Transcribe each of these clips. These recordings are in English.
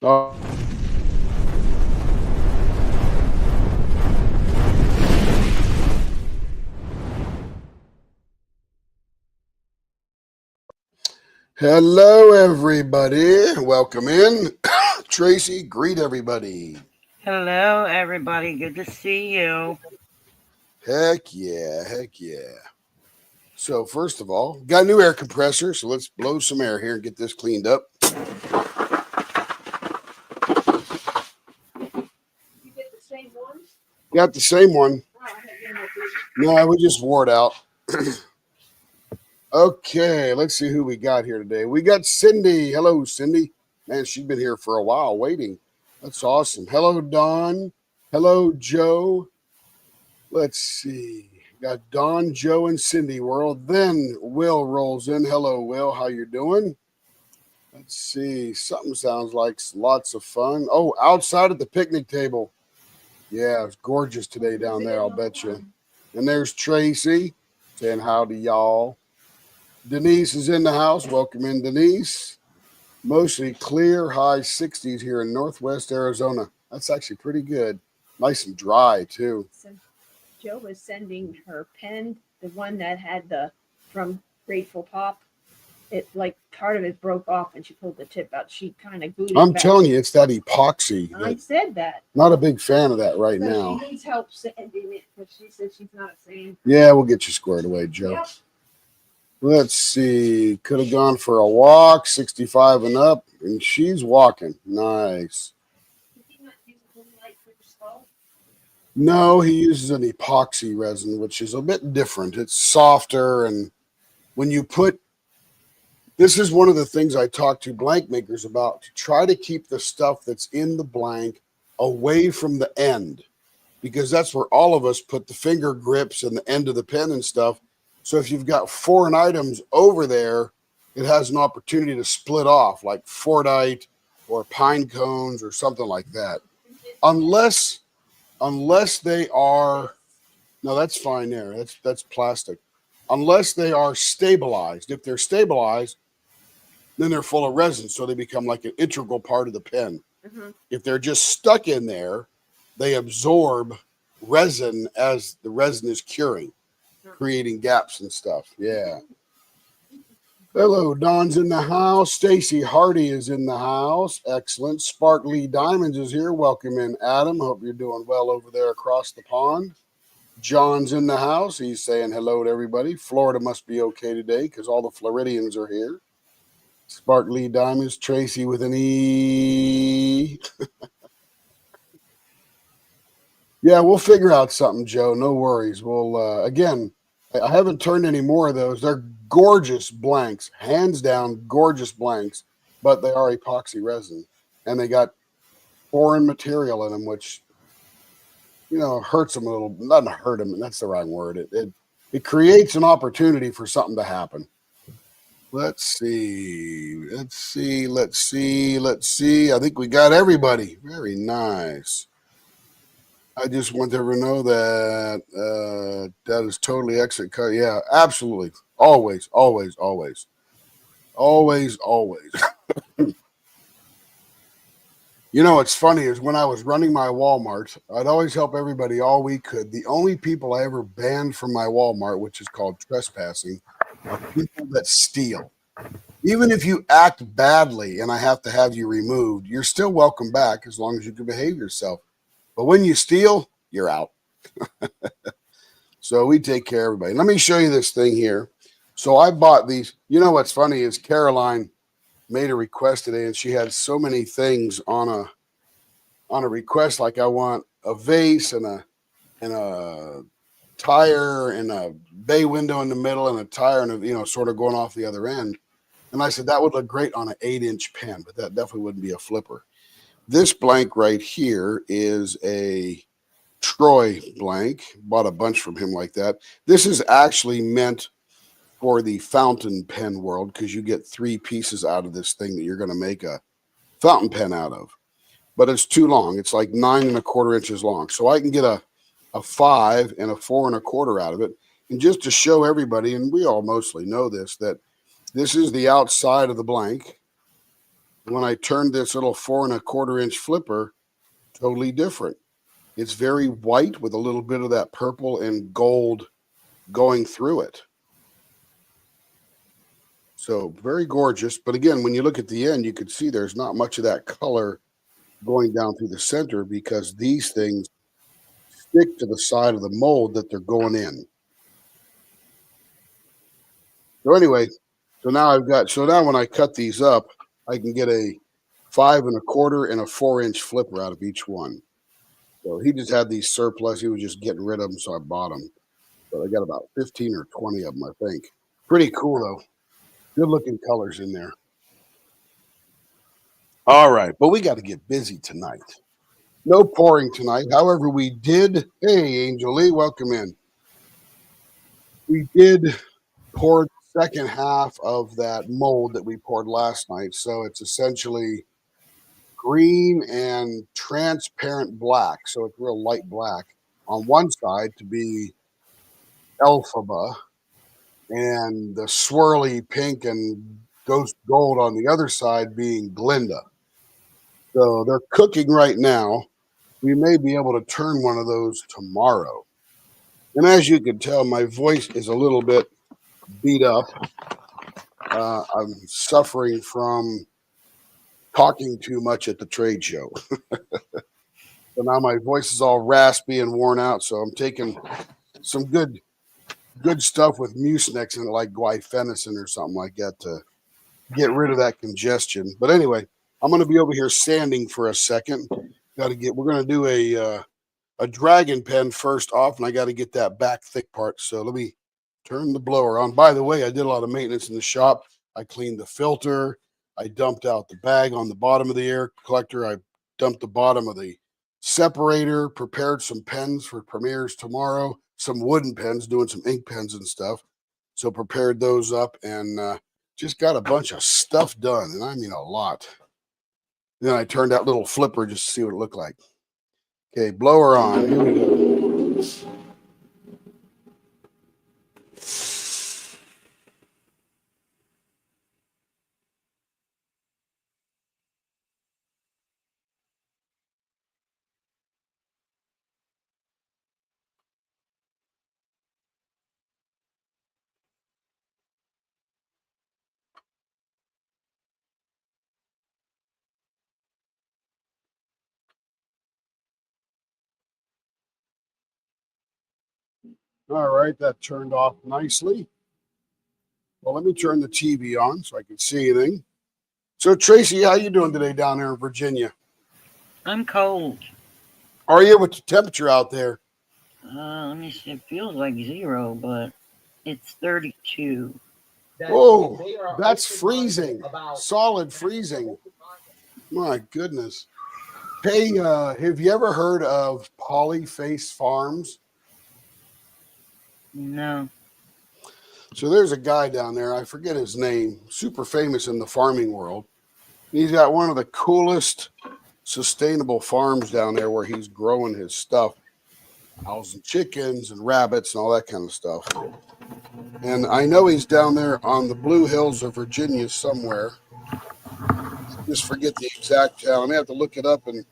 Oh, hello, everybody. Welcome in. Tracy, greet everybody. Hello, everybody. Good to see you. Heck yeah, heck yeah. So, first of all, got a new air compressor, so let's blow some air here and get this cleaned up. You get the same one? Got the same one. Oh, I had one more big. No, we just wore it out. Okay, let's see who we got here today. We got Cindy. Hello, Cindy. Man, she's been here for a while waiting. That's awesome. Hello, Don. Hello, Joe. Let's see. Got Don, Joe, and Cindy World. Then Will rolls in. Hello, Will. How you doing? Let's see. Something sounds like lots of fun. Oh, outside at the picnic table. Yeah, it's gorgeous today down there, I'll bet you. And there's Tracy saying howdy, y'all. Denise is in the house. Welcome in, Denise. Mostly clear, high 60s here in Northwest Arizona. That's actually pretty good. Nice and dry, too. Joe was sending her pen, the one that had the from Grateful Pop. It like part of it broke off and she pulled the tip out. She kind of glued it I'm back. telling you, it's that epoxy. I said that. Not a big fan of that right So now. she needs help sanding it because she said she's not a fan. Yeah, we'll get you squared away, Joe. Yep. Let's see. Could have gone for a walk, 65 and up, and she's walking. Nice. Did he not use a blue light for your skull? No, he uses an epoxy resin, which is a bit different. It's softer, and when you put this is one of the things I talk to blank makers about, to try to keep the stuff that's in the blank away from the end, because that's where all of us put the finger grips and the end of the pen and stuff. So if you've got foreign items over there, it has an opportunity to split off, like Fordite or pine cones or something like that. Unless they are, no, that's fine there. That's plastic. Unless they are stabilized. If they're stabilized, then they're full of resin, so they become like an integral part of the pen. Mm-hmm. If they're just stuck in there, they absorb resin as the resin is curing, creating gaps and stuff. Yeah. Hello, Don's in the house. Stacy Hardy is in the house. Excellent. Sparkly Diamonds is here. Welcome in, Adam. Hope you're doing well over there across the pond. John's in the house. He's saying hello to everybody. Florida must be okay today because all the Floridians are here. Sparkly Diamonds, Tracy with an E. Yeah, we'll figure out something, Joe. No worries. We'll, again, I haven't turned any more of those. They're gorgeous blanks, hands down, gorgeous blanks, but they are epoxy resin. And they got foreign material in them, which, hurts them a little. Doesn't hurt them, that's the wrong word. It creates an opportunity for something to happen. Let's see. I think we got everybody. Very nice. I just want everyone to know that that is totally exit cut. Yeah, absolutely. Always, always, always. Always, always. What's funny is when I was running my Walmart, I'd always help everybody all we could. The only people I ever banned from my Walmart, which is called trespassing, are people that steal. Even if you act badly and I have to have you removed, you're still welcome back as long as you can behave yourself. But when you steal, you're out. So we take care of everybody. Let me show you this thing here. So I bought these. What's funny is Caroline made a request today, and she had so many things on a request. Like I want a vase and a tire and a bay window in the middle and a tire and sort of going off the other end. And I said that would look great on an 8-inch pen, but that definitely wouldn't be a flipper. This blank right here is a Troy blank. Bought a bunch from him like that. This is actually meant for the fountain pen world because you get 3 pieces out of this thing that you're going to make a fountain pen out of. But it's too long. It's like 9 1/4 inches long. So I can get a 5 and a 4 1/4 out of it. And just to show everybody, and we all mostly know this, that this is the outside of the blank. When I turned this little 4 1/4 inch flipper, totally different. It's very white with a little bit of that purple and gold going through it. So very gorgeous. But again, when you look at the end, you can see there's not much of that color going down through the center because these things stick to the side of the mold that they're going in. So anyway, so now when I cut these up, I can get a 5 1/4 and a 4-inch flipper out of each one. So he just had these surplus. He was just getting rid of them, so I bought them. But I got about 15 or 20 of them, I think. Pretty cool, though. Good looking colors in there. All right, but we got to get busy tonight. No pouring tonight. However, we did. Hey, Angel Lee, welcome in. We did pour the second half of that mold that we poured last night. So it's essentially green and transparent black. So it's real light black on one side to be Elphaba, and the swirly pink and ghost gold on the other side being Glinda. So they're cooking right now. We may be able to turn one of those tomorrow. And as you can tell, my voice is a little bit beat up. I'm suffering from talking too much at the trade show. So now my voice is all raspy and worn out. So I'm taking some good stuff with Mucinex in it, like guaifenesin or something like that, to get rid of that congestion. But anyway, I'm going to be over here sanding for a second. We're going to do a dragon pen first off, and I got to get that back thick part. So let me turn the blower on. By the way, I did a lot of maintenance in the shop. I cleaned the filter. I dumped out the bag on the bottom of the air collector. I dumped the bottom of the separator, prepared some pens for premieres tomorrow, some wooden pens, doing some ink pens and stuff. So prepared those up and just got a bunch of stuff done. And I mean a lot. Then I turned that little flipper just to see what it looked like. Okay, blower on. Here we go. All right, that turned off nicely. Well, let me turn the TV on so I can see anything. So, Tracy, how you doing today down there in Virginia? I'm cold. Are you? What's the temperature out there? Let me see. It feels like 0, but it's 32. Oh, that's freezing. Solid freezing. My goodness. Hey, have you ever heard of Polyface Farms? No. So there's a guy down there, I forget his name, super famous in the farming world. He's got one of the coolest sustainable farms down there where he's growing his stuff, housing chickens and rabbits and all that kind of stuff. And I know he's down there on the Blue Hills of Virginia somewhere. Just forget the exact town. I may have to look it up and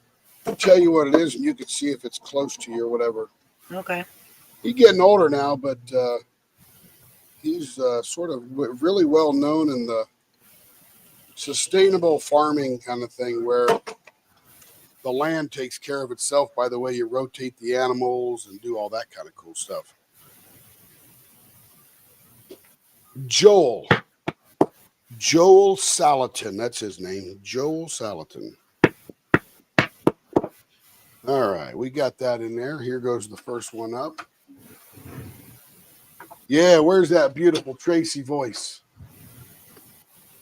tell you what it is, and you can see if it's close to you or whatever. Okay. He's getting older now, but he's sort of really well known in the sustainable farming kind of thing, where the land takes care of itself by the way you rotate the animals and do all that kind of cool stuff. Joel Salatin, that's his name. Joel Salatin. All right, we got that in there. Here goes the first one up. Yeah, where's that beautiful Tracy voice?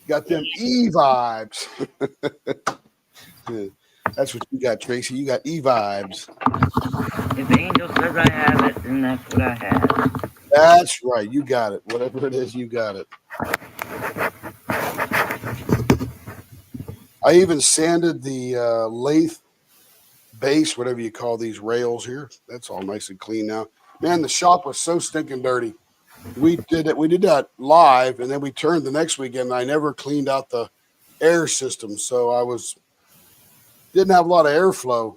Got them E-vibes. That's what you got, Tracy. You got E-vibes. If Angel says I have it, then that's what I have. That's right. You got it. Whatever it is, you got it. I even sanded the lathe base, whatever you call these rails here. That's all nice and clean now. Man, the shop was so stinking dirty. We did it. We did that live, and then we turned the next weekend. And I never cleaned out the air system, so didn't have a lot of airflow,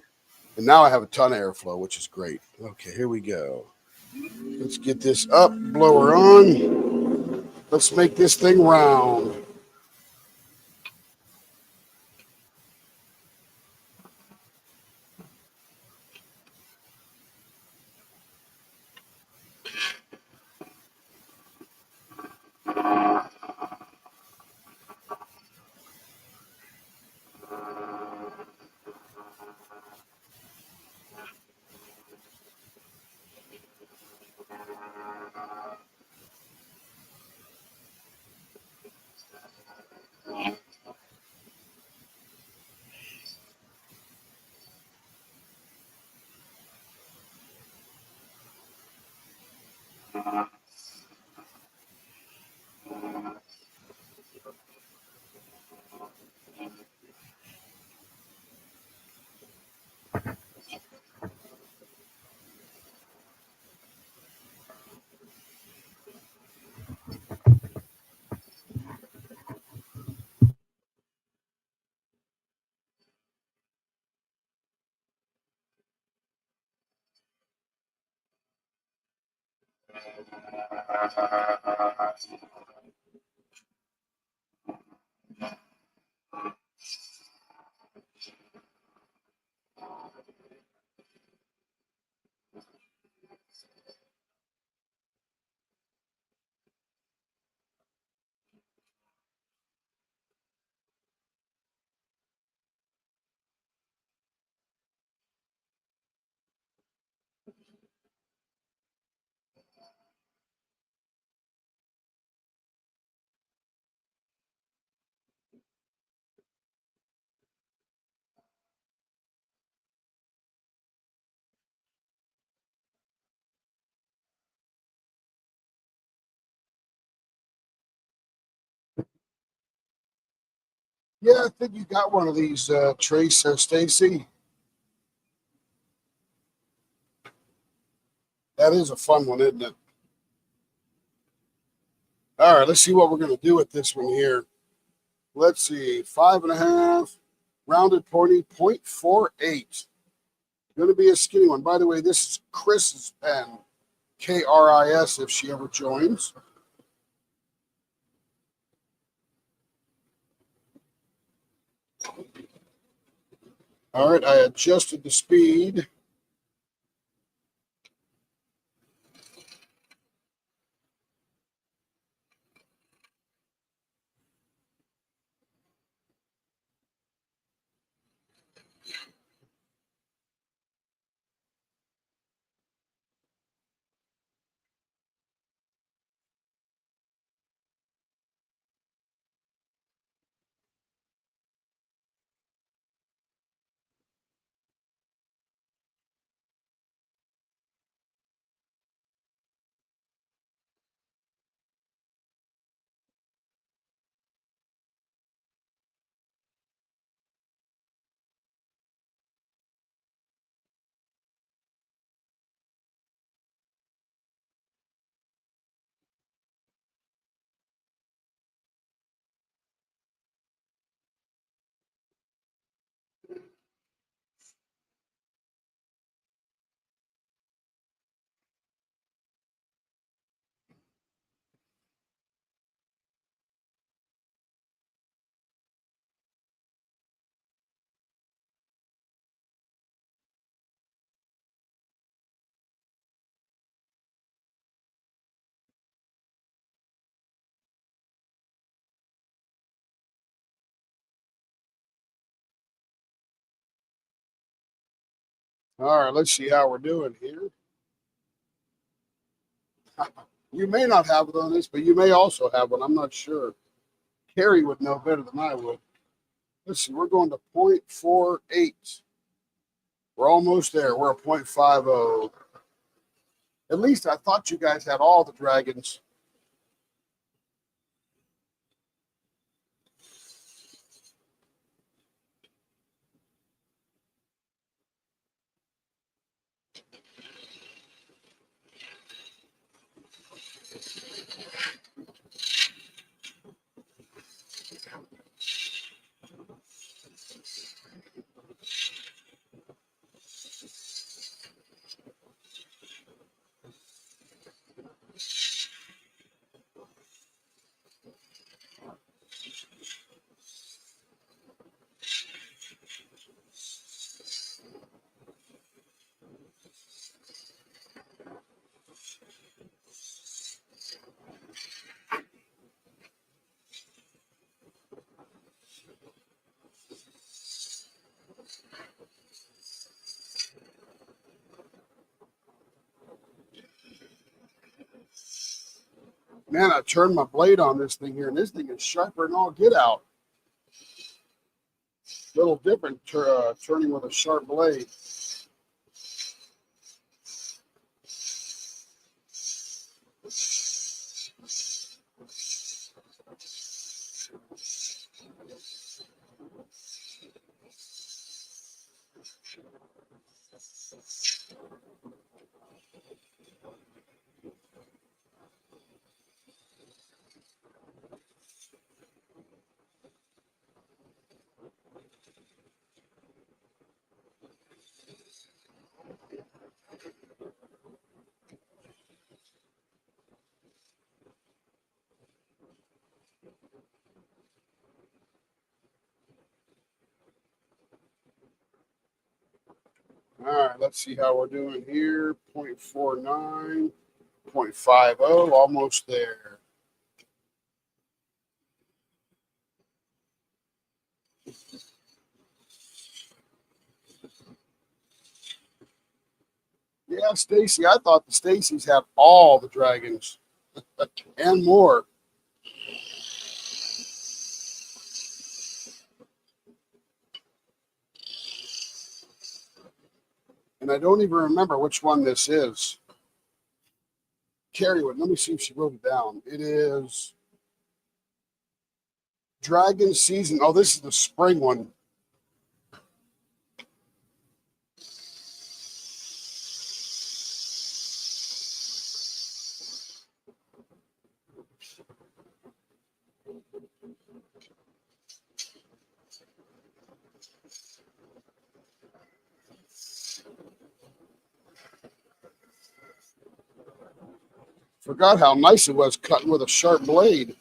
and now I have a ton of airflow, which is great. Okay, here we go. Let's get this up, blower on. Let's make this thing round. Yeah, I think you got one of these, Trace, Stacy. That is a fun one, isn't it? All right, let's see what we're going to do with this one here. Let's see, 5.5, rounded pointy, 0.48. Going to be a skinny one. By the way, this is Chris's pen, Kris, if she ever joins. All right, I adjusted the speed. All right, let's see how we're doing here. You may not have it on this, but you may also have one. I'm not sure. Carrie would know better than I would. Let's see, we're going to 0.48. We're almost there. We're at 0.50. At least I thought you guys had all the dragons. Man, I turned my blade on this thing here, and this thing is sharper than all get out. Little different turning with a sharp blade. All right, let's see how we're doing here. 0.49, 0.50, almost there. Yeah, Stacy, I thought the Stacys had all the dragons and more. And I don't even remember which one this is. Carrie would. Let me see if she wrote it down. It is Dragon Season. Oh, this is the spring one. Forgot how nice it was cutting with a sharp blade.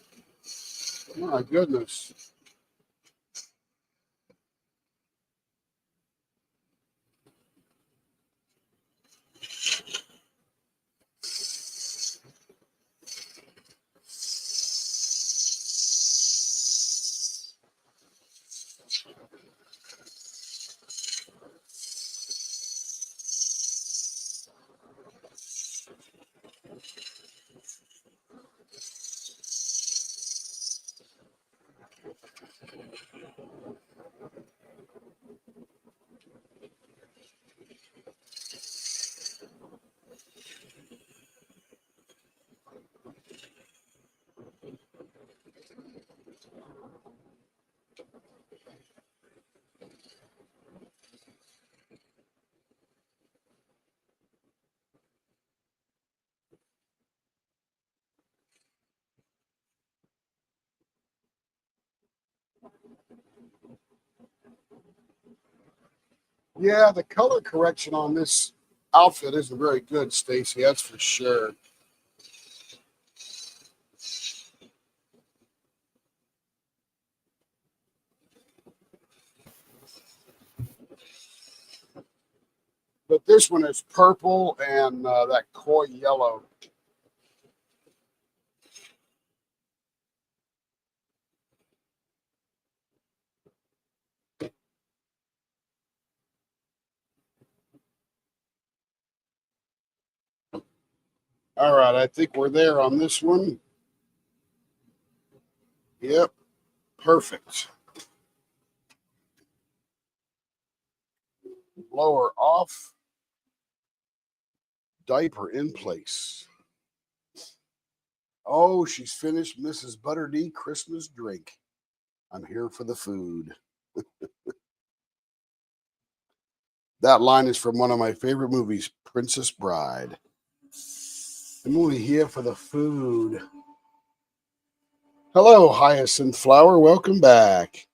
My goodness. Yeah, the color correction on this outfit isn't very good, Stacy. That's for sure. But this one is purple and that coy yellow. All right, I think we're there on this one. Yep, perfect. Blower off. Diaper in place. Oh, she's finished Mrs. Butterdee Christmas drink. I'm here for the food. That line is from one of my favorite movies, Princess Bride. I'm only here for the food. Hello, Hyacinth Flower. Welcome back.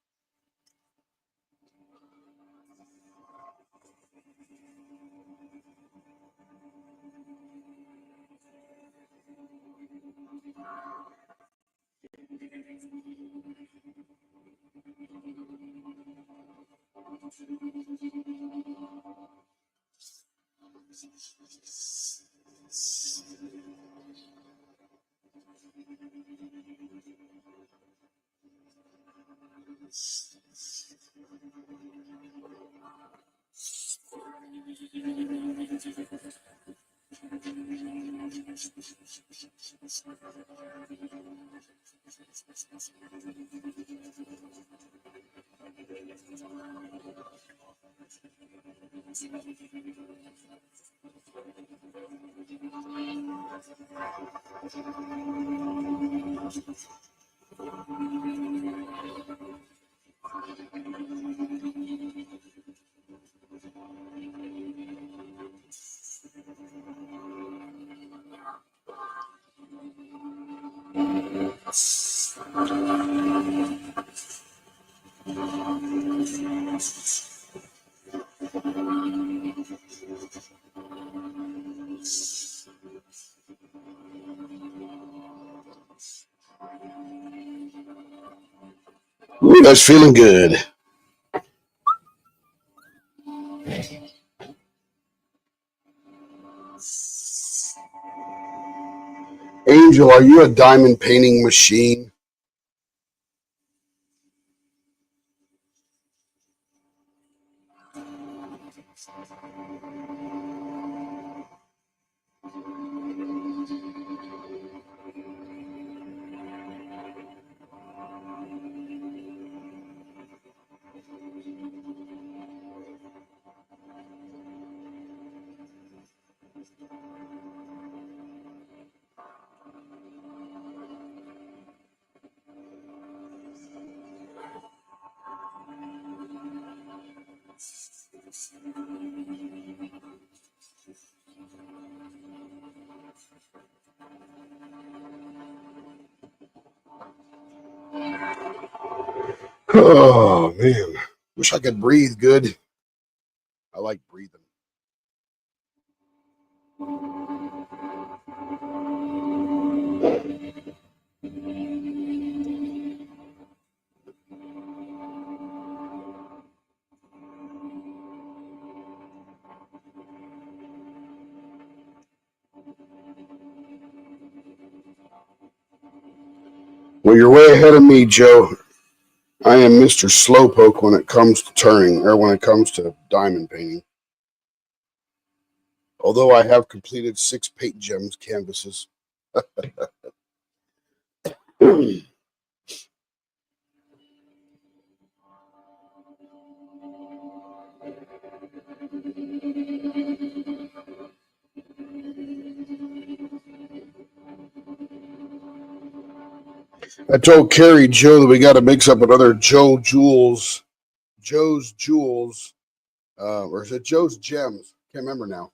Ooh, that's feeling good. Angel, are you a diamond painting machine? Oh, man. Wish I could breathe good. I like breathing. Well, you're way ahead of me, Joe. I am Mr. Slowpoke when it comes to turning, or when it comes to diamond painting. Although I have completed 6 paint gems canvases. I told Carrie Joe that we got to mix up another Joe's Jewels, or is it Joe's Gems? Can't remember now.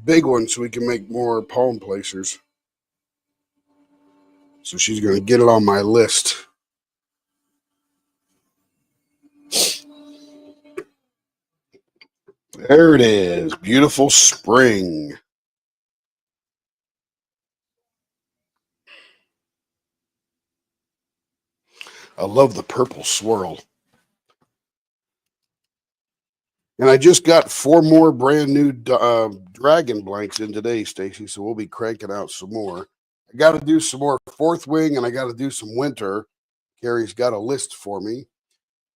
Big one so we can make more palm placers. So she's going to get it on my list. There it is. Beautiful spring. I love the purple swirl. And I just got 4 more brand new dragon blanks in today, Stacy. So we'll be cranking out some more. I got to do some more fourth wing, and I got to do some winter. Carrie's got a list for me.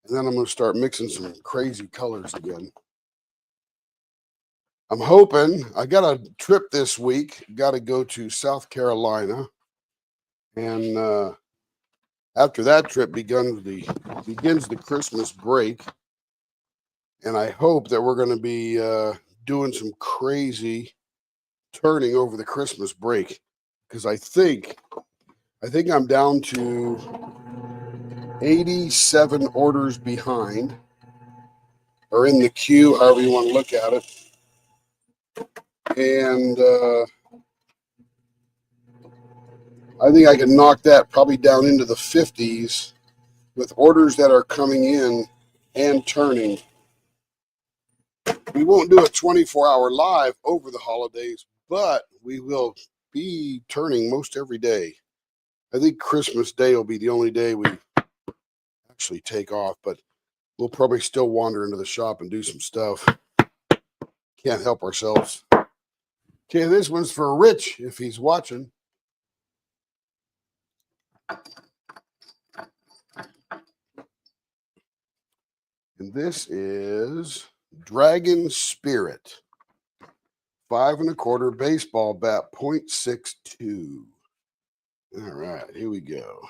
And then I'm going to start mixing some crazy colors again. I'm hoping I got a trip this week. Got to go to South Carolina. And after that trip begins the Christmas break. And I hope that we're going to be doing some crazy turning over the Christmas break, because I think I'm down to 87 orders behind, or in the queue, however you want to look at it. And I think I can knock that probably down into the 50s with orders that are coming in and turning. We won't do a 24-hour live over the holidays, but we will be turning most every day. I think Christmas Day will be the only day we actually take off, but we'll probably still wander into the shop and do some stuff. Can't help ourselves. Okay, this one's for Rich if he's watching. And this is Dragon Spirit. 5 1/4 baseball bat, 0.62. All right, here we go.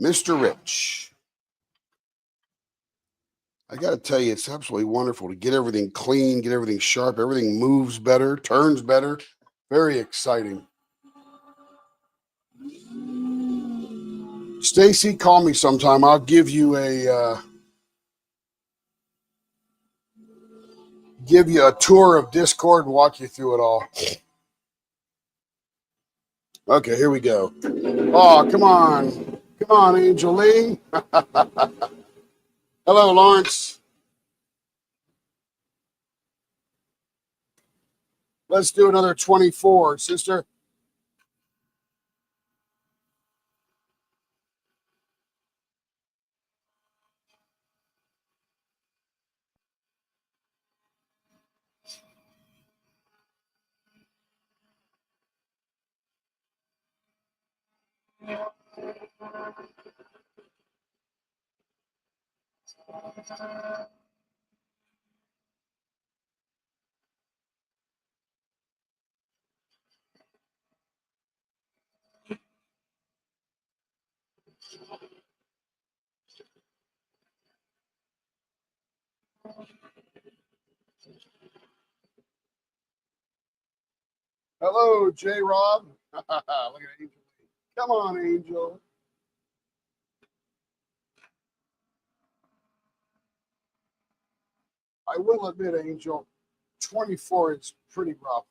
Mr. Rich. I got to tell you, it's absolutely wonderful to get everything clean, get everything sharp, everything moves better, turns better. Very exciting. Stacy, call me sometime. I'll give you a tour of Discord and walk you through it all. Okay, here we go. Oh, come on. Come on, Angel Lee. Hello, Lawrence. Let's do another 24, sister. Hello, J Rob. Look at Angel. Come on, Angel. I will admit, Angel, 24 is pretty rough.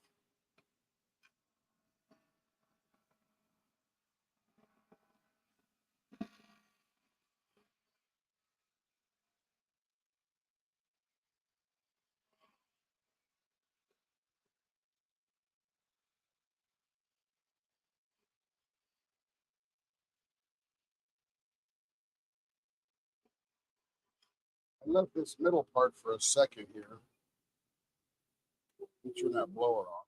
I left this middle part for a second here. Turn that blower off.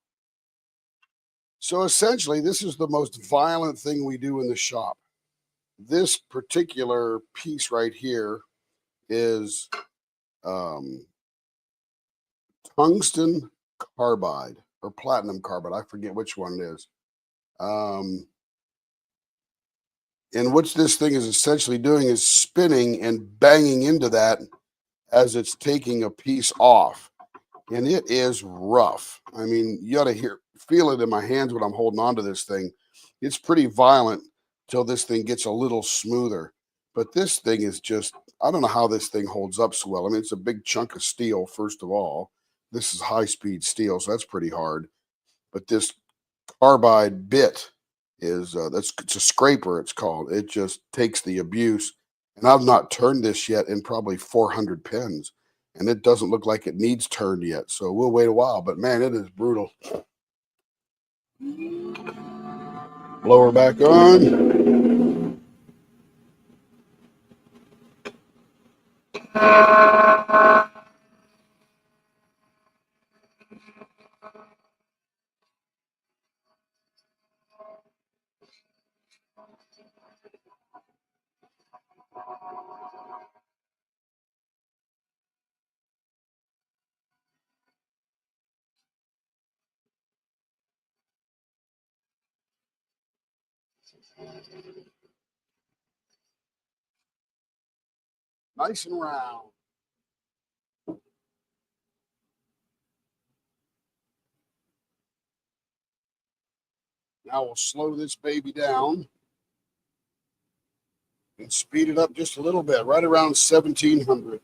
So essentially, this is the most violent thing we do in the shop. This particular piece right here is um, tungsten carbide or platinum carbide. I forget which one it is. And what this thing is essentially doing is spinning and banging into that as it's taking a piece off. And it is rough. I mean, you ought to feel it in my hands when I'm holding on to this thing. It's pretty violent till this thing gets a little smoother. But this thing is just, I don't know how this thing holds up so well. I mean, it's a big chunk of steel, first of all. This is high-speed steel, so that's pretty hard. But this carbide bit is, it's a scraper, it's called. It just takes the abuse. And I've not turned this yet in probably 400 pins. And it doesn't look like it needs turned yet. So we'll wait a while. But man, it is brutal. Blower back on. Nice and round. Now we'll slow this baby down and speed it up just a little bit, right around 1700.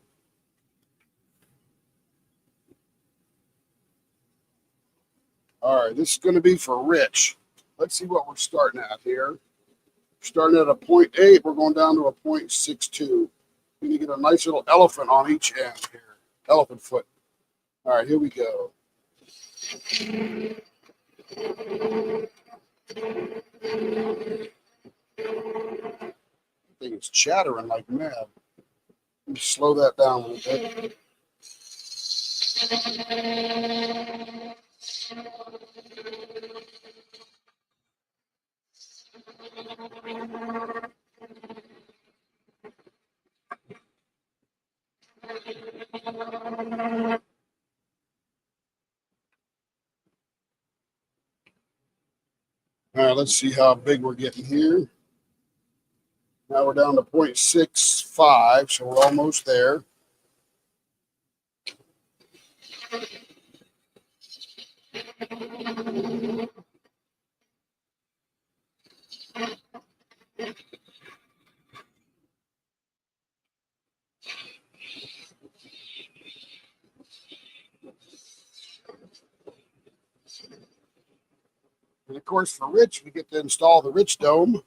All right, this is going to be for Rich. Let's see what we're starting at here. Starting at a 0.8, we're going down to a 0.62. We need to get a nice little elephant on each end here. Elephant foot. All right, here we go. I think it's chattering like mad. Let me slow that down a little bit. All right, let's see how big we're getting here. Now we're down to 0.65, so we're almost there. And of course, for Rich, we get to install the Rich Dome.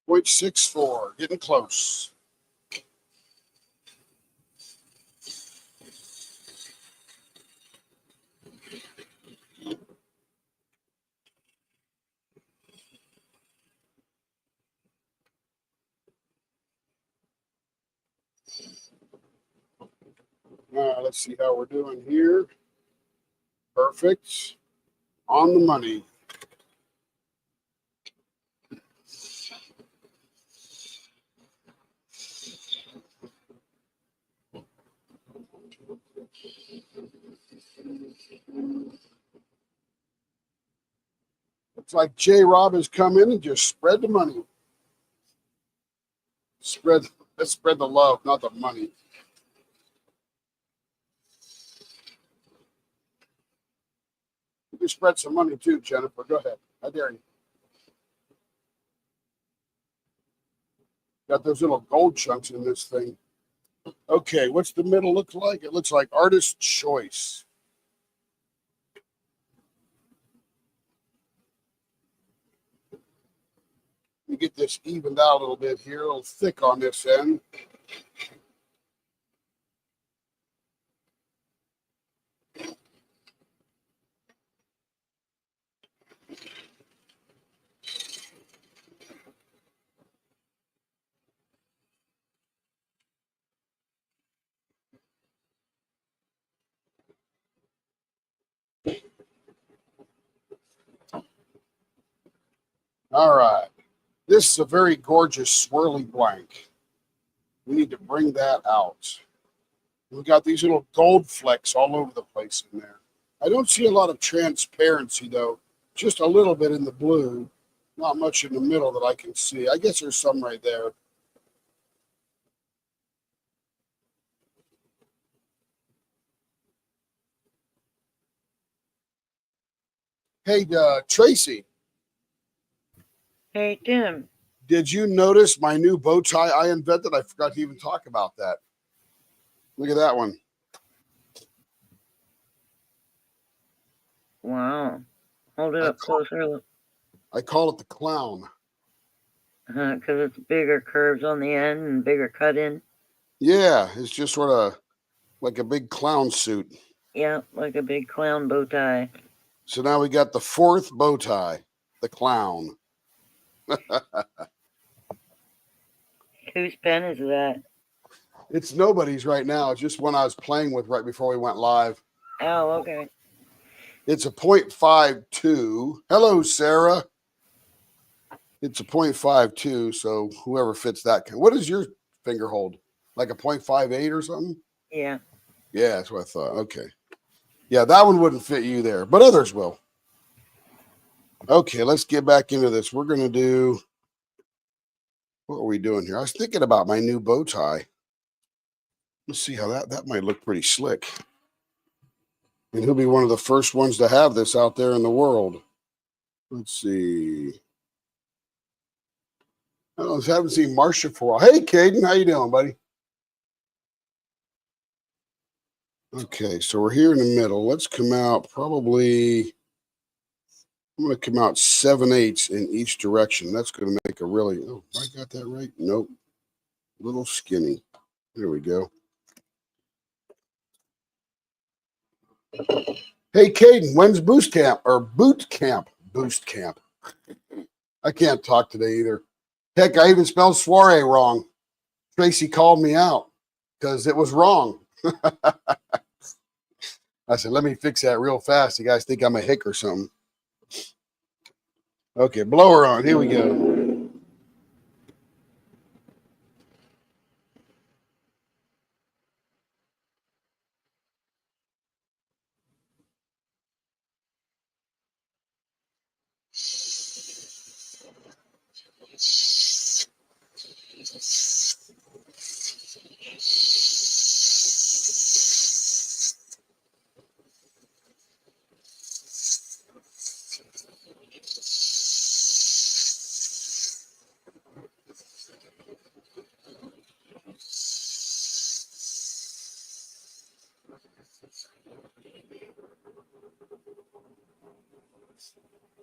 .64, getting close. Let's see how we're doing here. Perfect. On the money. Looks like J. Rob has come in and just spread the money. Let's spread the love, not the money. You can spread some money too, Jennifer. Go ahead. I dare you. Got those little gold chunks in this thing. Okay, what's the middle look like? It looks like artist choice. Let me get this evened out a little bit here, a little thick on this end. All right. This is a very gorgeous swirly blank. We need to bring that out. We got these little gold flecks all over the place in there. I don't see a lot of transparency though. Just a little bit in the blue. Not much in the middle that I can see. I guess there's some right there. Hey, Tracy, Hey, Tim. did you notice my new bow tie I invented? I forgot to even talk about that. Look at that one. Wow. Hold it up closer. I call it the clown. Because it's bigger curves on the end and bigger cut in. Yeah, it's just sort of like a big clown suit. Yeah, like a big clown bow tie. So now we got the fourth bow tie, the clown. Whose pen is that? It's nobody's right now. It's just one I was playing with right before we went live. Oh, okay. It's a .52. Hello, Sarah. It's a .52, so whoever fits that. What does your finger hold? Like a .58 or something? Yeah. Yeah, that's what I thought. Okay. Yeah, that one wouldn't fit you there, but others will. Okay, let's get back into this. We're going to do, what are we doing here? I was thinking about my new bow tie. Let's see how that might look pretty slick. And he'll be one of the first ones to have this out there in the world. Let's see. I haven't seen Marcia for a while. Hey, Caden, how you doing, buddy? Okay, so we're here in the middle. Let's come out probably. I'm going to come out 7/8 in each direction. That's going to make a really. Oh, I got that right? Nope. Little skinny. There we go. Hey, Caden, when's boost camp or boot camp? Boost camp. I can't talk today either. Heck, I even spelled soiree wrong. Tracy called me out because it was wrong. I said, let me fix that real fast. You guys think I'm a hick or something. Okay, blower on. Here we go.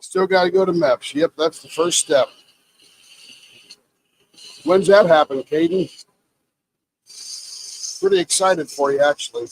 Still got to go to MEPS. Yep, that's the first step. When's that happen, Caden? Pretty excited for you, actually.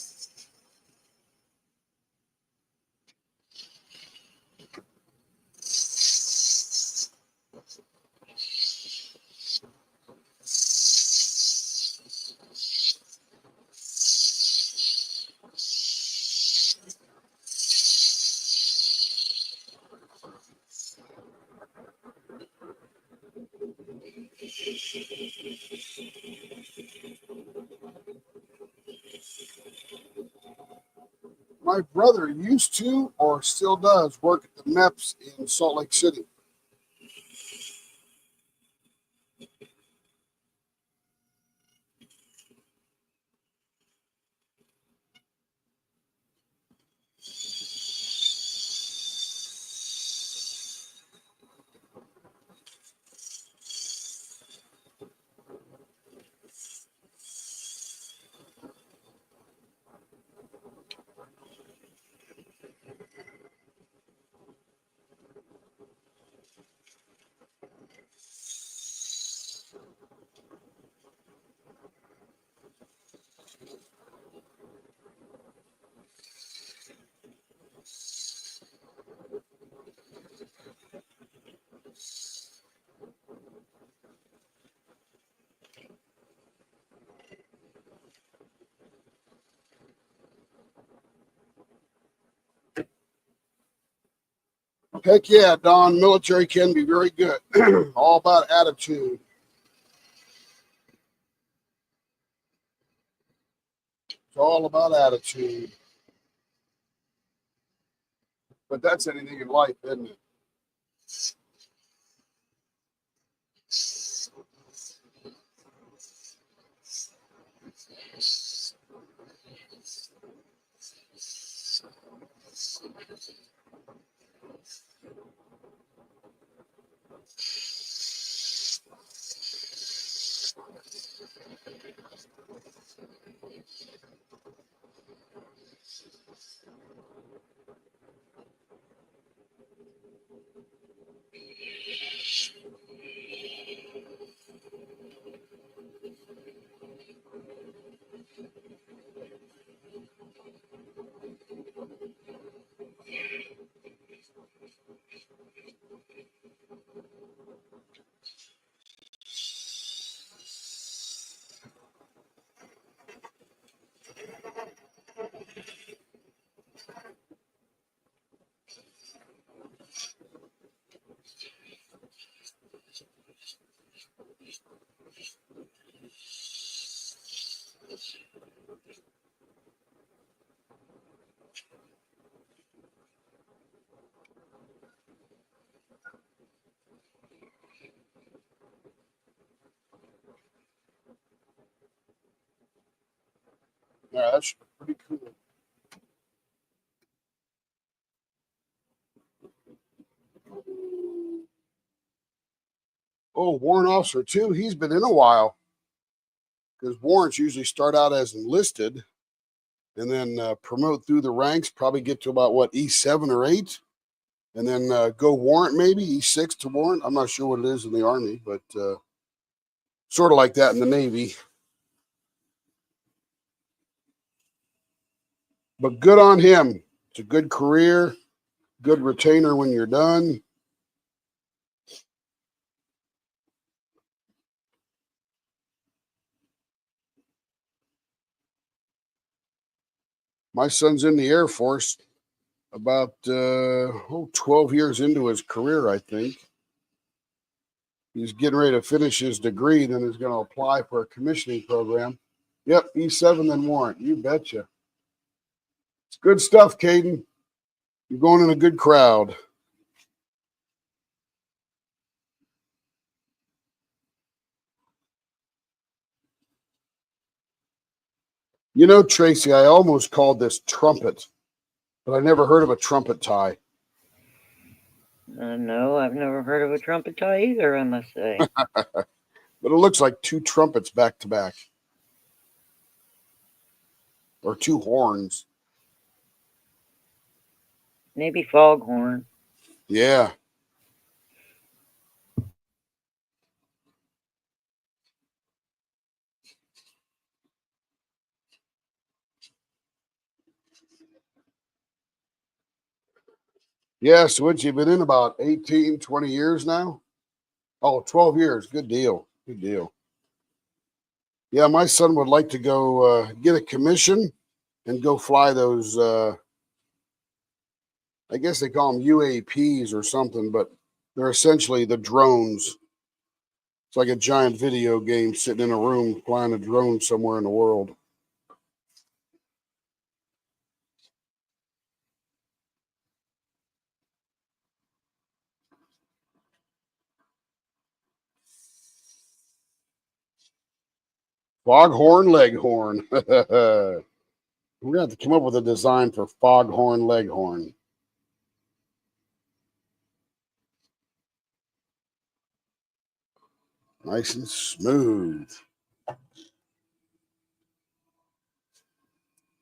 My brother used to, or still does, work at the MEPS in Salt Lake City. Heck yeah, Don. Military can be very good. All about attitude. It's all about attitude. But that's anything in life, isn't it? Yeah, that's pretty cool. Oh, warrant officer too. He's been in a while because warrants usually start out as enlisted and then promote through the ranks, probably get to about what, E7 or 8, and then go warrant maybe, E6 to warrant. I'm not sure what it is in the Army, but sort of like that in the Navy. But good on him. It's a good career, good retainer when you're done. My son's in the Air Force about 12 years into his career, I think. He's getting ready to finish his degree, then he's going to apply for a commissioning program. Yep, E7 then warrant. You betcha. It's good stuff, Caden. You're going in a good crowd. You know, Tracy, I almost called this trumpet, but I never heard of a trumpet tie. No, I've never heard of a trumpet tie either, I must say. But it looks like two trumpets back to back. Or two horns. Maybe foghorn. Yeah. Yeah, so what, you've been in about 18, 20 years now? Oh, 12 years. Good deal. Good deal. Yeah, my son would like to go get a commission and go fly those, I guess they call them UAPs or something, but they're essentially the drones. It's like a giant video game sitting in a room flying a drone somewhere in the world. Foghorn Leghorn. We're going to have to come up with a design for Foghorn Leghorn. Nice and smooth.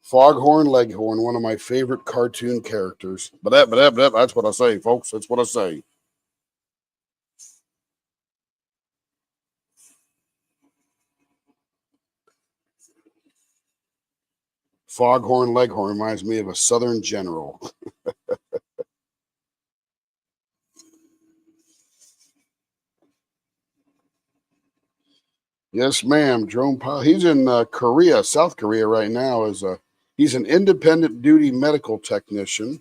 Foghorn Leghorn, one of my favorite cartoon characters. But that's what I say, folks. That's what I say. Foghorn Leghorn reminds me of a Southern general. Yes, ma'am. Drone pilot. He's in Korea, South Korea right now. He's an independent duty medical technician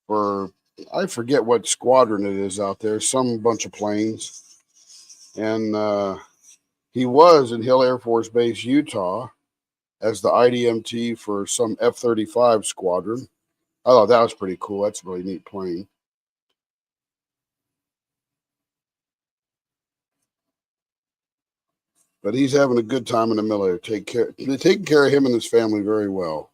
for, I forget what squadron it is out there. Some bunch of planes, and he was in Hill Air Force Base, Utah, as the IDMT for some F-35 squadron. I thought that was pretty cool. That's a really neat plane. But he's having a good time in the military. They're taking care of him and his family very well.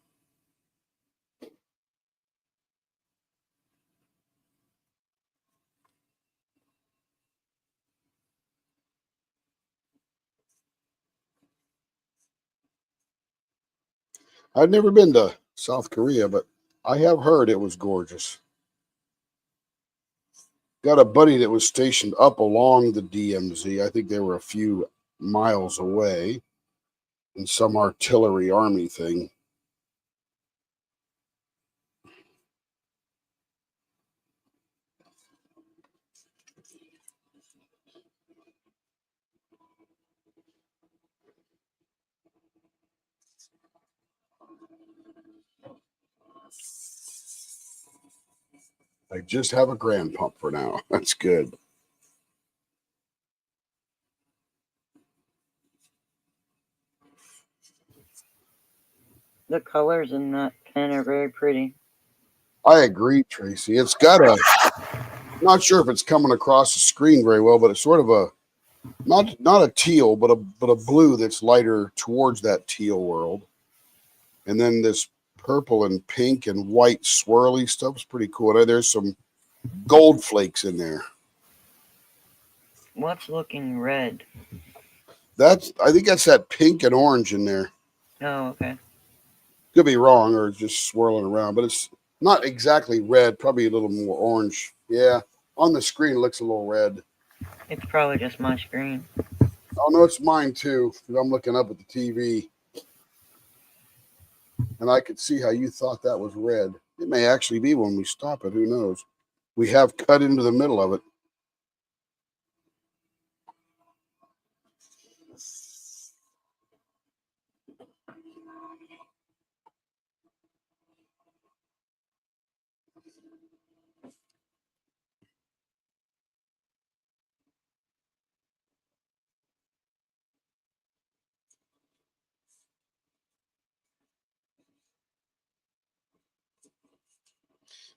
I've never been to South Korea, but I have heard it was gorgeous. Got a buddy that was stationed up along the DMZ. I think they were a few miles away in some artillery army thing. I just have a grand pump for now. That's good. The colors in that pen are very pretty. I agree, Tracy. It's got not sure if it's coming across the screen very well, but it's sort of a, not a teal, but a blue that's lighter towards that teal world. And then this purple and pink and white swirly stuff is pretty cool. There's some gold flakes in there. What's looking red? I think that's that pink and orange in there. Oh, okay. Could be wrong or just swirling around, but it's not exactly red. Probably a little more orange. Yeah, on the screen it looks a little red. It's probably just my screen. Oh no, it's mine too. I'm looking up at the TV, and I could see how you thought that was red. It may actually be when we stop it. Who knows? We have cut into the middle of it.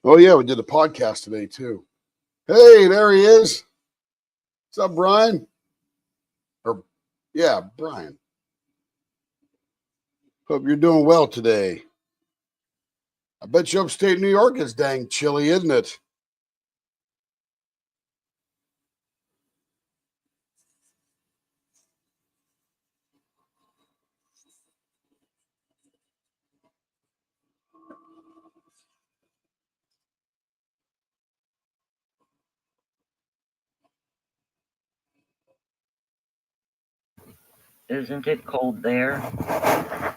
Oh yeah, we did a podcast today too. Hey, there he is. What's up, Brian? Or yeah, Brian. Hope you're doing well today. I bet you upstate New York is dang chilly, isn't it? Isn't it cold there?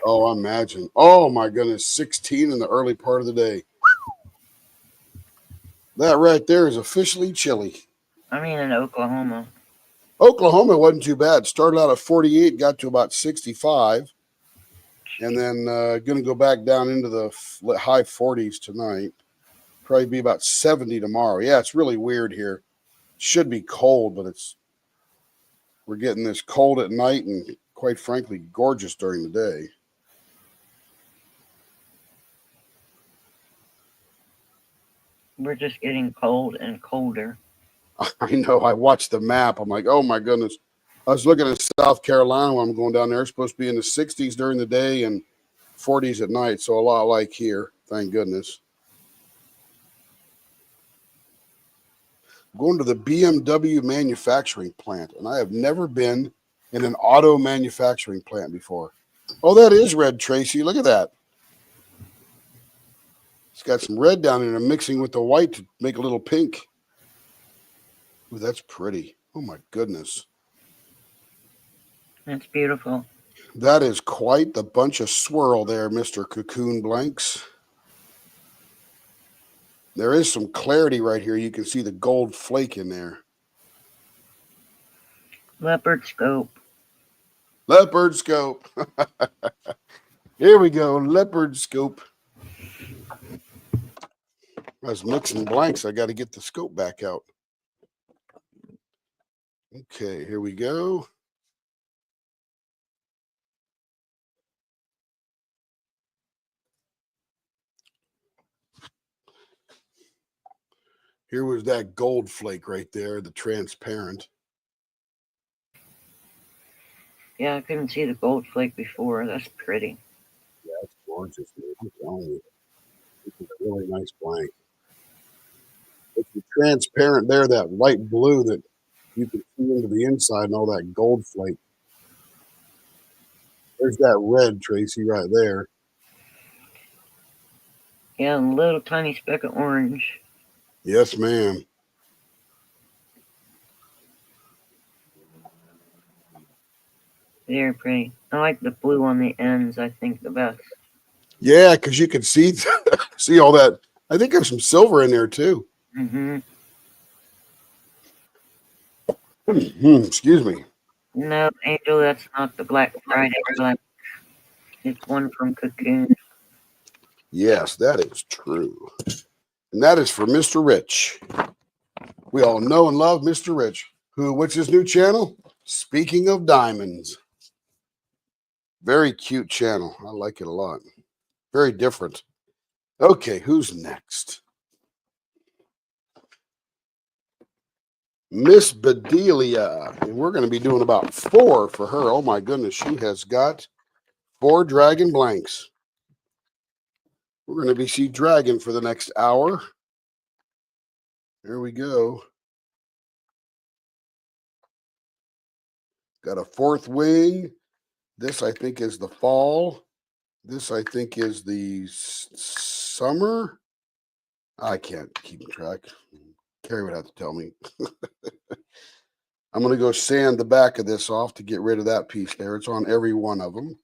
Oh, imagine. Oh my goodness, 16 in the early part of the day. That right there is officially chilly. I mean, in Oklahoma. Oklahoma wasn't too bad. Started out at 48, got to about 65, and then going to go back down into the high 40s tonight. Probably be about 70 tomorrow. Yeah, it's really weird here. Should be cold, but we're getting this cold at night and quite frankly gorgeous during the day. We're just getting cold and colder. I know. I watched the map. I'm like, oh my goodness. I was looking at South Carolina when I'm going down there. It's supposed to be in the 60s during the day and 40s at night. So a lot like here. Thank goodness. I'm going to the BMW manufacturing plant, and I have never been in an auto manufacturing plant before. Oh, that is red, Tracy. Look at that. It's got some red down in there mixing with the white to make a little pink. Ooh, that's pretty. Oh my goodness. It's beautiful. That is quite the bunch of swirl there, Mr. Cocoon Blanks. There is some clarity right here. You can see the gold flake in there. Leopard scope. Leopard scope. Here we go. Leopard scope. I was mixing blanks. I got to get the scope back out. Okay, here we go. Here was that gold flake right there, the transparent. Yeah, I couldn't see the gold flake before. That's pretty. Yeah, it's gorgeous, man. I'm telling you. This is a really nice blank. It's the transparent there, that light blue that you can see into the inside and all that gold flake. There's that red, Tracy, right there. Yeah, a little tiny speck of orange. Yes, ma'am. Very pretty. I like the blue on the ends, I think, the best. Yeah, because you can see see all that. I think there's some silver in there too. Mm-hmm. Excuse me. No, Angel, that's not the Black Friday blank. It's one from Cocoon. Yes, that is true. And that is for Mr. Rich. We all know and love Mr. Rich. What's his new channel? Speaking of Diamonds. Very cute channel. I like it a lot. Very different. Okay, who's next? Miss Bedelia. And we're going to be doing about 4 for her. Oh my goodness, she has got 4 dragon blanks. We're going to be see dragon for the next hour. There we go. Got a fourth wing. This I think is the fall. This I think is the summer. I can't keep track. Carrie would have to tell me. I'm going to go sand the back of this off to get rid of that piece there. It's on every one of them.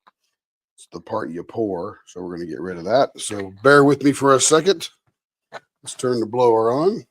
It's the part you pour. So we're going to get rid of that. So bear with me for a second. Let's turn the blower on.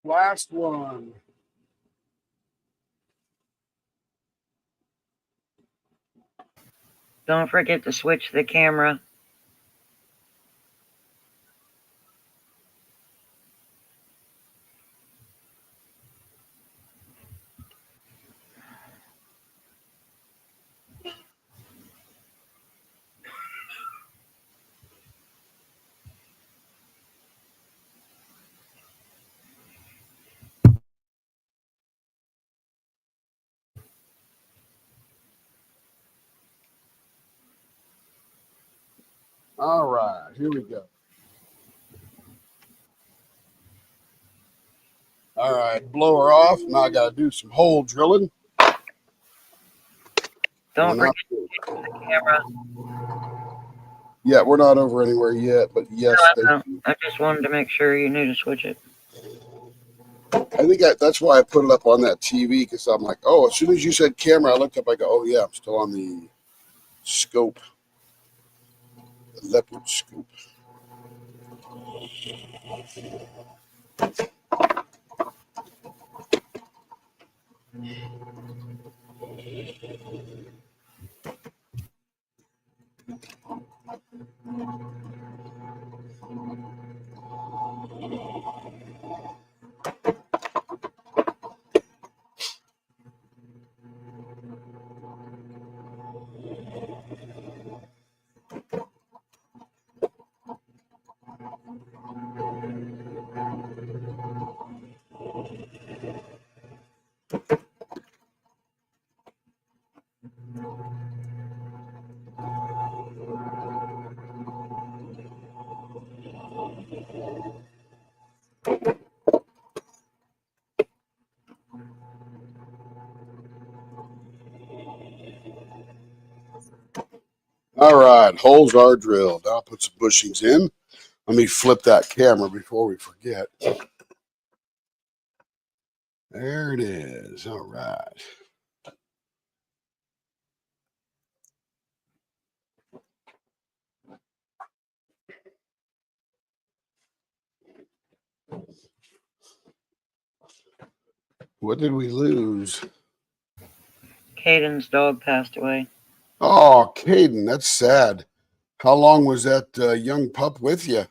Last one. Don't forget to switch the camera. All right, here we go. All right, blower off. Now I got to do some hole drilling. Don't We're forget not- to switch the camera. Yeah, we're not over anywhere yet, but yes, No, I just wanted to make sure you knew to switch it. I think that's why I put it up on that TV because I'm like, oh, as soon as you said camera, I looked up. I go, oh yeah, I'm still on the scope, the leopard scope. All right, holes are drilled. I'll put some bushings in. Let me flip that camera before we forget. There it is. All right. What did we lose? Caden's dog passed away. Oh, Caden, that's sad. How long was that young pup with you?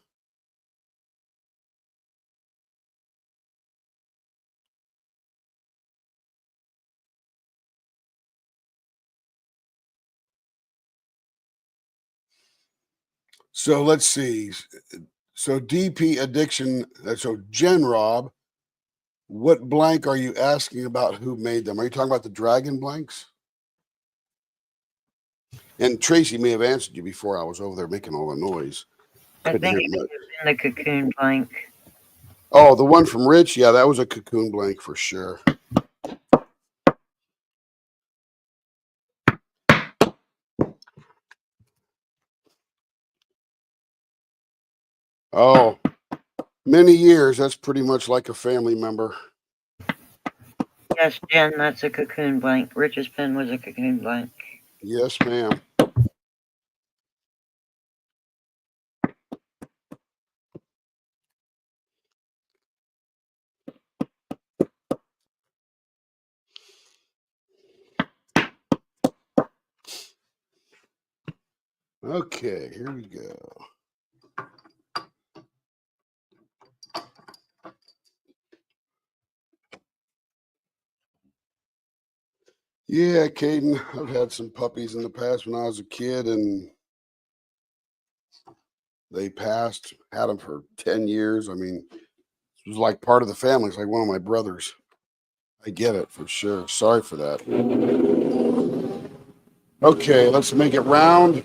So let's see. So DP addiction. So Jen Rob, what blank are you asking about? Who made them? Are you talking about the dragon blanks? And Tracy may have answered you before I was over there making all the noise. I Couldn't think hear it much. was in the cocoon blank. Oh, the one from Rich? Yeah, that was a cocoon blank for sure. Oh, many years. That's pretty much like a family member. Yes, Jen, that's a cocoon blank. Rich's pen was a cocoon blank. Yes, ma'am. Okay, here we go. Yeah, Caden, I've had some puppies in the past when I was a kid, and they passed. Had them for 10 years. I mean, it was like part of the family. It's like one of my brothers. I get it for sure. Sorry for that. Okay, let's make it round.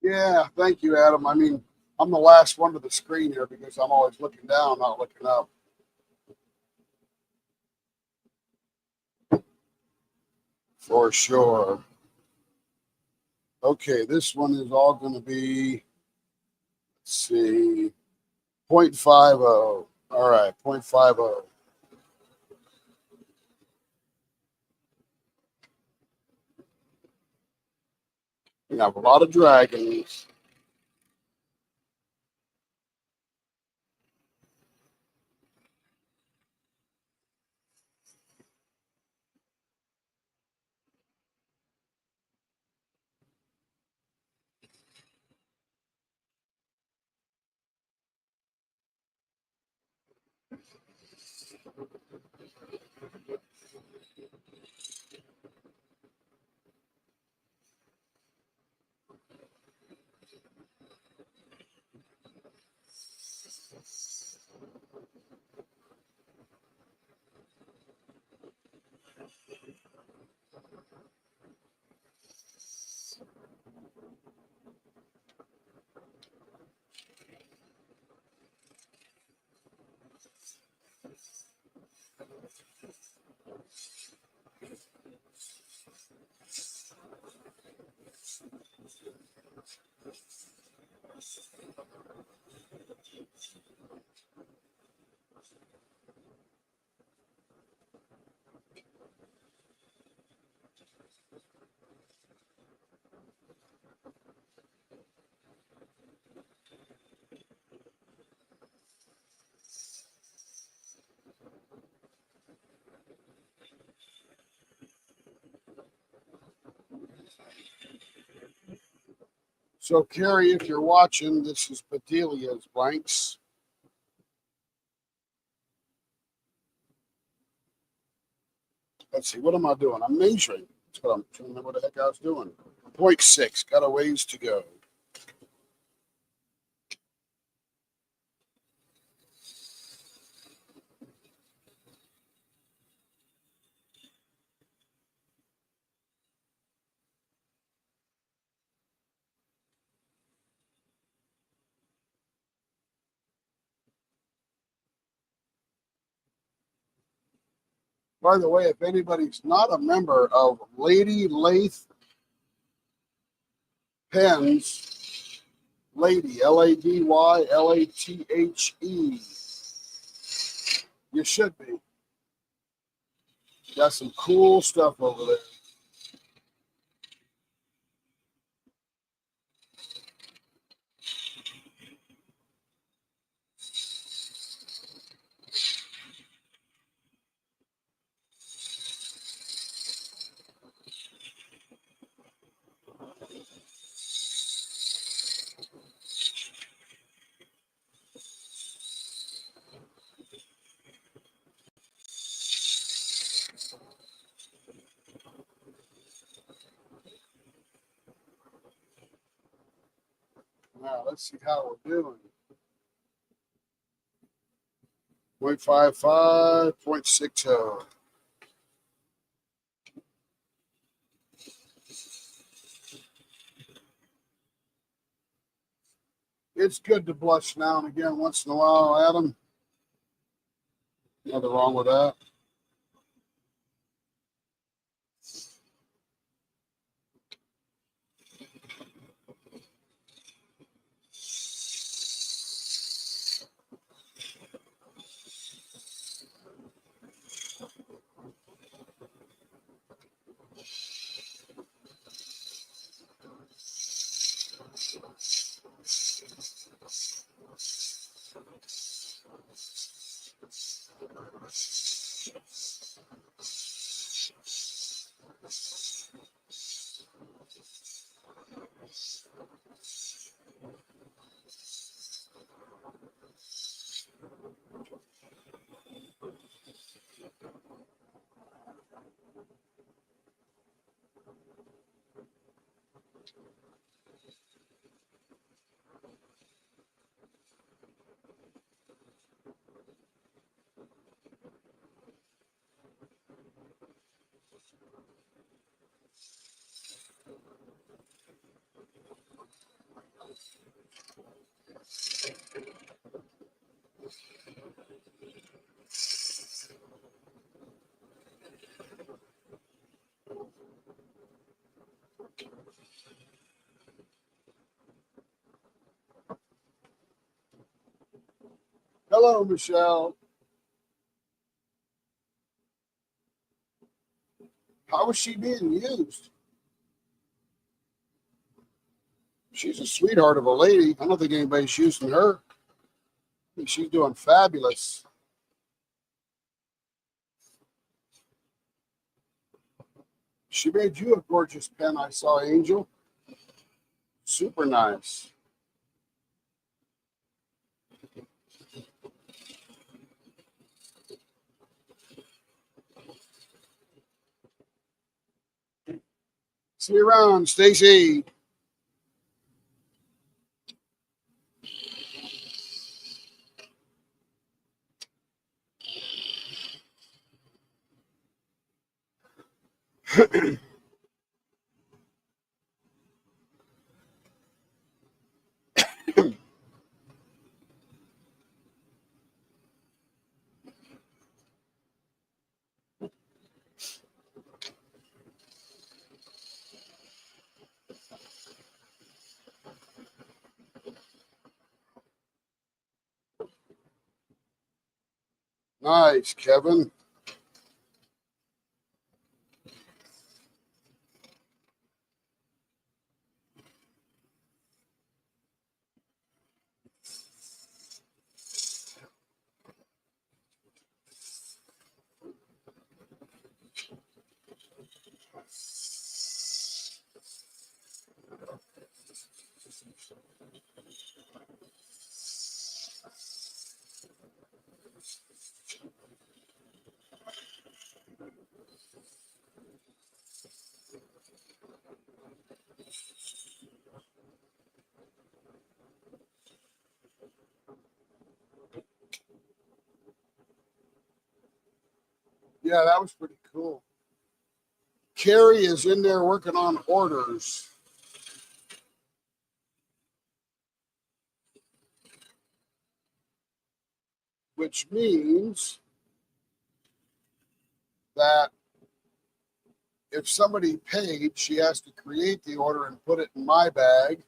Yeah, thank you, Adam. I mean, I'm the last one to the screen here because I'm always looking down, not looking up. For sure. Okay, this one is all going to be, let's see, 0.50. All right, 0.50. We have a lot of dragons. So, Carrie, if you're watching, this is Bedelia's blanks. Let's see, what am I doing? I'm measuring. That's what I'm trying to remember what the heck I was doing. 0.6, got a ways to go. By the way, if anybody's not a member of Lady Lathe Pens, Lady, LadyLathe, you should be. Got some cool stuff over there. Now, let's see how we're doing. 0.55, 0.60. It's good to blush now and again once in a while, Adam. Nothing wrong with that. Hello, Michelle. How is she being used? She's a sweetheart of a lady. I don't think anybody's using her. I think she's doing fabulous. She made you a gorgeous pen, I saw, Angel. Super nice. See you around, Stacy. Nice, Kevin. Yeah, that was pretty cool. Carrie is in there working on orders. Which means that if somebody paid, she has to create the order and put it in my bag.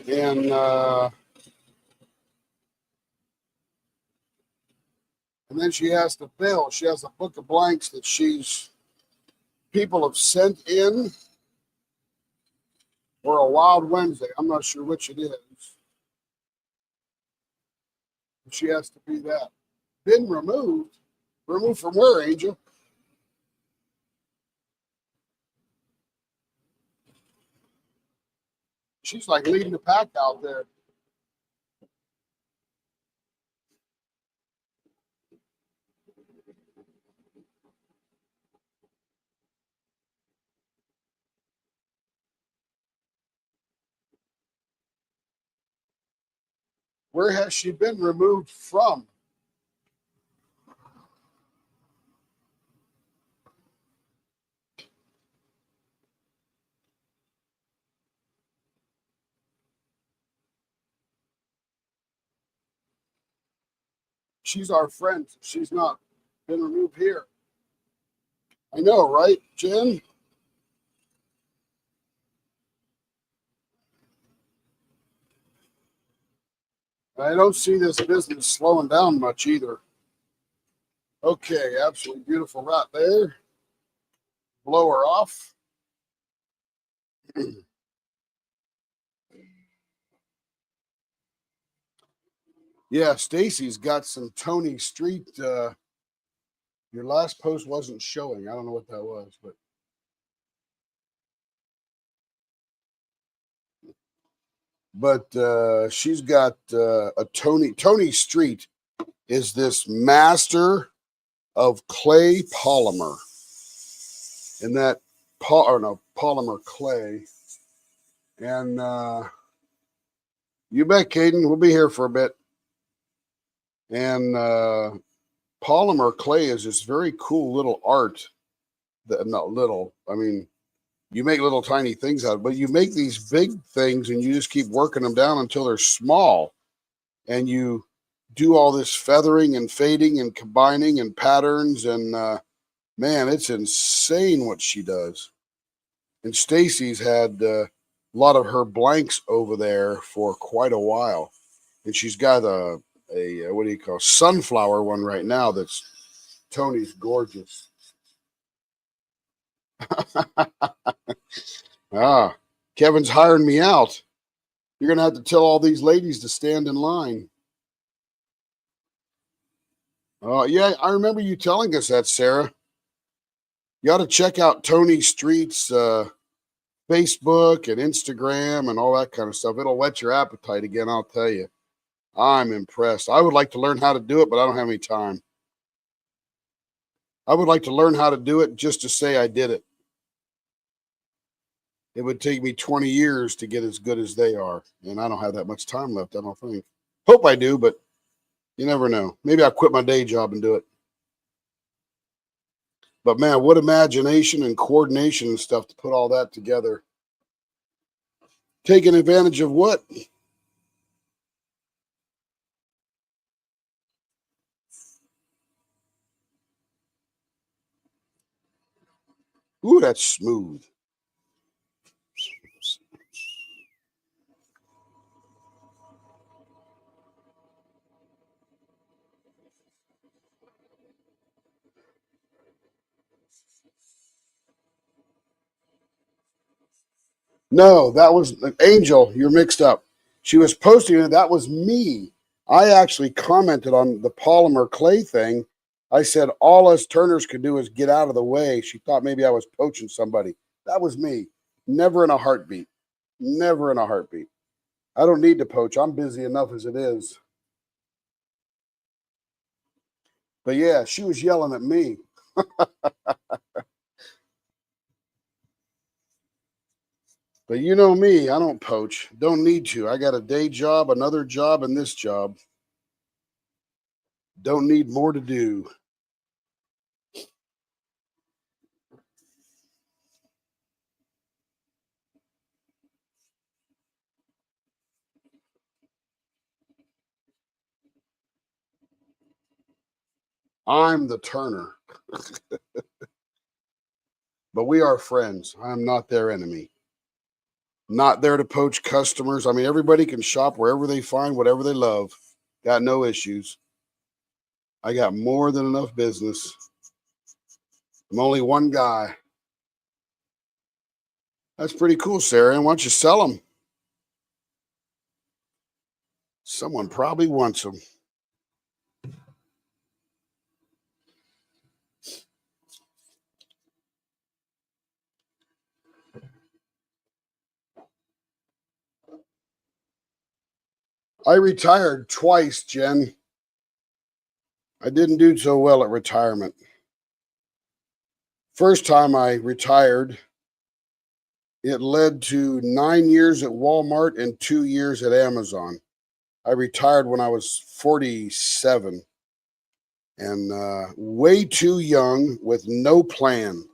And then she has to bill. She has a book of blanks that people have sent in for a Wild Wednesday. I'm not sure which it is. She has to be that. Been removed. Removed from where, Angel? She's like leading the pack out there. Where has she been removed from? She's our friend. She's not been removed here. I know, right, Jen? I don't see this business slowing down much either. Okay, absolutely beautiful right there. Blow her off. Yeah, Stacy's got some Tony Street. Your last post wasn't showing. I don't know what that was, but she's got a Tony Street is this master of clay polymer, and that polymer clay. And you bet, Caden, we'll be here for a bit. And polymer clay is this very cool little art. That not little. I mean, you make little tiny things out of it, but you make these big things and you just keep working them down until they're small. And you do all this feathering and fading and combining and patterns. And man, it's insane what she does. And Stacy's had a lot of her blanks over there for quite a while. And she's got a what do you call sunflower one right now that's Tony's gorgeous. Ah, Kevin's hiring me out. You're going to have to tell all these ladies to stand in line. Yeah, I remember you telling us that, Sarah. You ought to check out Tony Street's Facebook and Instagram and all that kind of stuff. It'll whet your appetite again, I'll tell you. I'm impressed. I would like to learn how to do it, but I don't have any time. I would like to learn how to do it just to say I did it. It would take me 20 years to get as good as they are, and I don't have that much time left, I don't think. Hope I do, but you never know. Maybe I'll quit my day job and do it. But man, what imagination and coordination and stuff to put all that together. Taking advantage of what? Ooh, that's smooth. No, that was Angel. You're mixed up. She was posting it. That was me. I actually commented on the polymer clay thing. I said all us Turners could do is get out of the way. She thought maybe I was poaching somebody. That was me. Never in a heartbeat. Never in a heartbeat. I don't need to poach. I'm busy enough as it is. But yeah, she was yelling at me. But you know me, I don't poach. Don't need to. I got a day job, another job, and this job. Don't need more to do. I'm the turner, but we are friends. I am not their enemy. Not there to poach customers. I mean, everybody can shop wherever they find whatever they love. Got no issues. I got more than enough business. I'm only one guy. That's pretty cool, Sarah. And why don't you sell them? Someone probably wants them. I retired twice, Jen. I didn't do so well at retirement. First time I retired, it led to 9 years at Walmart and 2 years at Amazon. I retired when I was 47 and way too young with no plan.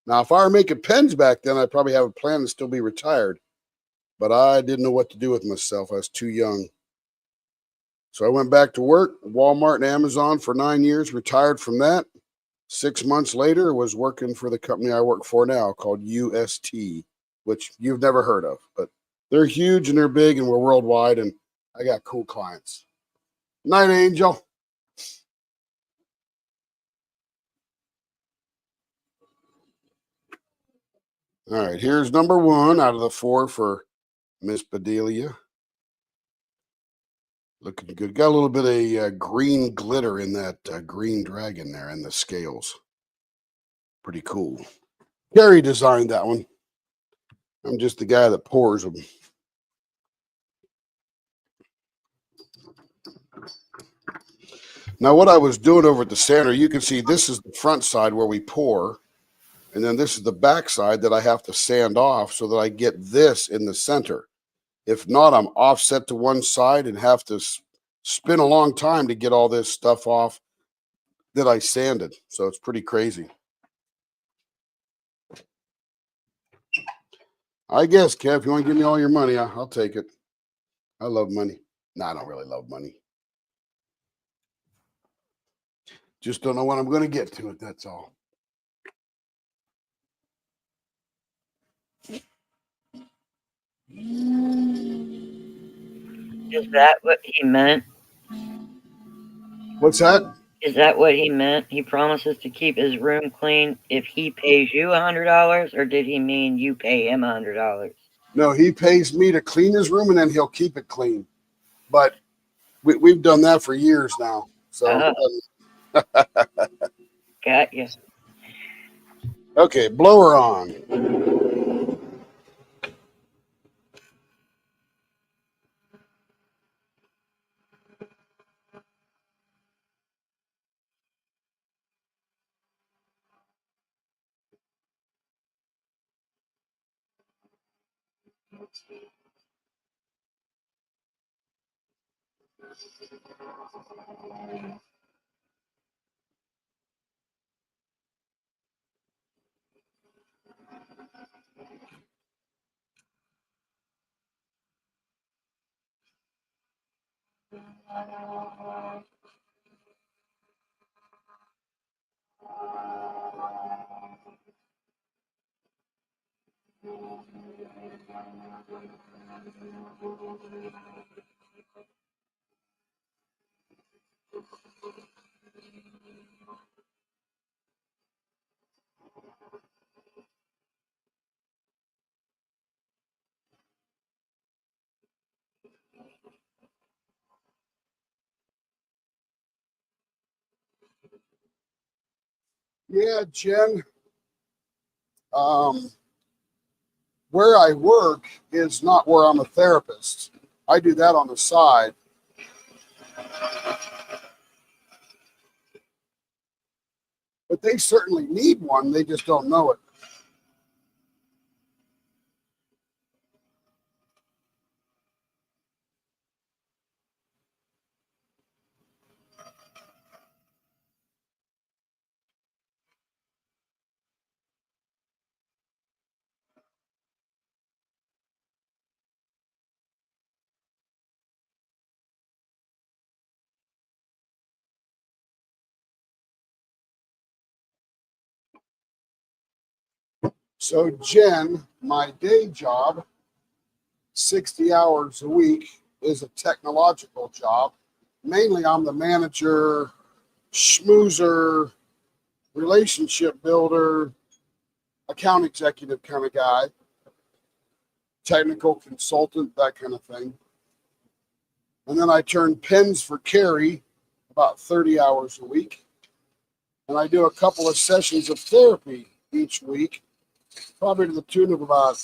Now, if I were making pens back then, I'd probably have a plan and still be retired. But I didn't know what to do with myself. I was too young. So I went back to work, Walmart and Amazon for 9 years, retired from that. 6 months later, was working for the company I work for now called UST, which you've never heard of, but they're huge and they're big and we're worldwide and I got cool clients. Night, Angel. All right, here's number 1 out of the 4 for Miss Bedelia. Looking good. Got a little bit of green glitter in that green dragon there and the scales. Pretty cool. Gary designed that one. I'm just the guy that pours them. Now, what I was doing over at the center, you can see this is the front side where we pour, and then this is the back side that I have to sand off so that I get this in the center. If not, I'm offset to one side and have to spin a long time to get all this stuff off that I sanded. So it's pretty crazy. I guess, Kev, if you want to give me all your money, I'll take it. I love money. No, I don't really love money. Just don't know when I'm going to get to it, that's all. Is that what he meant? What's that? Is that what he meant? He promises to keep his room clean if he pays you $100, or did he mean you pay him $100? No, he pays me to clean his room and then he'll keep it clean. But we've done that for years now. So, Got you. okay, blower on. Yeah, Jen. Where I work is not where I'm a therapist. I do that on the side. But they certainly need one. They just don't know it. So, Jen, my day job, 60 hours a week, is a technological job. Mainly, I'm the manager, schmoozer, relationship builder, account executive kind of guy, technical consultant, that kind of thing. And then I turn pens for Carrie about 30 hours a week. And I do a couple of sessions of therapy each week, probably to the tune of about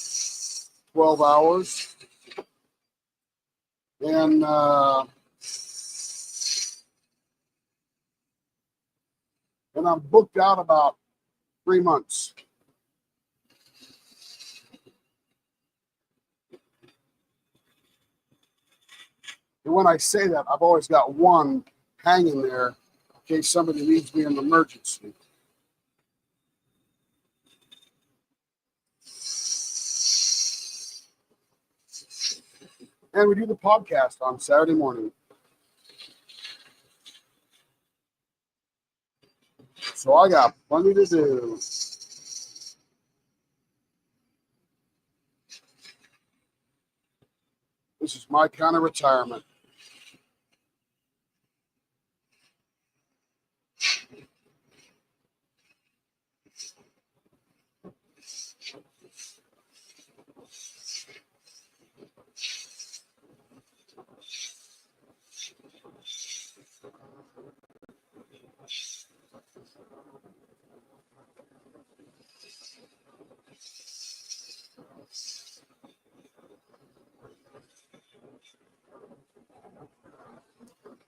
12 hours. And I'm booked out about 3 months. And when I say that, I've always got one hanging there in case somebody needs me in an emergency. And we do the podcast on Saturday morning. So I got plenty to do. This is my kind of retirement.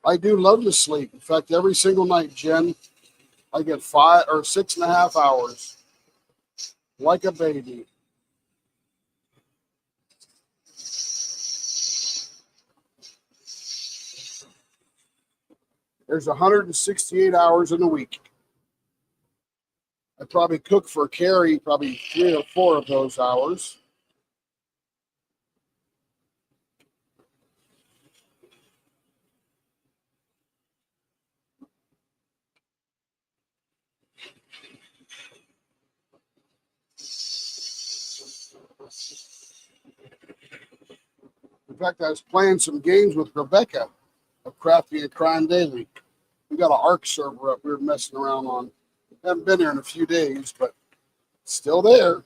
I do love to sleep. In fact, every single night, Jen, I get 5 or 6.5 hours like a baby. There's 168 hours in a week. I probably cook for Carrie probably 3 or 4 of those hours. In fact, I was playing some games with Rebecca of Crafty and Crime Daily. We got an ARC server up we were messing around on. Haven't been here in a few days, but still there.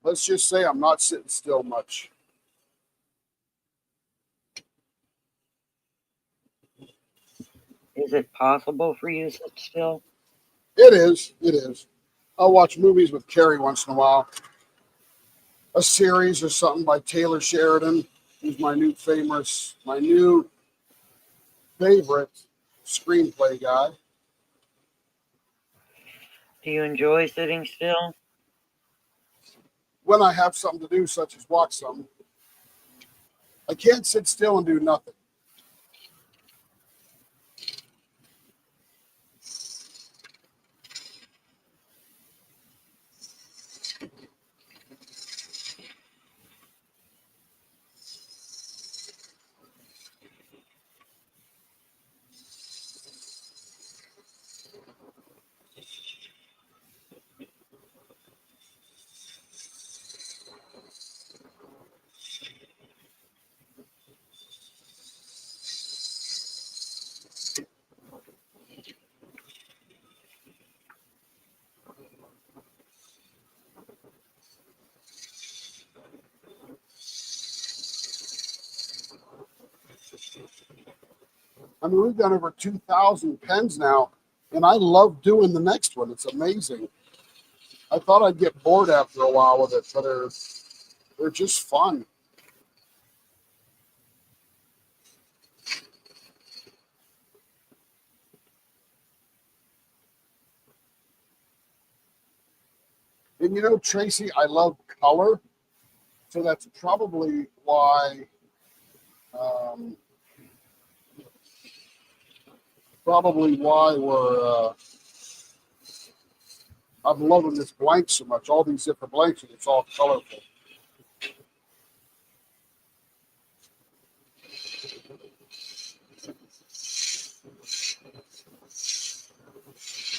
Let's just say I'm not sitting still much. Is it possible for you to sit still? It is. It is. I'll watch movies with Carrie once in a while. A series or something by Taylor Sheridan, who's my new favorite screenplay guy. Do you enjoy sitting still? When I have something to do, such as watch something, I can't sit still and do nothing. I mean, we've done over 2,000 pens now, and I love doing the next one. It's amazing. I thought I'd get bored after a while with it, but they're just fun. And you know, Tracy, I love color, so that's probably why. Probably why I'm loving this blank so much. All these different blanks, and it's all colorful.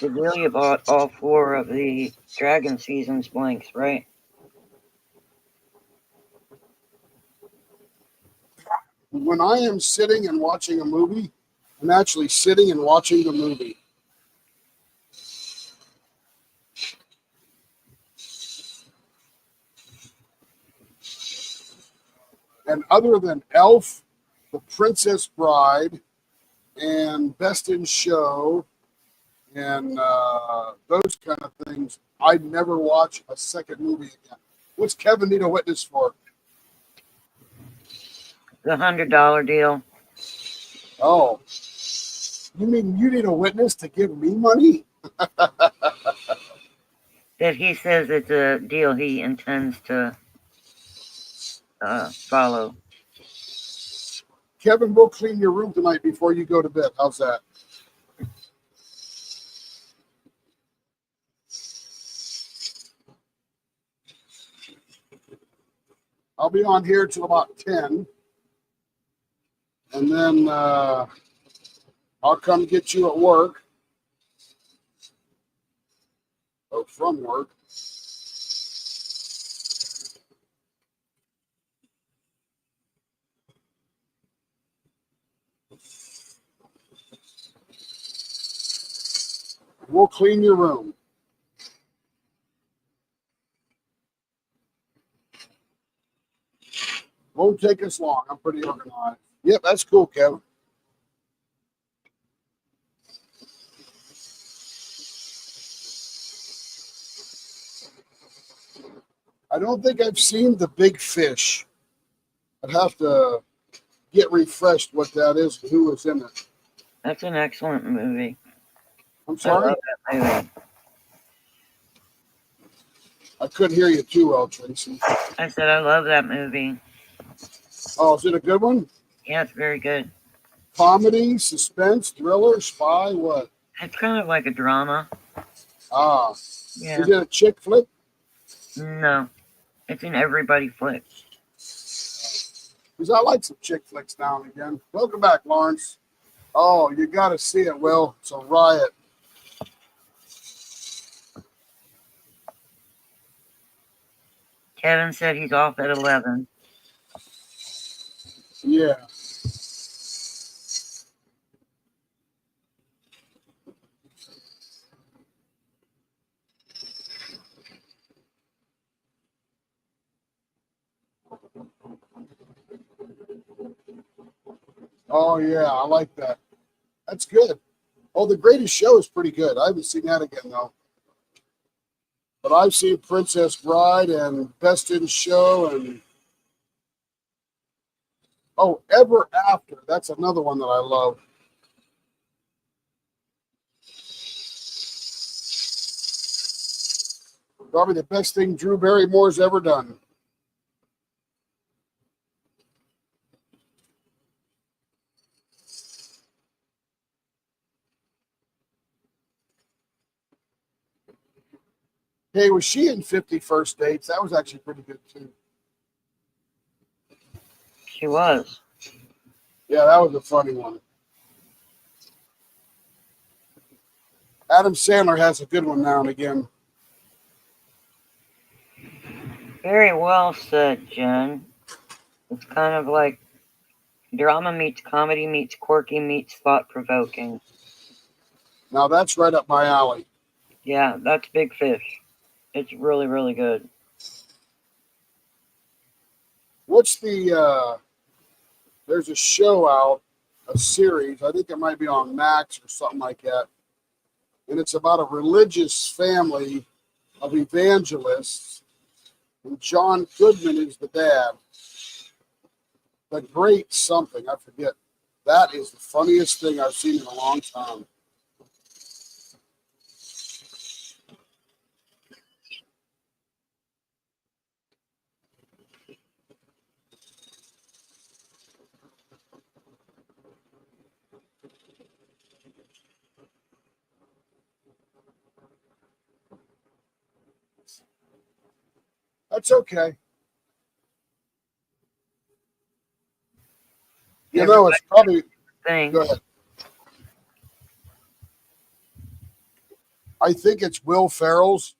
Bedelia bought all 4 of the Dragon Seasons blanks, right? When I am sitting and watching a movie, I'm actually sitting and watching the movie. And other than Elf, The Princess Bride, and Best in Show, and those kind of things, I'd never watch a second movie again. What's Kevin need a witness for? The $100 deal. Oh, you mean you need a witness to give me money? That he says it's a deal he intends to follow. Kevin, we'll clean your room tonight before you go to bed. How's that? I'll be on here till about 10. And then I'll come get you at work. Or from work. We'll clean your room. Won't take us long. I'm pretty organized. Yep, that's cool, Kevin. I don't think I've seen The Big Fish. I'd have to get refreshed what that is and who was in it. That's an excellent movie. I'm I sorry? love that movie. I couldn't hear you too well, Tracy. I said I love that movie. Oh, is it a good one? Yeah, it's very good. Comedy, suspense, thriller, spy, what? It's kind of like a drama. Ah. Yeah. Is it a chick flick? No. It's an everybody flick. Because I like some chick flicks now and again. Welcome back, Lawrence. Oh, you got to see it, Will. It's a riot. Kevin said he's off at 11. Yeah. Oh, yeah, I like that. That's good. Oh, The Greatest Show is pretty good. I haven't seen that again, though. But I've seen Princess Bride and Best in Show and... Oh, Ever After. That's another one that I love. Probably the best thing Drew Barrymore's ever done. Hey, was she in 50 First Dates? That was actually pretty good, too. She was. Yeah, that was a funny one. Adam Sandler has a good one now and again. Very well said, Jen. It's kind of like drama meets comedy meets quirky meets thought-provoking. Now, that's right up my alley. Yeah, that's Big Fish. It's really, really good. What's the... there's a show out, a series. I think it might be on Max or something like that. And it's about a religious family of evangelists. And John Goodman is the dad. The Great Something, I forget. That is the funniest thing I've seen in a long time. That's okay. You know, it's probably... Thing. Go ahead. I think it's Will Ferrell's.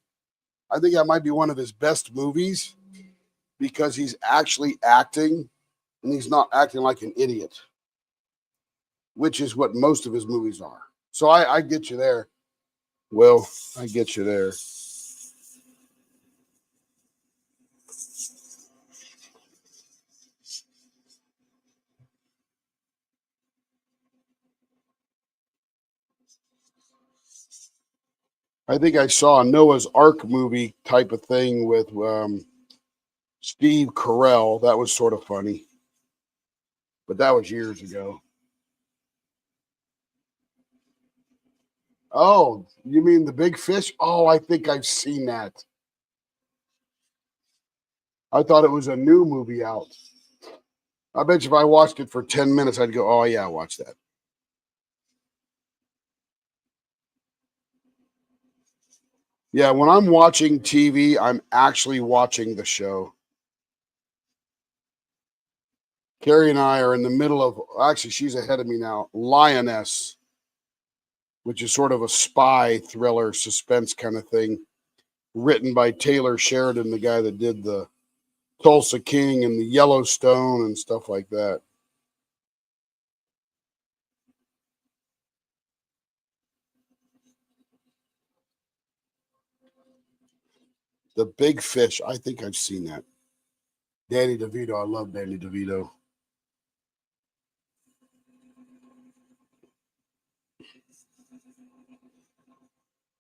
I think that might be one of his best movies because he's actually acting and he's not acting like an idiot, which is what most of his movies are. So I get you there. Will, I get you there. I think I saw a Noah's Ark movie type of thing with Steve Carell. That was sort of funny, but that was years ago. Oh, you mean the big fish? Oh, I think I've seen that. I thought it was a new movie out. I bet you if I watched it for 10 minutes, I'd go, oh, yeah, watch that. Yeah, when I'm watching TV, I'm actually watching the show. Carrie and I are in the middle of, actually, she's ahead of me now, Lioness, which is sort of a spy thriller suspense kind of thing, written by Taylor Sheridan, the guy that did the Tulsa King and the Yellowstone and stuff like that. The Big Fish. I think I've seen that. Danny DeVito. I love Danny DeVito.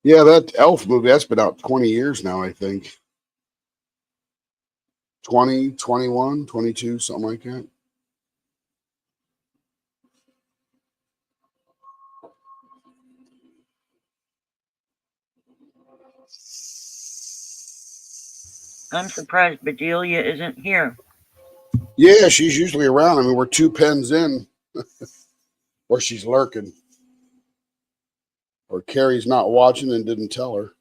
Yeah, that Elf movie, that's been out 20 years now, I think. 20, 21, 22, something like that. I'm surprised Bedelia isn't here. Yeah, she's usually around. I mean, we're 2 pens in, or she's lurking, or Carrie's not watching and didn't tell her.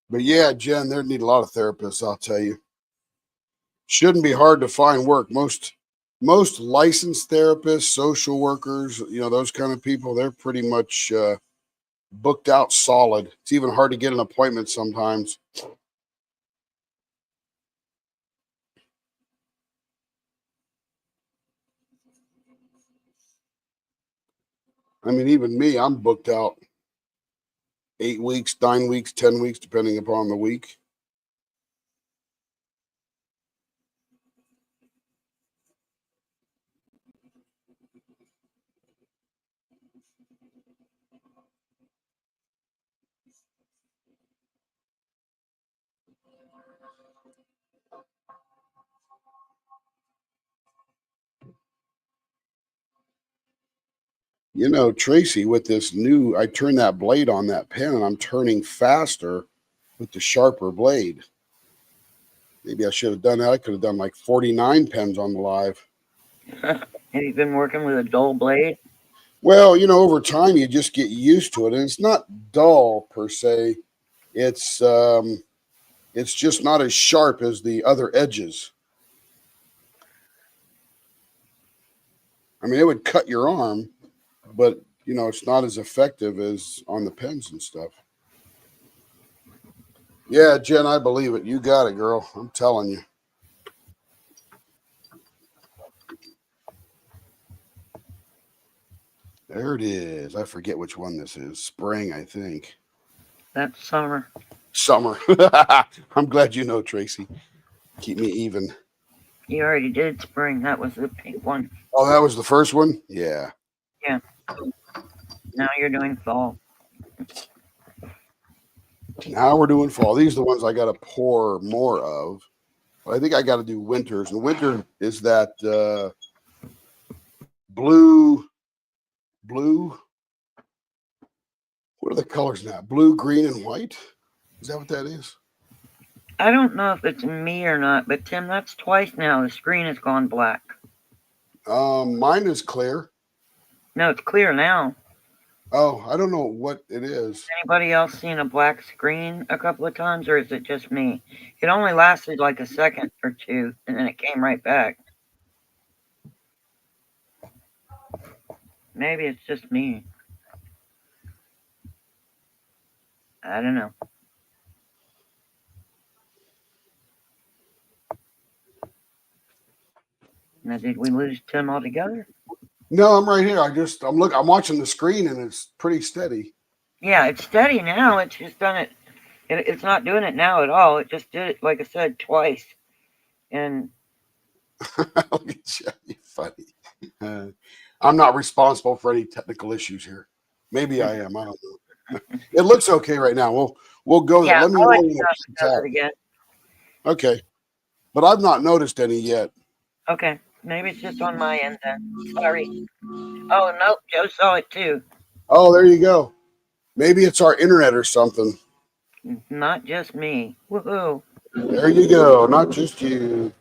But yeah, Jen, they need a lot of therapists, I'll tell you. Shouldn't be hard to find work. Most licensed therapists, social workers, those kind of people, they're pretty much booked out solid. It's even hard to get an appointment sometimes. I mean, even me, I'm booked out 8 weeks, 9 weeks, 10 weeks, depending upon the week. Tracy, with this new, I turned that blade on that pen and I'm turning faster with the sharper blade. Maybe I should have done that. I could have done like 49 pens on the live. Have you been working with a dull blade? Well, over time you just get used to it, and it's not dull per se. It's just not as sharp as the other edges. I mean, it would cut your arm, but it's not as effective as on the pens and stuff. Yeah, Jen, I believe it. You got it, girl. I'm telling you. There it is. I forget which one this is. Spring, I think. That's summer. Summer. I'm glad you know, Tracy. Keep me even. You already did spring. That was the pink one. Oh, that was the first one? Yeah. Yeah. Now you're doing fall. Now we're doing fall. These are the ones I got to pour more of. Well, I think I got to do winters. And winter is that blue. What are the colors now? Blue, green, and white. Is that what that is? I don't know if it's me or not, but Tim, that's twice now. The screen has gone black. Mine is clear. No, it's clear now. Oh, I don't know what it is. Anybody else seen a black screen a couple of times, or is it just me? It only lasted like a second or two, and then it came right back. Maybe it's just me. I don't know. Now, did we lose Tim altogether? No, I'm right here. I'm watching the screen and it's pretty steady. Yeah, it's steady now. It's just done it. It's not doing it now at all. It just did it, like I said, twice. And Look at you. You're funny. I'm not responsible for any technical issues here. Maybe I am. I don't know. It looks okay right now. We'll go there. yeah, Let me I'll know let when you it know comes if it does out. it again. Okay. But I've not noticed any yet. Okay, maybe it's just on my end then. Sorry. Oh, nope, Joe saw it too. Oh, there you go. Maybe it's our internet or something. Not just me. Woohoo. There you go. Not just you.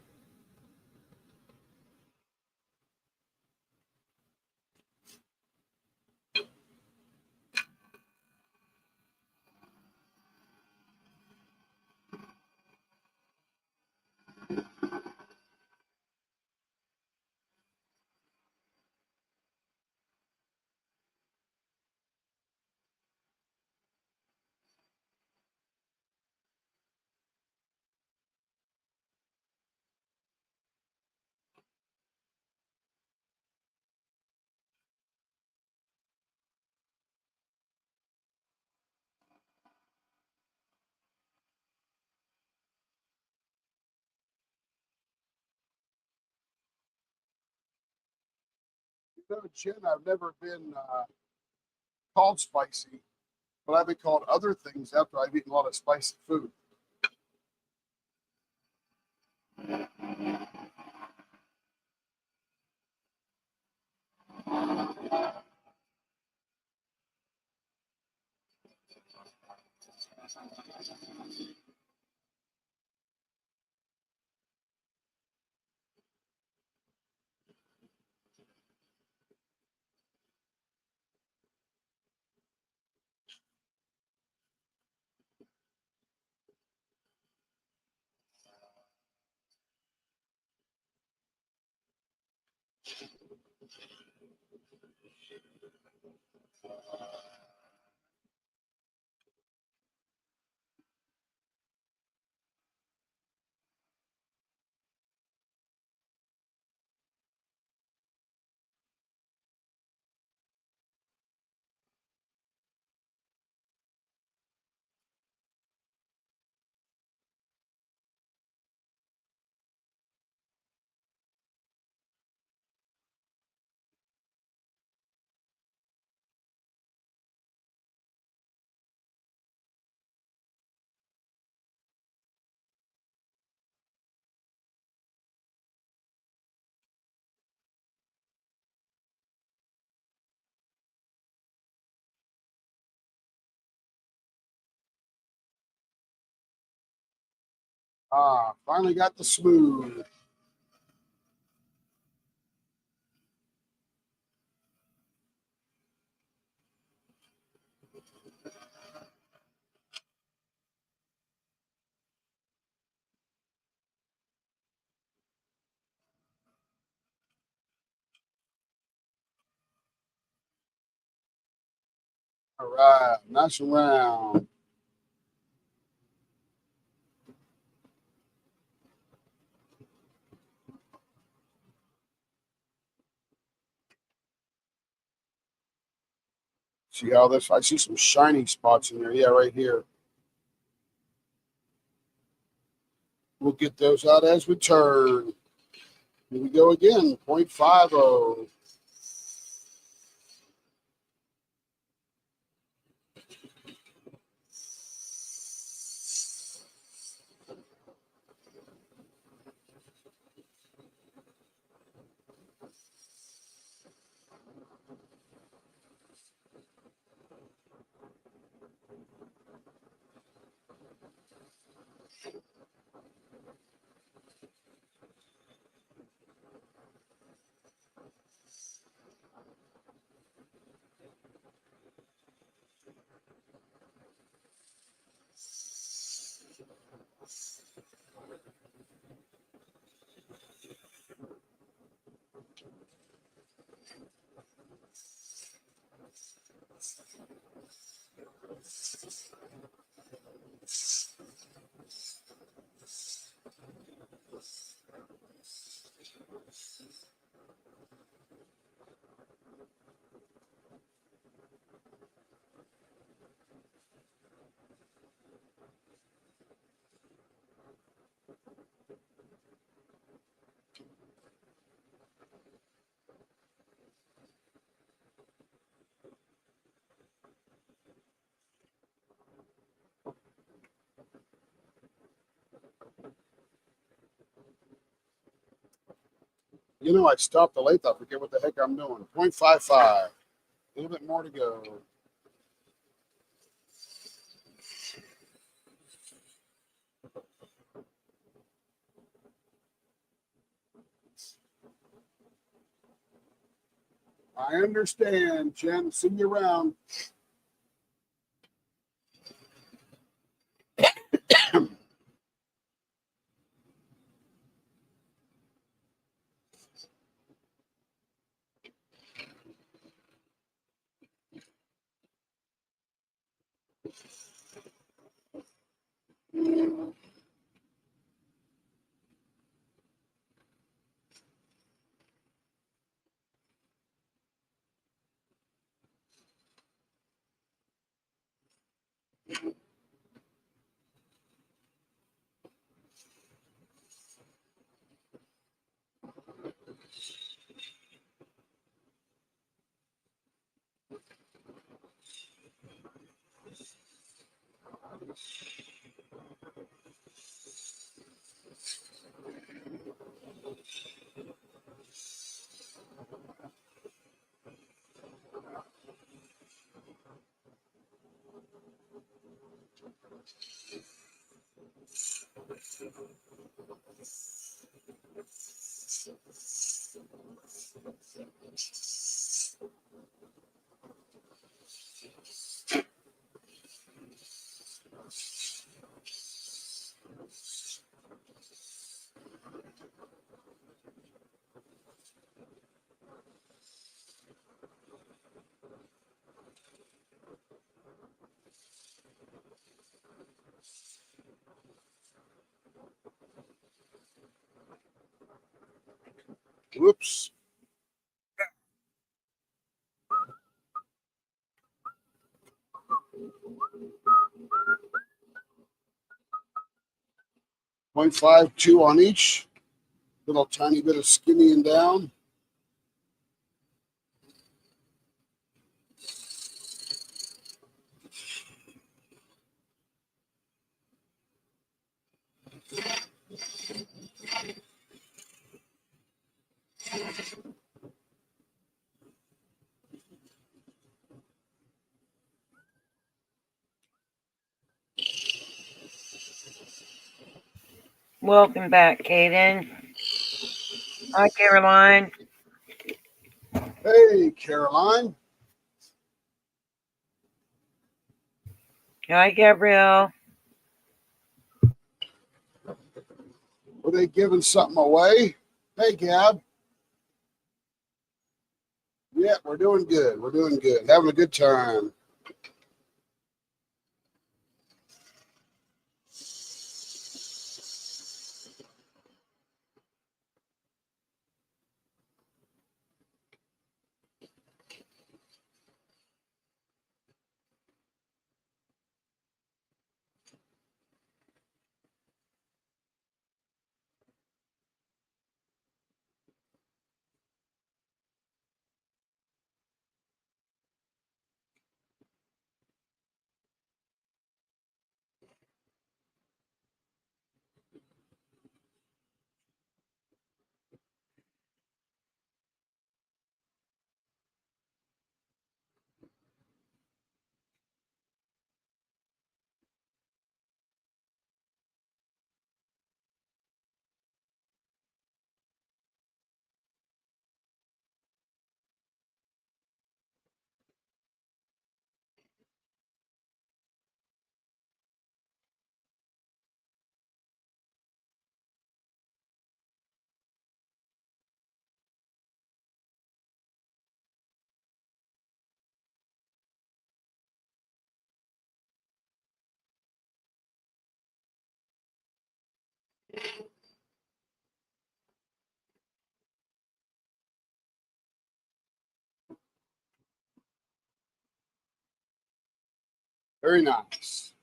You know, Jen, I've never been called spicy, but I've been called other things after I've eaten a lot of spicy food. Finally got the smooth. All right, nice and round. See how this? I see some shiny spots in there. Yeah, right here. We'll get those out as we turn. Here we go again. 0.50. You know, I stopped the lathe. I forget what the heck I'm doing. 0.55. A little bit more to go. I understand, Jen. See you around. Whoops. 0.52 on each. Little tiny bit of skinnying down. Welcome back, Kaden. Hi, Caroline. Hey, Caroline. Hi, Gabrielle. Were they giving something away? Hey, Gab. Yeah, we're doing good. We're doing good. Having a good time. Very nice.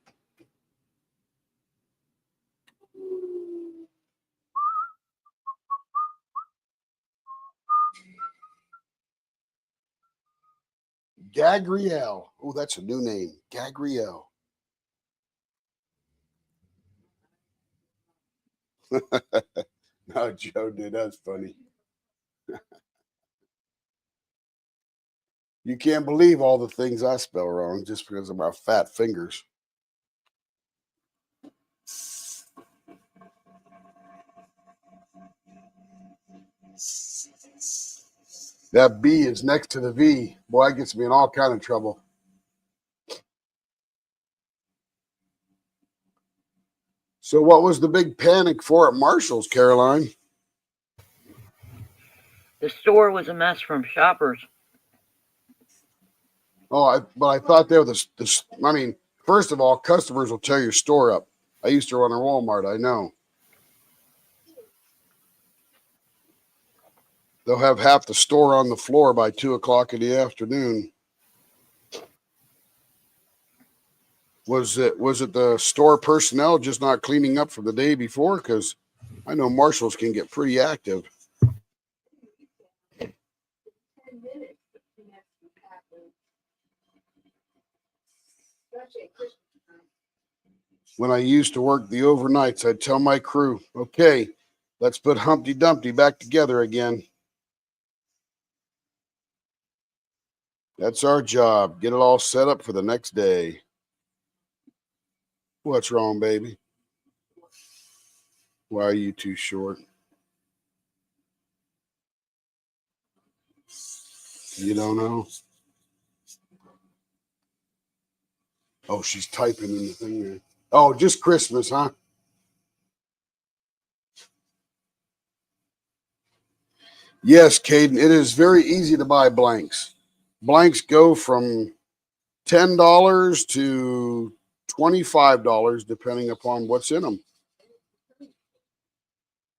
Gagriel. Oh, that's a new name. Gagriel. No, Joe did. That's funny. You can't believe all the things I spell wrong just because of my fat fingers. That B is next to the V. Boy, that gets me in all kind of trouble. So what was the big panic for at Marshall's, Caroline? The store was a mess from shoppers. Oh, but I thought they were I mean, first of all, customers will tear your store up. I used to run a Walmart, I know. They'll have half the store on the floor by 2 o'clock in the afternoon. Was it the store personnel just not cleaning up from the day before? Because I know Marshalls can get pretty active. 10 minutes. The next happen. Especially at Christmas time. When I used to work the overnights, I'd tell my crew, okay, let's put Humpty Dumpty back together again. That's our job. Get it all set up for the next day. What's wrong, baby? Why are you too short? You don't know? Oh, she's typing in the thing there. Oh, just Christmas, huh? Yes, Caden, it is very easy to buy blanks. Blanks go from $10 to $25, depending upon what's in them.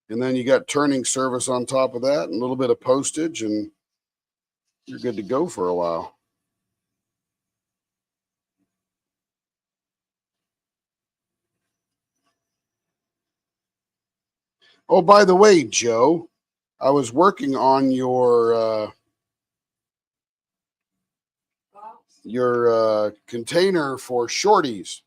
And then you got turning service on top of that and a little bit of postage, and you're good to go for a while. Oh, by the way, Joe, I was working on your container for shorties.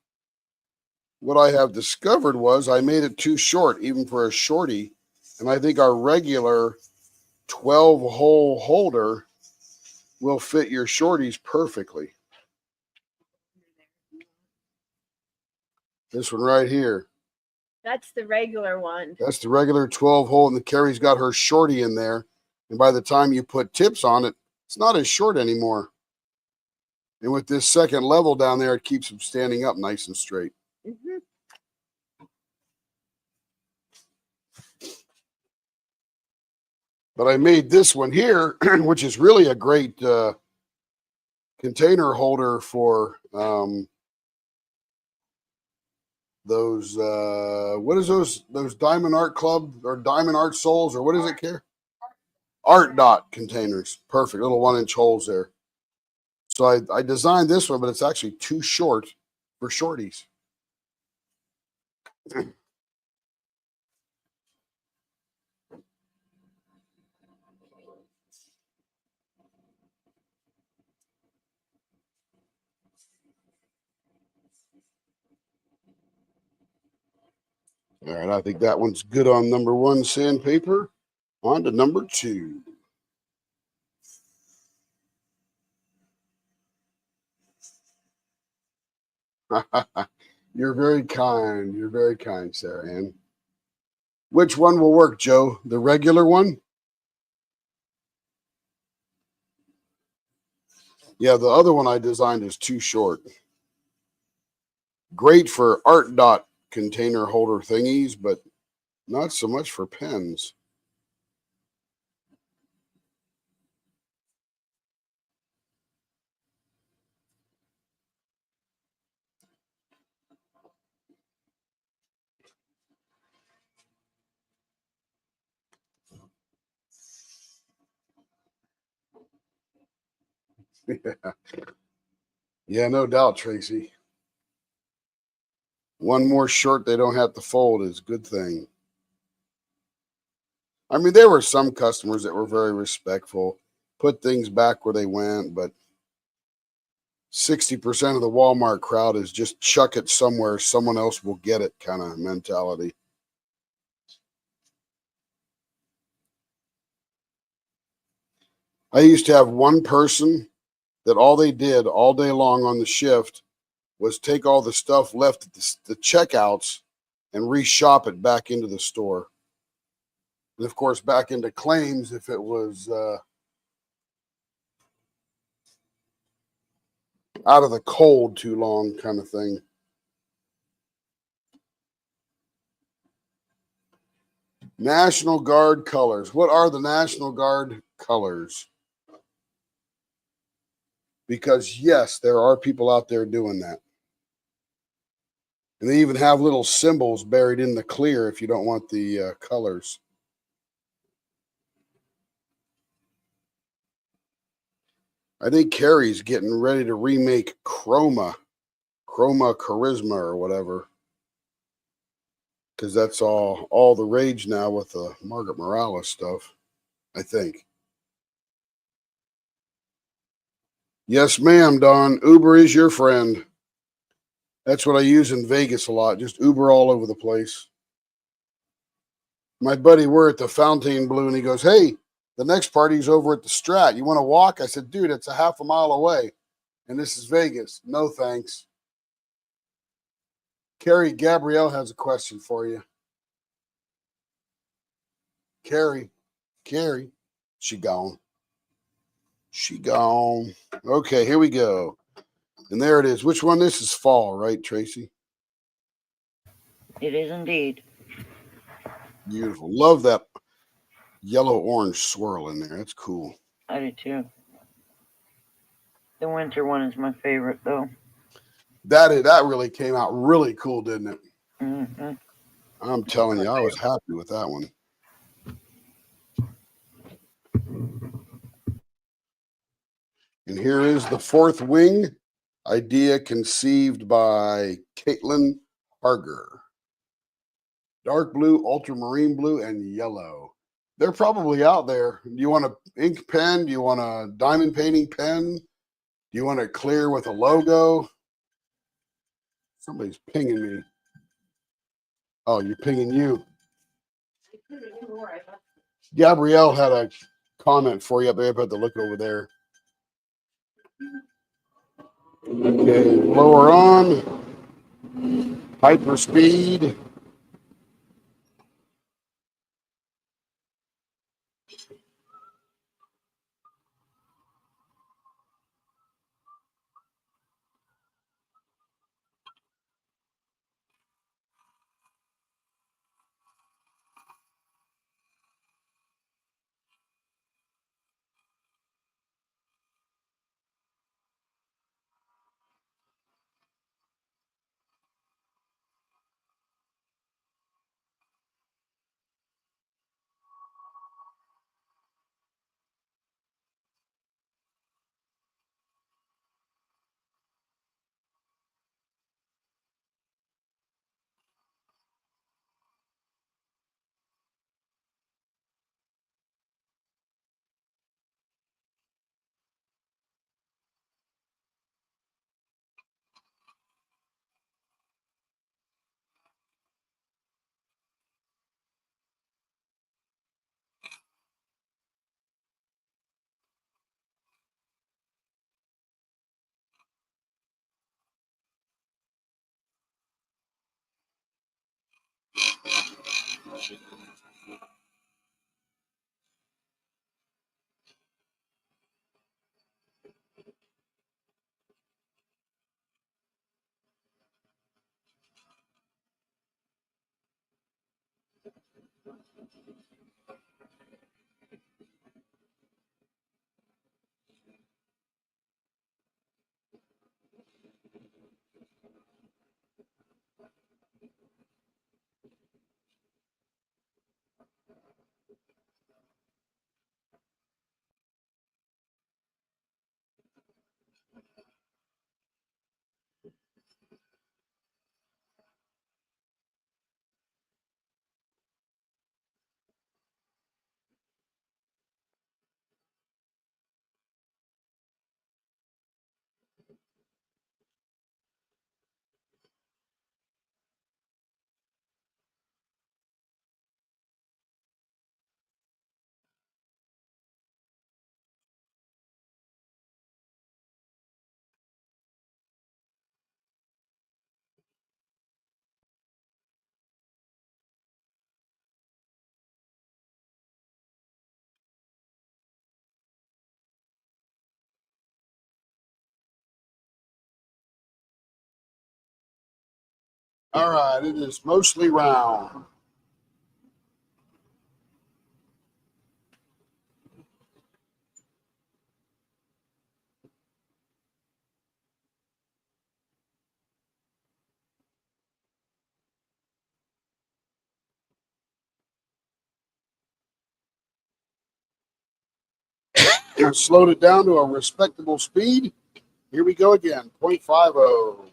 What I have discovered was I made it too short, even for a shorty, and I think our regular 12-hole holder will fit your shorties perfectly. This one right here. That's the regular one. That's the regular 12-hole, and the Carrie's got her shorty in there. And by the time you put tips on it, it's not as short anymore. And with this second level down there, it keeps them standing up nice and straight. Mm-hmm. But I made this one here, which is really a great container holder for those what is those Diamond Art Club or Diamond Art Souls, or what is it, Care? Art Dot containers. Perfect. Little 1-inch holes there. So I designed this one, but it's actually too short for shorties. All right, I think that one's good on number 1 sandpaper. On to number 2. You're very kind. You're very kind, Sarah Ann. Which one will work, Joe? The regular one? Yeah, the other one I designed is too short. Great for Art Dot container holder thingies, but not so much for pens. Yeah, no doubt, Tracy. One more short they don't have to fold is a good thing. I mean, there were some customers that were very respectful, put things back where they went, but 60% of the Walmart crowd is just chuck it somewhere, someone else will get it kind of mentality. I used to have one person that all they did all day long on the shift was take all the stuff left at the checkouts and reshop it back into the store. And of course, back into claims if it was out of the cold too long, kind of thing. National Guard colors. What are the National Guard colors? Because, yes, there are people out there doing that. And they even have little symbols buried in the clear if you don't want the colors. I think Carrie's getting ready to remake Chroma Charisma or whatever. Because that's all the rage now with the Margaret Morales stuff, I think. Yes, ma'am, Don. Uber is your friend. That's what I use in Vegas a lot. Just Uber all over the place. My buddy, we're at the Fontainebleau, and he goes, "Hey, the next party's over at the Strat. You want to walk?" I said, "Dude, it's a half a mile away, and this is Vegas. No thanks." Carrie, Gabrielle has a question for you. Carrie, she gone. She gone. Okay, here we go. And there it is. Which one? This is fall, right, Tracy? It is indeed. Beautiful. Love that yellow-orange swirl in there. That's cool. I do too. The winter one is my favorite, though. That really came out really cool, didn't it? Mm-hmm. I'm telling you, I was happy with that one. And here is the fourth wing, idea conceived by Caitlin Harger. Dark blue, ultramarine blue, and yellow. They're probably out there. Do you want an ink pen? Do you want a diamond painting pen? Do you want it clear with a logo? Somebody's pinging me. Oh, you're pinging you. Gabrielle had a comment for you up there about the look over there. Okay, lower on. Hyper speed. All right, it is mostly round. I slowed it down to a respectable speed. Here we go again, 0.50.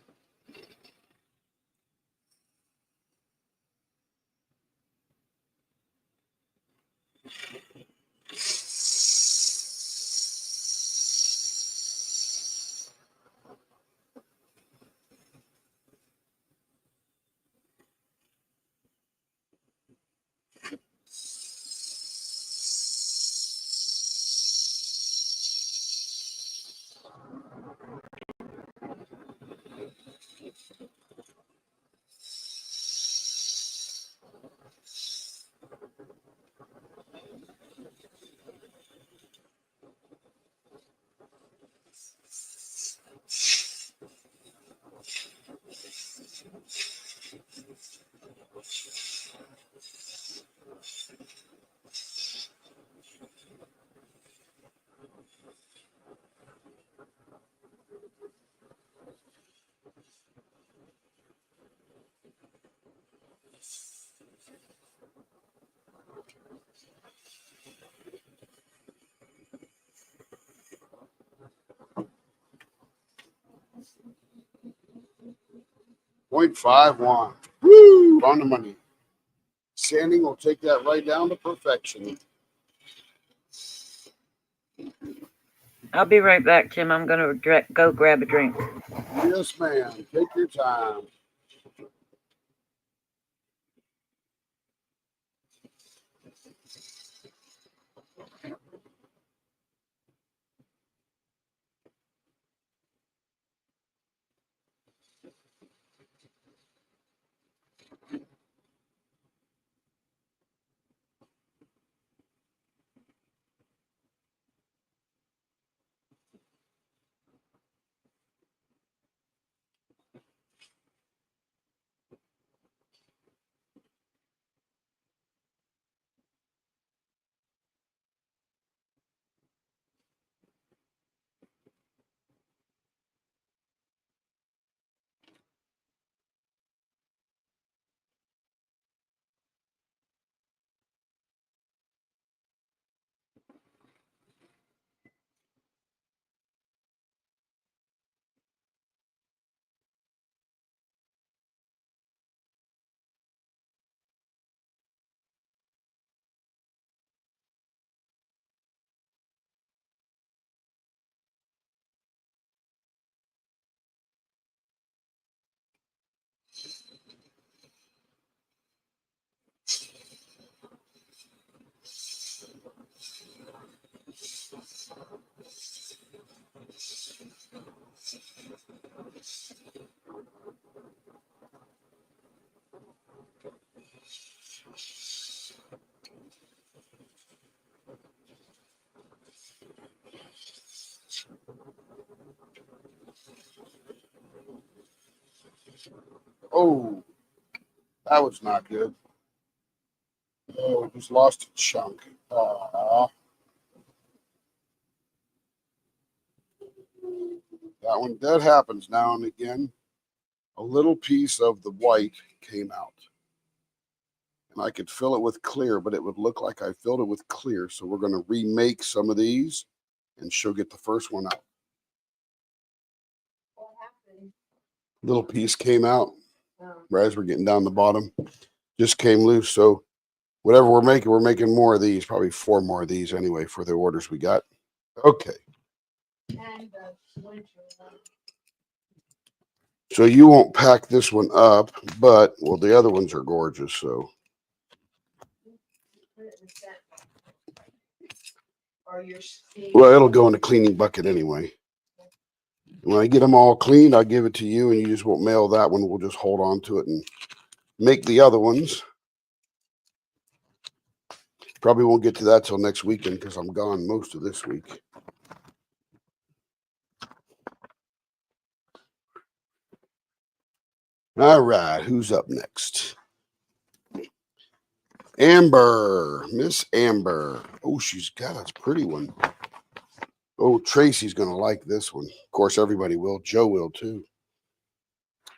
.51. Woo! On the money. Sanding will take that right down to perfection. I'll be right back, Tim. I'm going to go grab a drink. Yes, ma'am. Take your time. Oh, that was not good. Oh, just lost a chunk. That happens now and again. A little piece of the white came out. And I could fill it with clear, but it would look like I filled it with clear. So we're going to remake some of these, and she'll get the first one out. What happened? Little piece came out Oh. right as we're getting down the bottom. Just came loose. So whatever we're making more of these, probably 4 more of these anyway for the orders we got. Okay. And the winter one. So you won't pack this one up, but, well, the other ones are gorgeous. So, Put it in the scent. Or your seed. well, it'll go in the cleaning bucket anyway. When I get them all cleaned, I'll give it to you, and you just won't mail that one. We'll just hold on to it and make the other ones. Probably won't get to that till next weekend because I'm gone most of this week. All right, who's up next? Amber, Miss Amber. Oh, she's got a pretty one. Oh, Tracy's going to like this one. Of course, everybody will. Joe will too.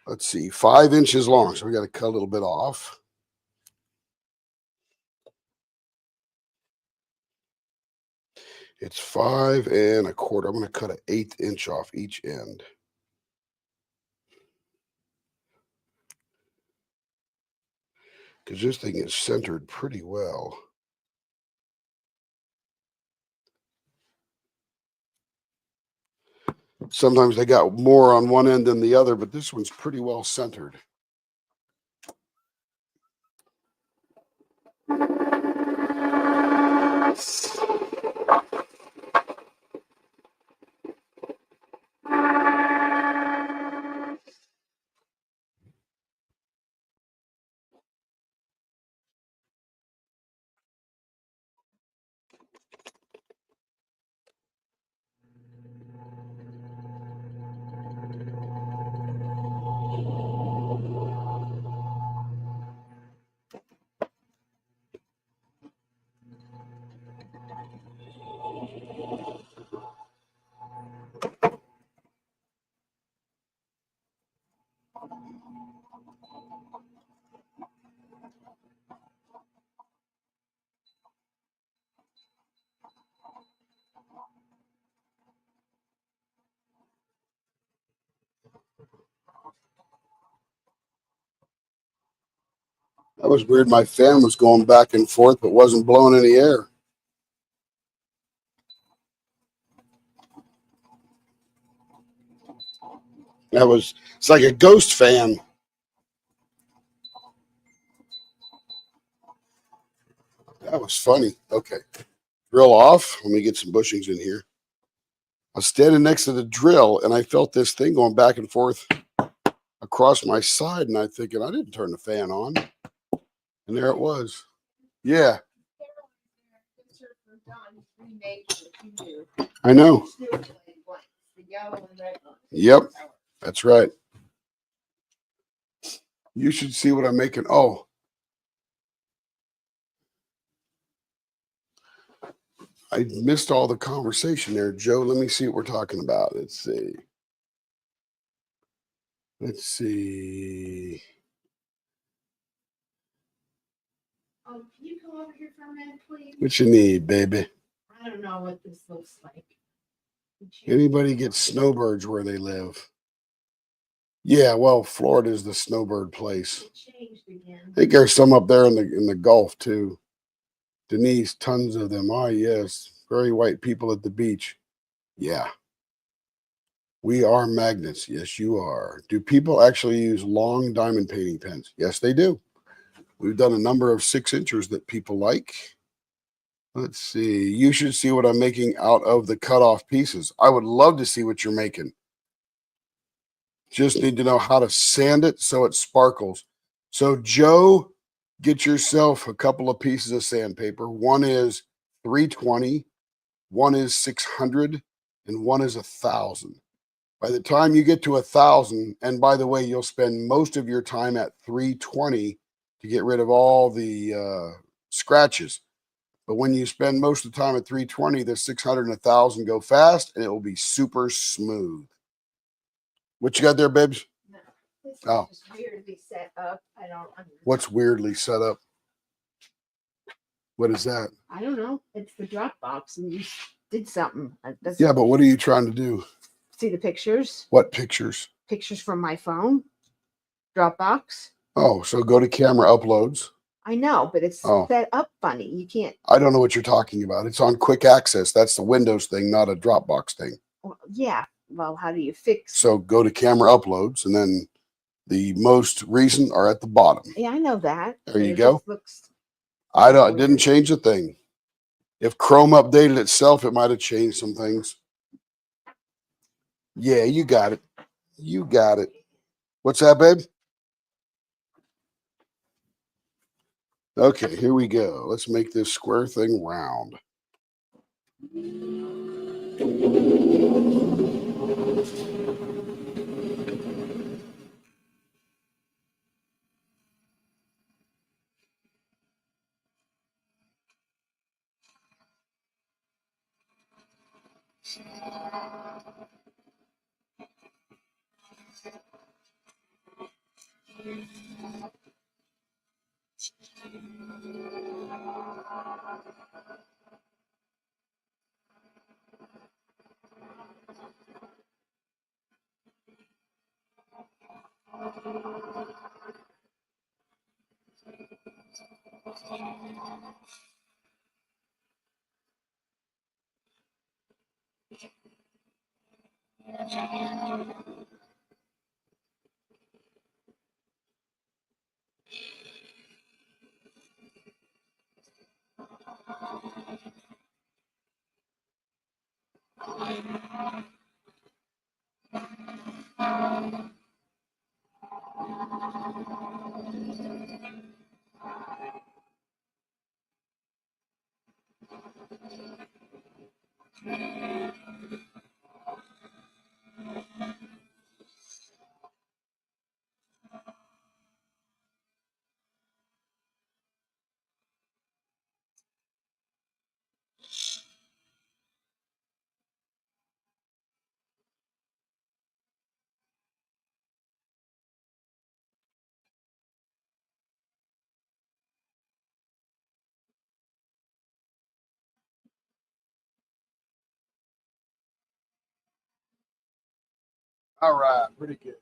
Let's see, 5 inches long. So we got to cut a little bit off. It's 5 1/4. I'm going to cut an 1/8 inch off each end. Because this thing is centered pretty well. Sometimes they got more on one end than the other, but this one's pretty well centered. That was weird. My fan was going back and forth, but wasn't blowing any air. It's like a ghost fan. That was funny. Okay. Drill off. Let me get some bushings in here. I was standing next to the drill and I felt this thing going back and forth across my side. And I'm thinking, I didn't turn the fan on. And there it was. Yeah, I know. Yep, that's right. You should see what I'm making. Oh, I missed all the conversation there, Joe. Let me see what we're talking about. Let's see. Let's see. Can you come over here for a minute, please? What you need, baby? I don't know what this looks like. Anybody get snowbirds where they live? Yeah, well, Florida's the snowbird place. It changed again. I think there's some up there in the Gulf too. Denise, tons of them. Ah, yes, very white people at the beach. Yeah, we are magnets. Yes, you are. Do people actually use long diamond painting pens? Yes, they do. We've done a number of 6-inchers that people like. Let's see. You should see what I'm making out of the cut off pieces. I would love to see what you're making. Just need to know how to sand it so it sparkles. So, Joe, get yourself a couple of pieces of sandpaper. One is 320, one is 600, and one is 1,000. By the time you get to 1,000, and by the way, you'll spend most of your time at 320 to get rid of all the scratches. But when you spend most of the time at 320, the 600 and 1,000 go fast, and it will be super smooth. What you got there, babes? No, this is Oh. just weirdly set up. I don't understand. What's weirdly set up? What is that? I don't know. It's the Dropbox, and you did something. Yeah, but what are you trying to do? See the pictures? What pictures? Pictures from my phone. Dropbox. Oh, so go to camera uploads. I know, but it's Oh. set up funny. You can't. I don't know what you're talking about. It's on quick access. That's the Windows thing, not a Dropbox thing. Well, yeah. Well, how do you fix? So go to camera uploads, and then the most recent are at the bottom. Yeah, I know that. There you It go. just looks. It didn't change a thing. If Chrome updated itself, it might have changed some things. Yeah, you got it. You got it. What's that, babe? Okay, here we go. Let's make this square thing round. All right, pretty good.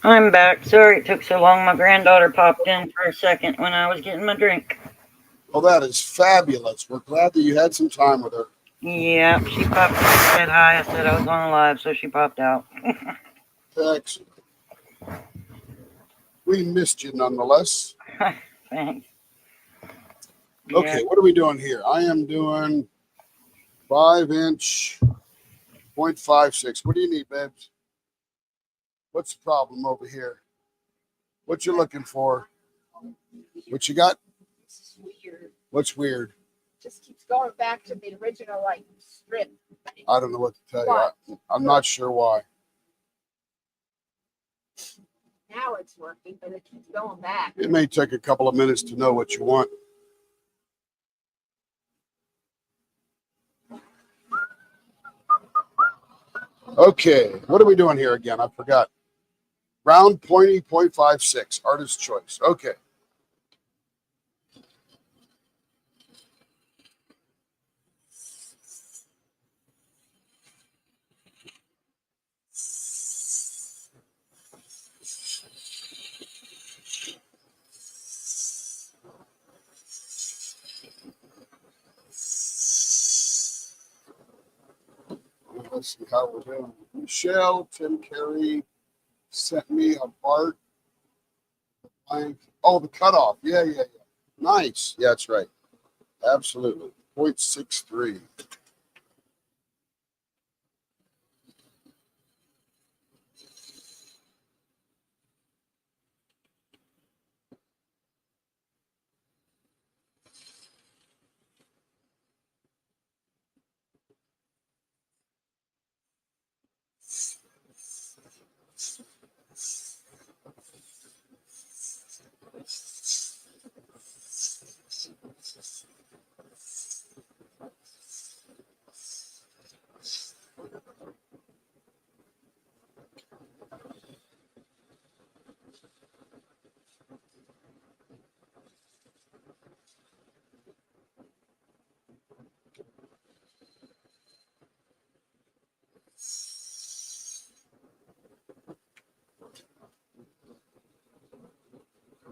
I'm back. Sorry it took so long. My granddaughter popped in for a second when I was getting my drink. Well, that is fabulous. We're glad that you had some time with her. Yeah, she popped in and said hi. I said I was on live, so she popped out. Excellent. We missed you nonetheless. Thanks. Yeah. Okay, what are we doing here? I am doing 5-inch 0.56. What do you need, babes? What's the problem over here? What you looking for? What you got? This is weird. What's weird? Just keeps going back to the original like strip. I don't know what to tell What? you. I'm not sure why. Now it's working, but it keeps going back. It may take a couple of minutes to know what you want. Okay, what are we doing here again? I forgot. Round pointy 0.56, artist's choice. Okay. Let's see how we're doing. Michelle, Tim Carey sent me a Bart. Oh, the cutoff. Yeah. Nice. Yeah, that's right. Absolutely. 0.63.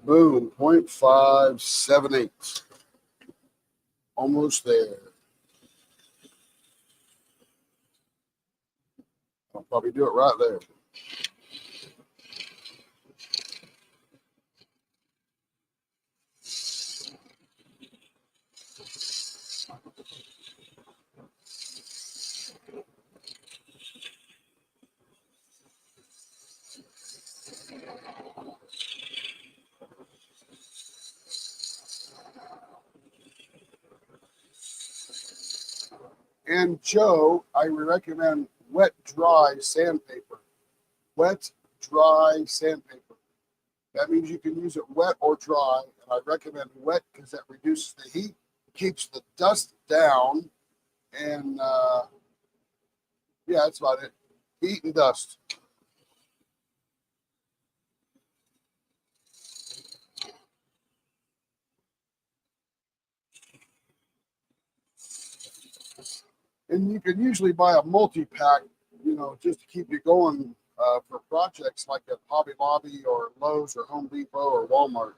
Boom. 0.578. Almost there. I'll probably do it right there. And Joe, I recommend wet dry sandpaper. Wet dry sandpaper. That means you can use it wet or dry, and I recommend wet because that reduces the heat, keeps the dust down, and yeah, that's about it. Heat and dust. And you can usually buy a multi-pack, just to keep you going for projects like at Hobby Lobby or Lowe's or Home Depot or Walmart.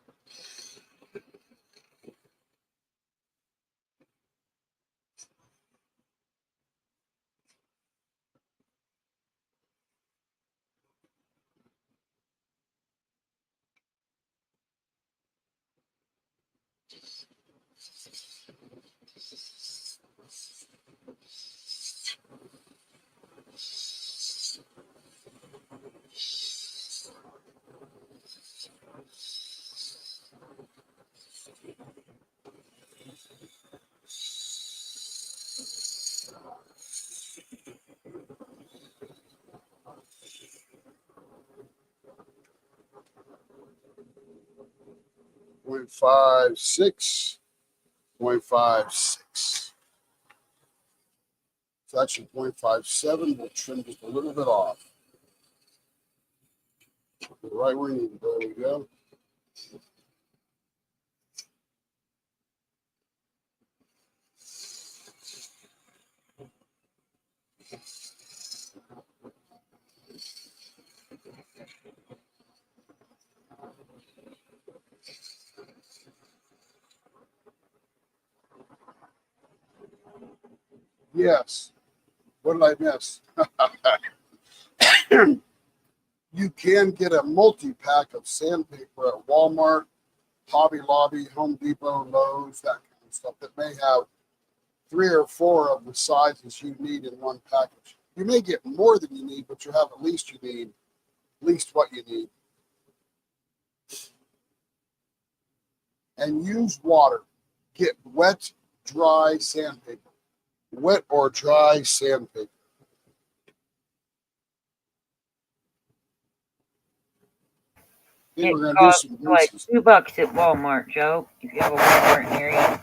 Point 0.56, 0.56. So that's your 0.57. We'll trim just a little bit off. Right where you need it. There we go. Yes. What did I miss? You can get a multi-pack of sandpaper at Walmart, Hobby Lobby, Home Depot, Lowe's, that kind of stuff that may have 3 or 4 of the sizes you need in one package. You may get more than you need, but you have at least what you need. And use water. Get wet, dry sandpaper. Wet or dry sandpaper. It We're going to do costs some like greases. $2 at Walmart, Joe, if you have a Walmart near you.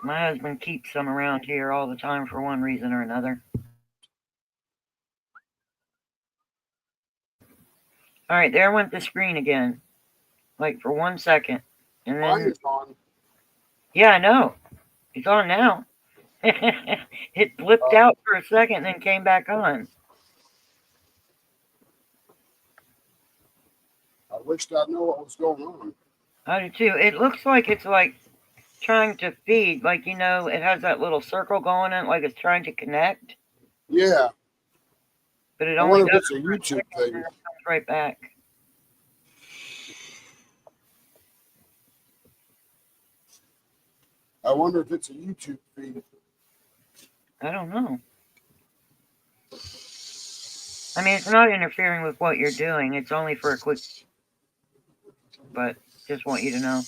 My husband keeps some around here all the time for one reason or another. All right, there went the screen again, like for 1 second. And Mine then, is on. yeah, I know. It's on now. It blipped out for a second and then came back on. I wished I knew what was going on. I do too. It looks like it's like trying to feed, like, it has that little circle going in, like it's trying to connect, Yeah. but it I only wonder if does it's a it for a YouTube second and then thing. it comes right back. I wonder if it's a YouTube feed. I don't know. I mean, it's not interfering with what you're doing. It's only for a quick, but just want you to know.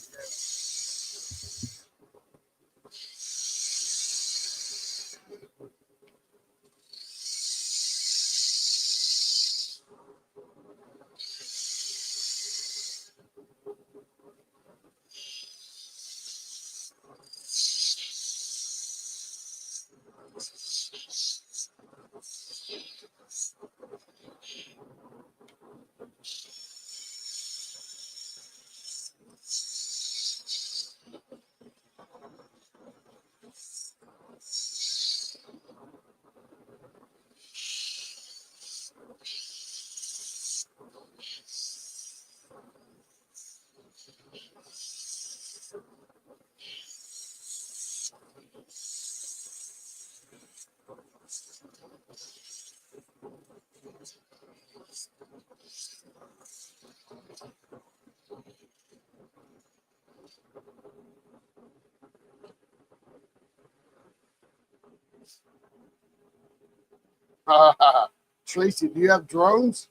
Tracy, do you have drones?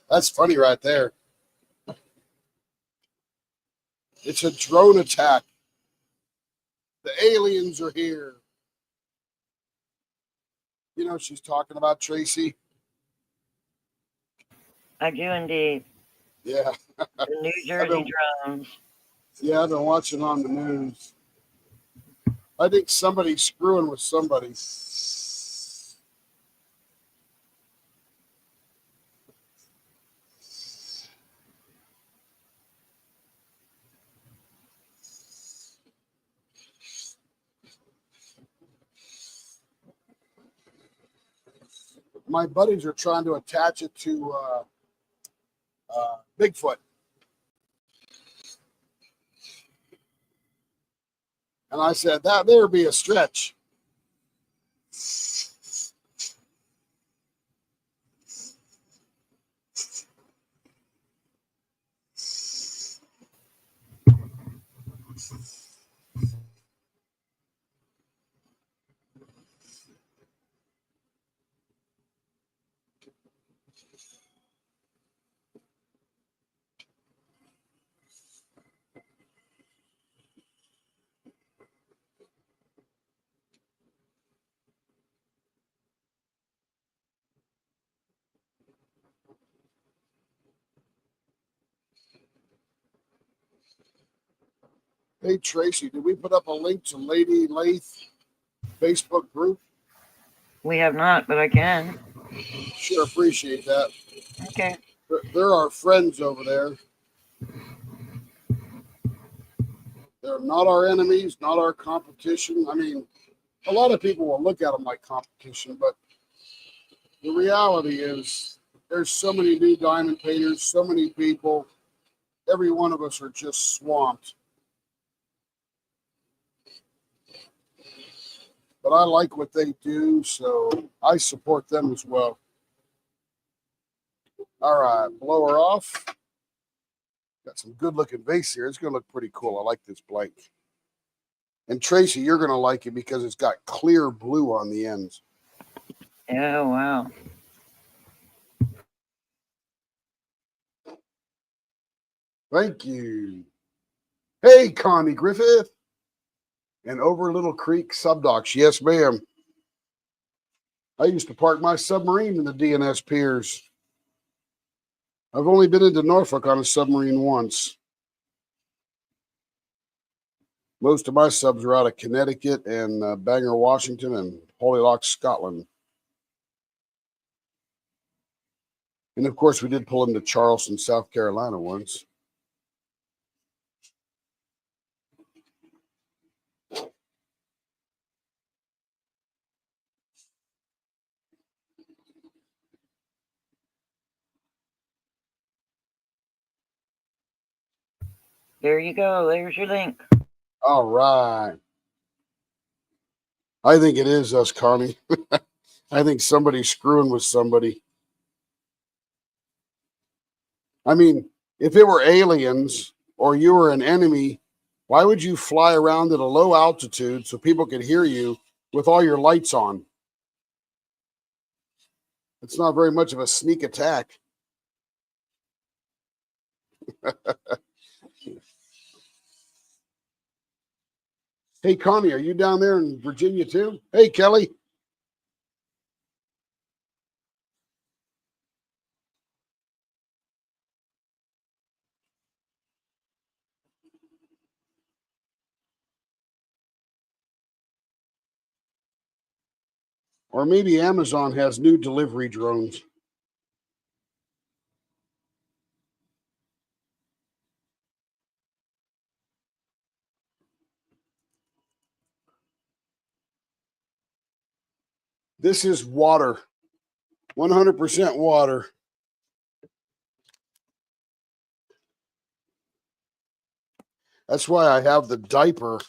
That's funny right there. It's a drone attack. The aliens are here. You know what she's talking about, Tracy? I do indeed. Yeah. The New Jersey drones. Yeah, I've been watching on the news. I think somebody's screwing with somebody. My buddies are trying to attach it to Bigfoot. And I said, that there be a stretch. Hey, Tracy, did we put up a link to Lady Lath Facebook group? We have not, but I can. Sure appreciate that. Okay. They're our friends over there. They're not our enemies, not our competition. I mean, a lot of people will look at them like competition, but the reality is there's so many new diamond painters, so many people. Every one of us are just swamped. But I like what they do, so I support them as well. All right, blow her off. Got some good looking vase here. It's going to look pretty cool. I like this blank. And Tracy, you're going to like it because it's got clear blue on the ends. Oh, wow. Thank you. Hey, Connie Griffith. And over Little Creek Subdocks. Yes, ma'am. I used to park my submarine in the DNS piers. I've only been into Norfolk on a submarine once. Most of my subs are out of Connecticut and Bangor, Washington, and Holyloch, Scotland. And of course, we did pull into Charleston, South Carolina once. There you go. There's your link. All right. I think it is us, Connie. I think somebody's screwing with somebody. I mean, if it were aliens or you were an enemy, why would you fly around at a low altitude so people could hear you with all your lights on? It's not very much of a sneak attack. Hey, Connie, are you down there in Virginia too? Hey, Kelly. Or maybe Amazon has new delivery drones. This is water, 100% water. That's why I have the diaper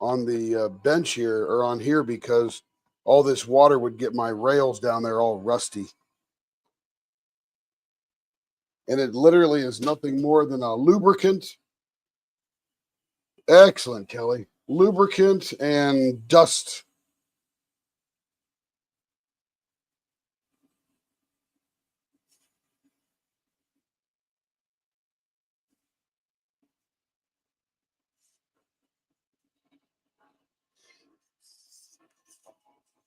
on the bench here or on here because all this water would get my rails down there all rusty. And it literally is nothing more than a lubricant. Excellent, Kelly. Lubricant and dust.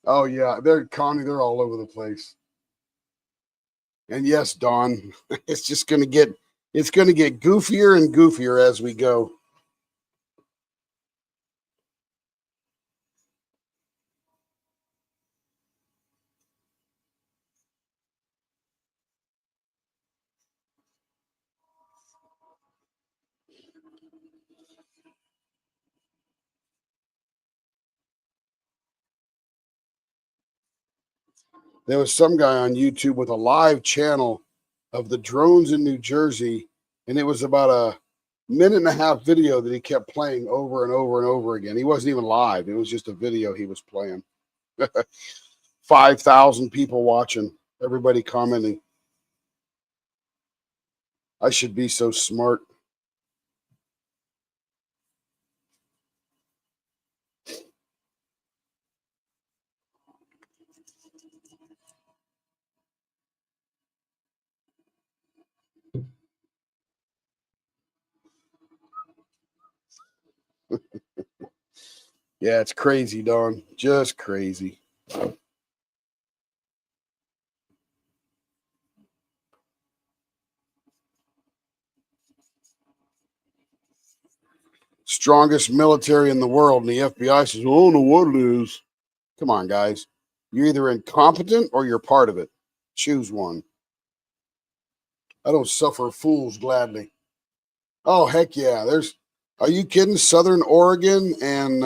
Oh yeah, they're Connie. They're all over the place. And yes, Dawn, it's just gonna get goofier and goofier as we go. There was some guy on YouTube with a live channel of the drones in New Jersey, and it was about a minute and a half video that he kept playing over and over and over again. He wasn't even live, it was just a video he was playing. 5,000 people watching, everybody commenting. I should be so smart. Yeah, it's crazy, Don. Just crazy. Strongest military in the world, and the FBI says, "I don't know what it is." Come on, guys. You're either incompetent or you're part of it. Choose one. I don't suffer fools gladly. Oh, heck yeah. Are you kidding? Southern Oregon and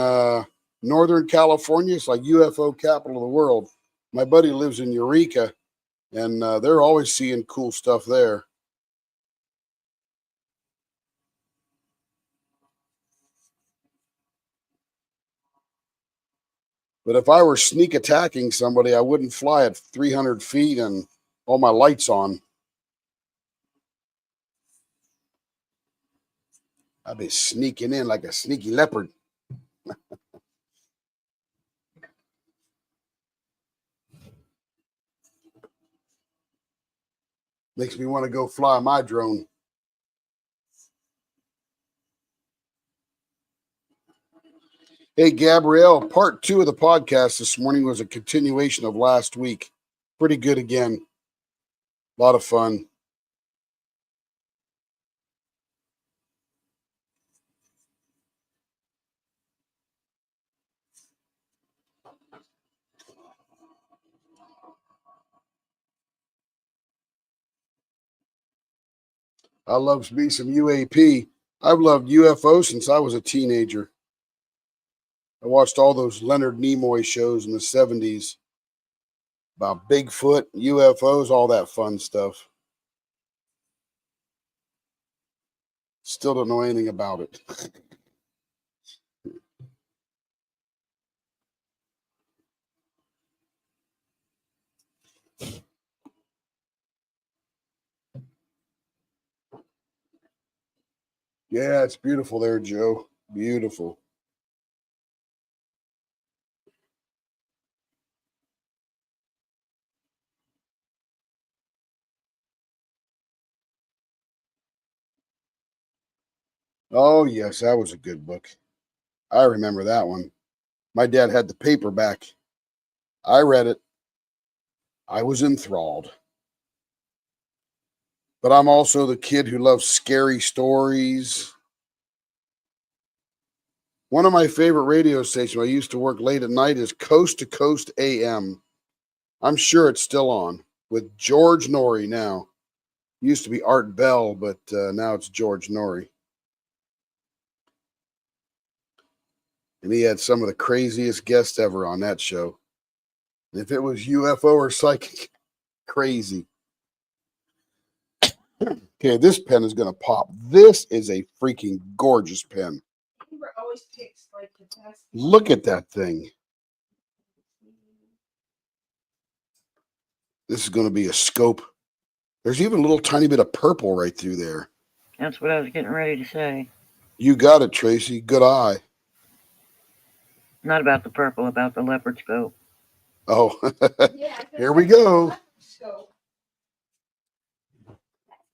Northern California, it's like UFO capital of the world. My buddy lives in Eureka, and they're always seeing cool stuff there. But if I were sneak attacking somebody, I wouldn't fly at 300 feet and all my lights on. I'd be sneaking in like a sneaky leopard. Makes me want to go fly my drone. Hey, Gabrielle, part 2 of the podcast this morning was a continuation of last week. Pretty good again. A lot of fun. I love me some UAP. I've loved UFO since I was a teenager. I watched all those Leonard Nimoy shows in the 70s about Bigfoot, UFOs, all that fun stuff. Still don't know anything about it. Yeah, it's beautiful there, Joe. Beautiful. Oh, yes, that was a good book. I remember that one. My dad had the paperback. I read it. I was enthralled. But I'm also the kid who loves scary stories. One of my favorite radio stations I used to work late at night is Coast to Coast AM. I'm sure it's still on with George Norrie now. Used to be Art Bell, but now it's George Norrie. And he had some of the craziest guests ever on that show. And if it was UFO or psychic, crazy. Okay, this pen is going to pop. This is a freaking gorgeous pen. Look at that thing. This is going to be a scope. There's even a little tiny bit of purple right through there. That's what I was getting ready to say. You got it, Tracy. Good eye. Not about the purple, about the leopard scope. Oh, here we go.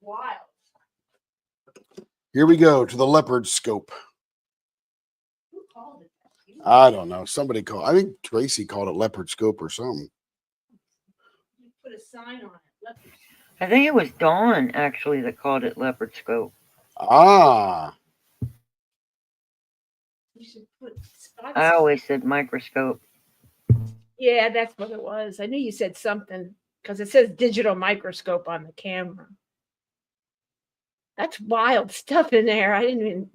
Wild. Here we go to the leopard scope. Who called it that? I don't know. Somebody called. I think Tracy called it leopard scope or something. You put a sign on it. Leopard. I think it was Dawn actually that called it leopard scope. Ah, You should put. I always said microscope. Yeah, that's what it was. I knew you said something because it says digital microscope on the camera. That's wild stuff in there. I didn't even.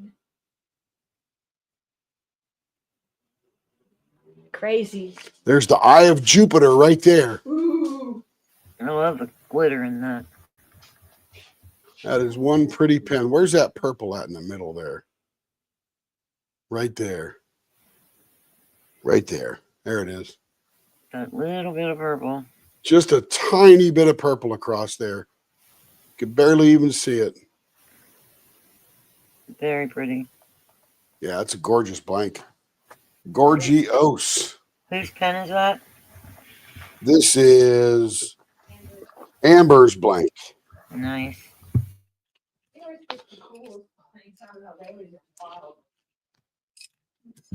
Crazy. there's the eye of Jupiter right there. Ooh. I love the glitter in that. That is one pretty pen. Where's that purple at in the middle there? Right there. Right there. There it is. That little bit of purple. Just a tiny bit of purple across there. Could barely even see it. Very pretty. Yeah, it's a gorgeous blank. Gorgios. Whose pen is that? This is Amber's blank. Nice.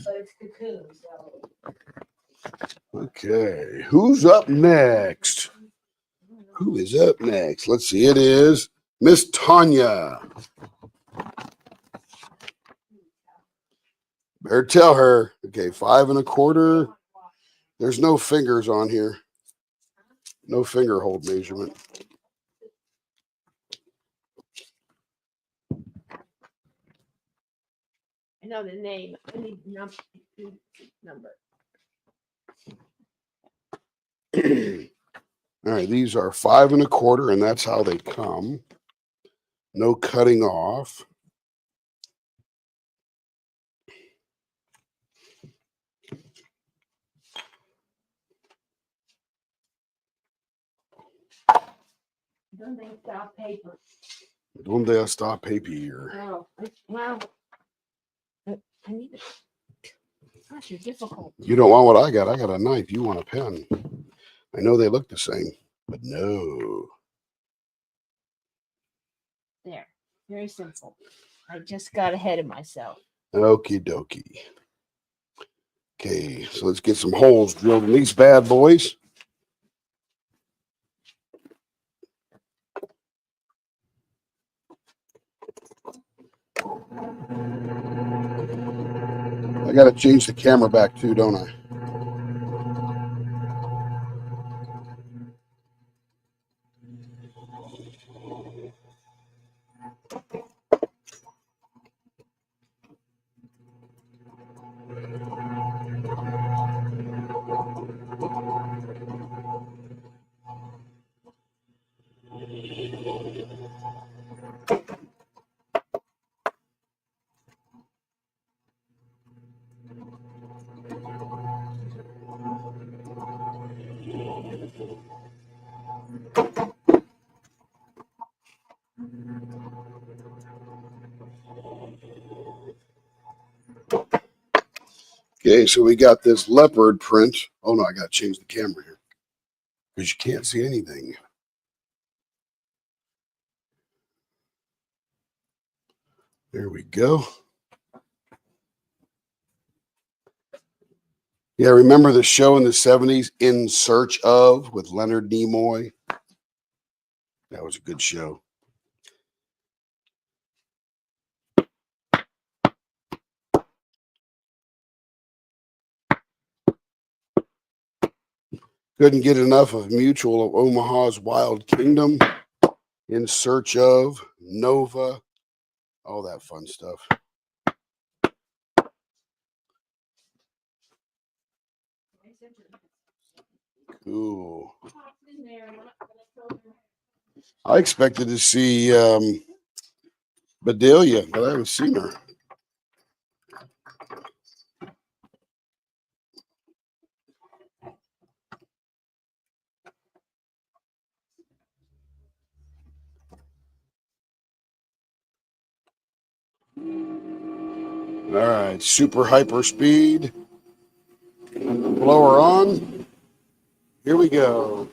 But it's cocoon, so. Okay, who's up next? Who is up next? Let's see. It is Miss Tanya. Better tell her. Okay, 5 1/4. There's no fingers on here. No finger hold measurement. I know the name. I need number. All right, these are 5 1/4, and that's how they come. No cutting off. Don't they stop paper? Donde está papier? Oh, well, I need it. Gosh, you're difficult. You don't want what I got. I got a knife. You want a pen. I know they look the same, but no. There. Very simple. I just got ahead of myself. Okie dokie. Okay, so let's get some holes drilled in these bad boys. I got to change the camera back too, don't I? Okay, so we got this leopard print. Oh no, I got to change the camera here because you can't see anything. There we go. Yeah, remember the show in the 70s, In Search Of, with Leonard Nimoy? That was a good show. Couldn't get enough of Mutual of Omaha's Wild Kingdom, In Search Of, Nova, all that fun stuff. Cool. I expected to see Bedelia, but I haven't seen her. All right, super hyper speed. Blower on. Here we go.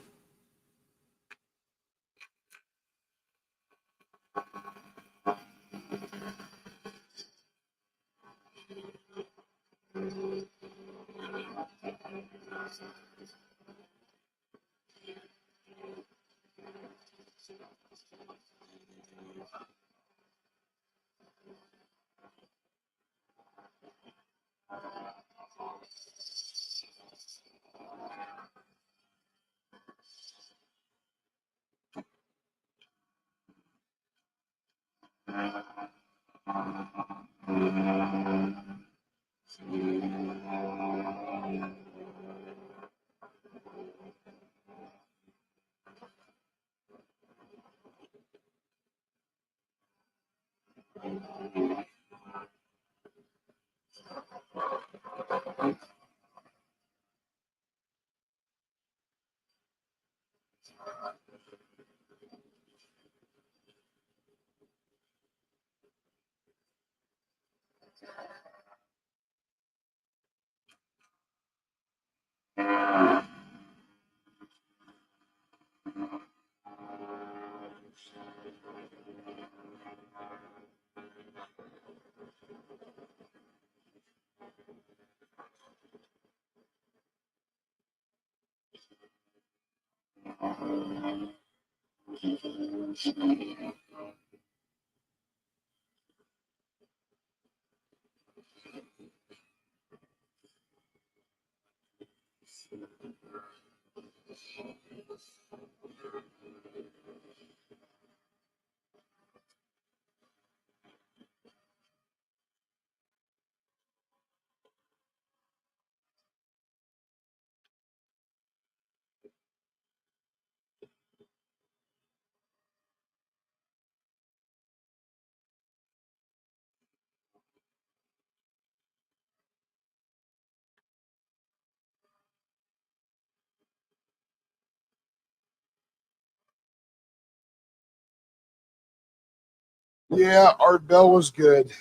Yeah, Art Bell was good.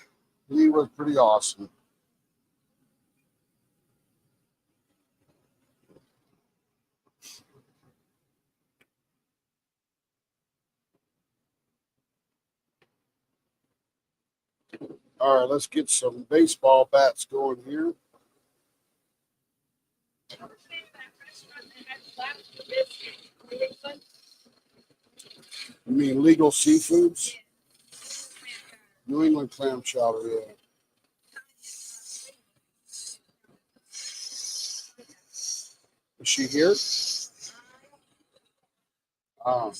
He was pretty awesome. All right, let's get some baseball bats going here. You mean legal seafoods? New England clam chowder, yeah. Is she here? Um,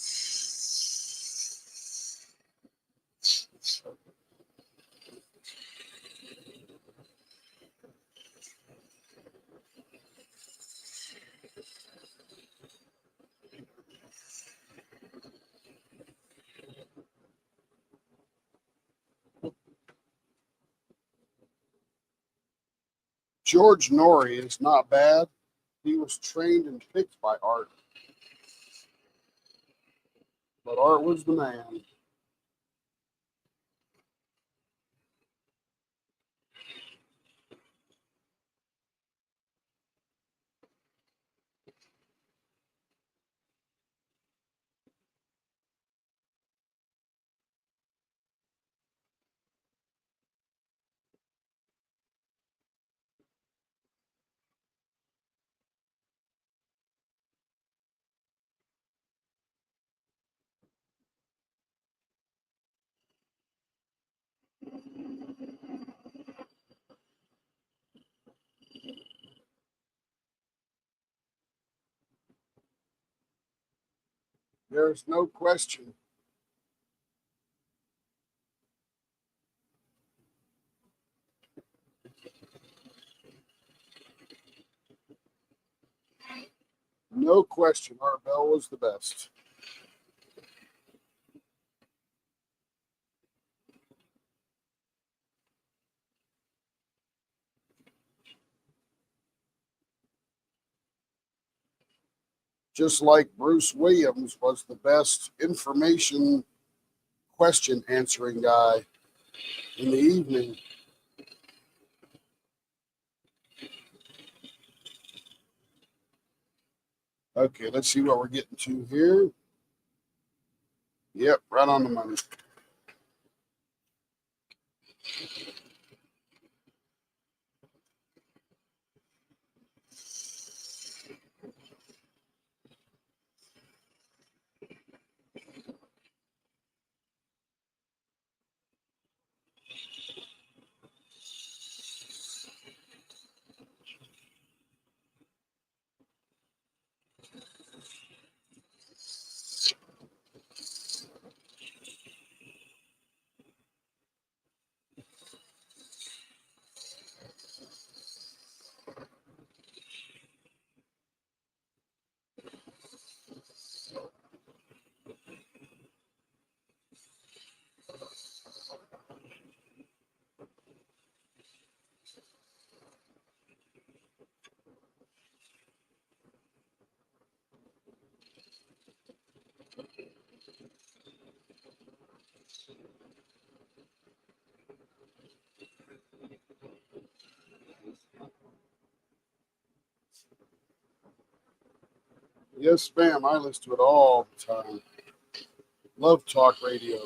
George Norrie is not bad. He was trained and picked by Art, but Art was the man. There's no question. No question. Art Bell was the best. Just like Bruce Williams was the best information question answering guy in the evening. Okay, let's see what we're getting to here. Yep, right on the money. Yes, ma'am. I listen to it all the time. Love talk radio.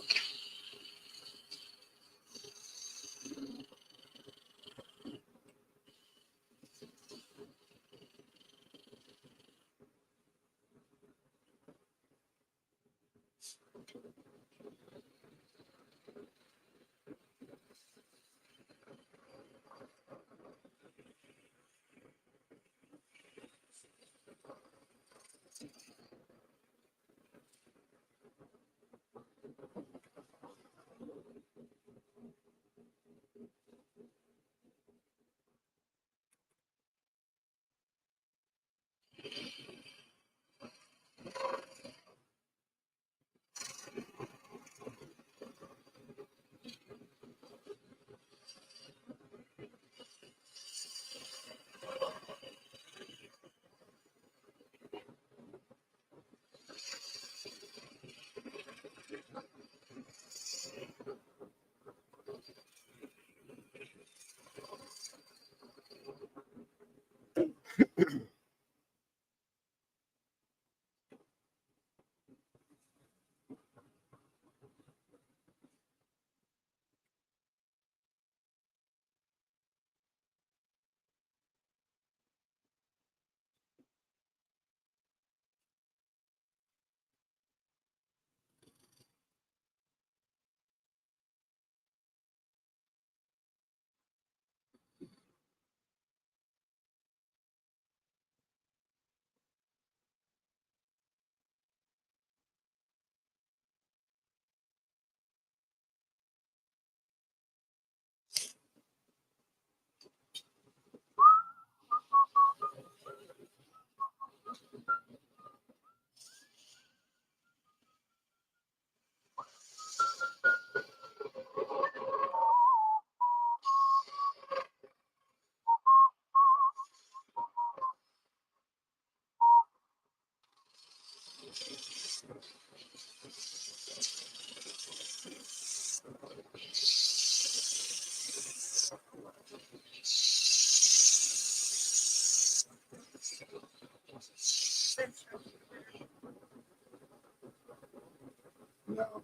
No.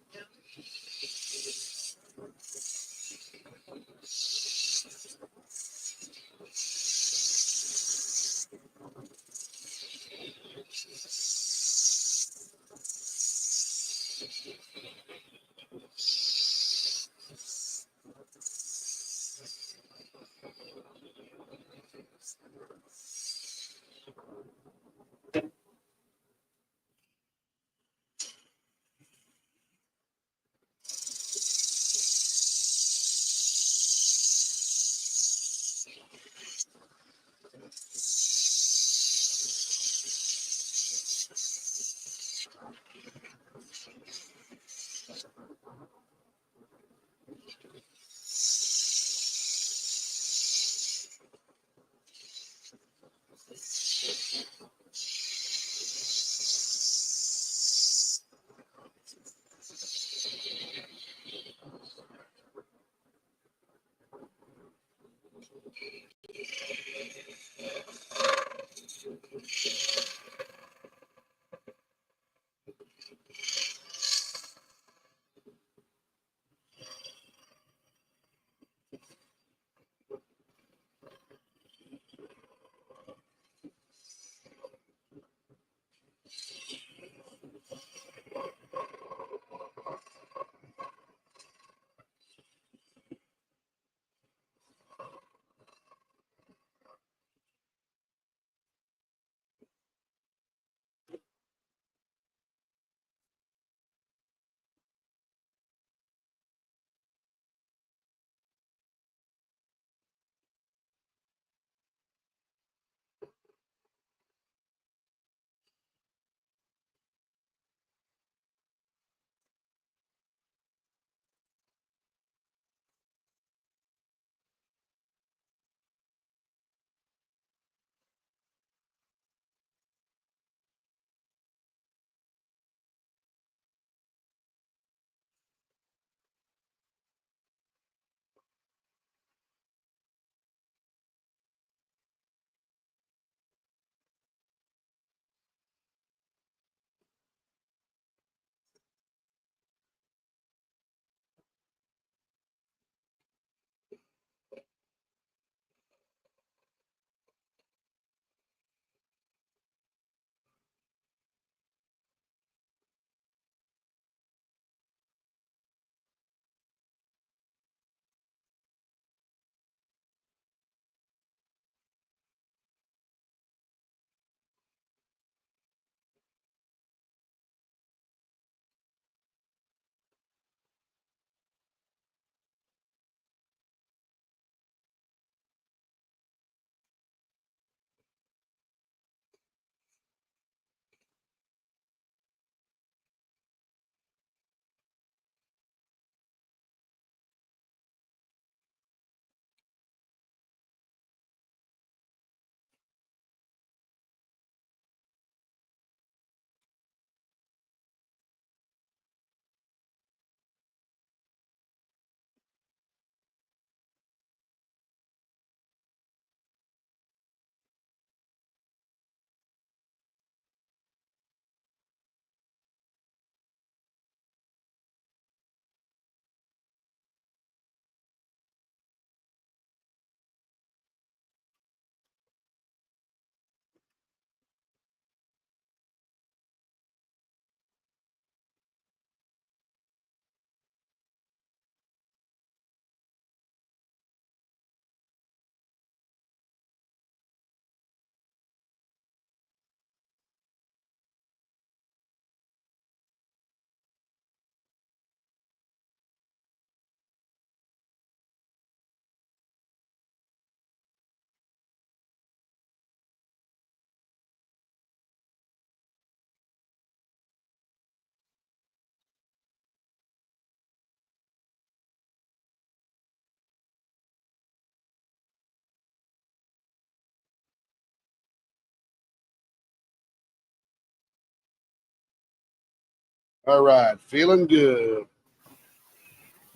All right, feeling good.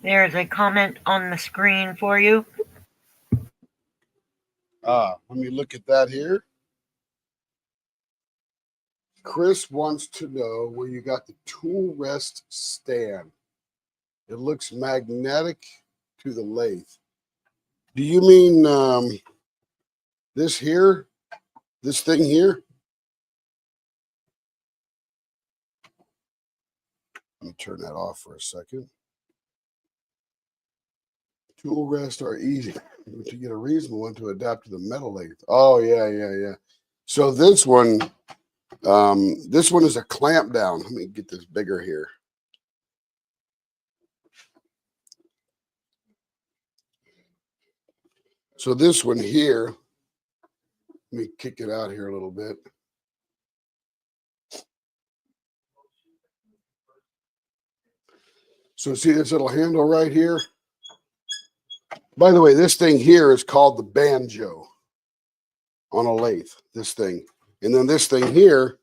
There's a comment on the screen for you. Let me look at that here. Chris wants to know where you got the tool rest stand. It looks magnetic to the lathe. Do you mean this here? This thing here? Let me turn that off for a second. Tool rests are easy to get a reasonable one to adapt to the metal lathe. Oh yeah. So this one is a clamp down. Let me get this bigger here. So this one here, let me kick it out here a little bit. So see this little handle right here? By the way, this thing here is called the banjo on a lathe, this thing. And then this thing here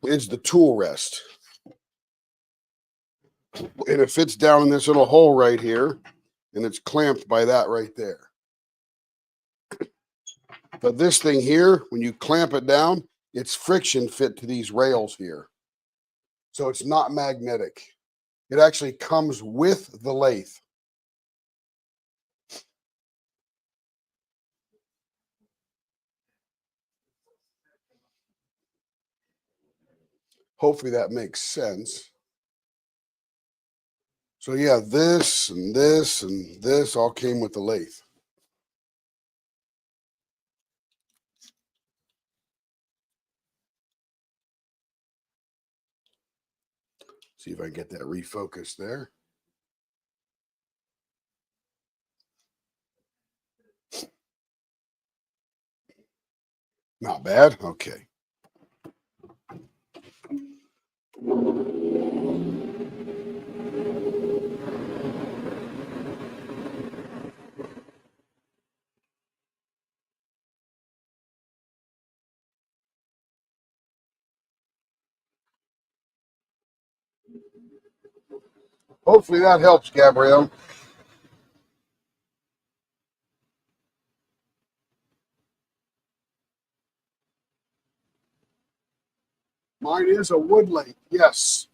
is the tool rest. And it fits down in this little hole right here, and it's clamped by that right there. But this thing here, when you clamp it down, it's friction fit to these rails here. So it's not magnetic. It actually comes with the lathe. Hopefully that makes sense. So yeah, this and this and this all came with the lathe. See if I can get that refocused there. Not bad. Okay. Hopefully that helps, Gabrielle. Mine is a wood lathe. Yes.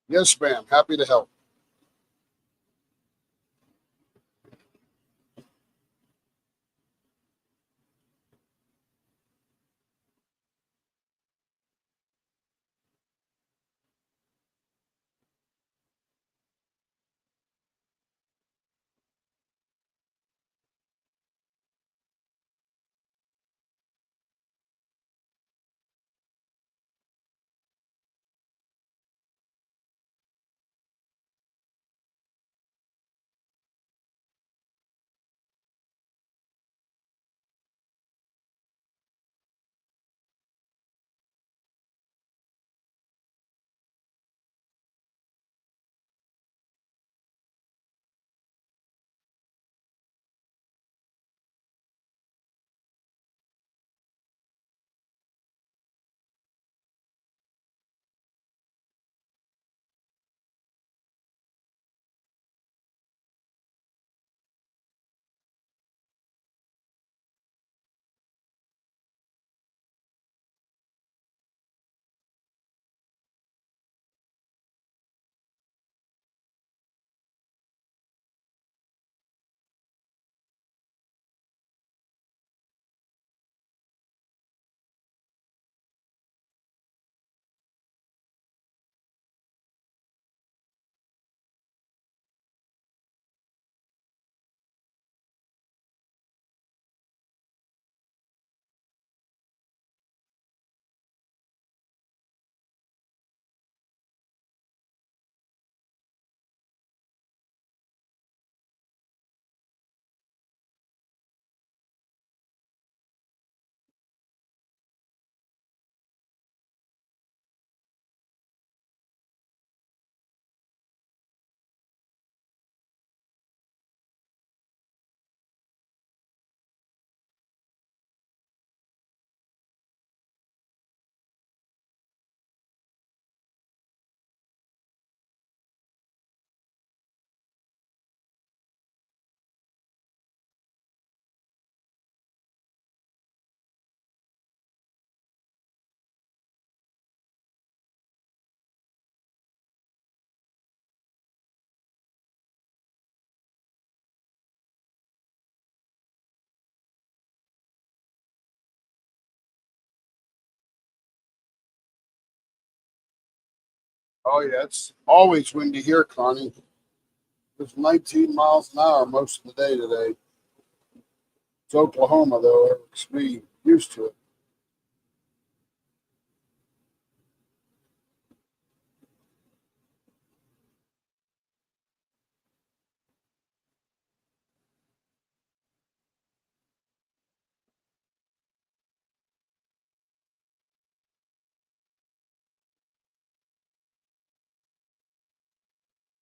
Yes, ma'am. Happy to help. Oh yeah, it's always windy here, Connie. It's 19 miles an hour most of the day today. It's Oklahoma though. It's me used to it.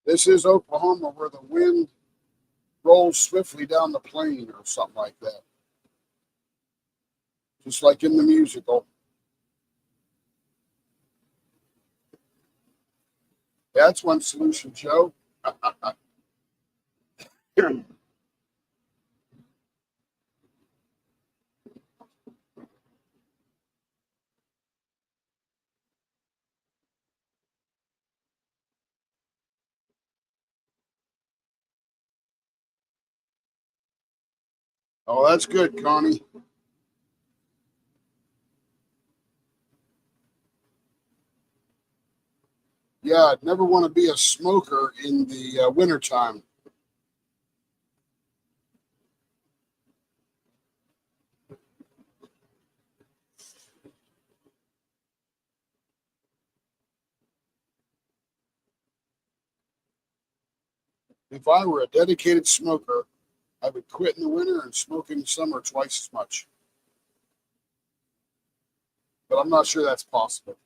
This is Oklahoma where the wind rolls swiftly down the plain or something like that. Just like in the musical. That's one solution, Joe. Oh, that's good, Connie. Yeah, I'd never want to be a smoker in the wintertime. If I were a dedicated smoker, I would quit in the winter and smoke in the summer twice as much. But I'm not sure that's possible.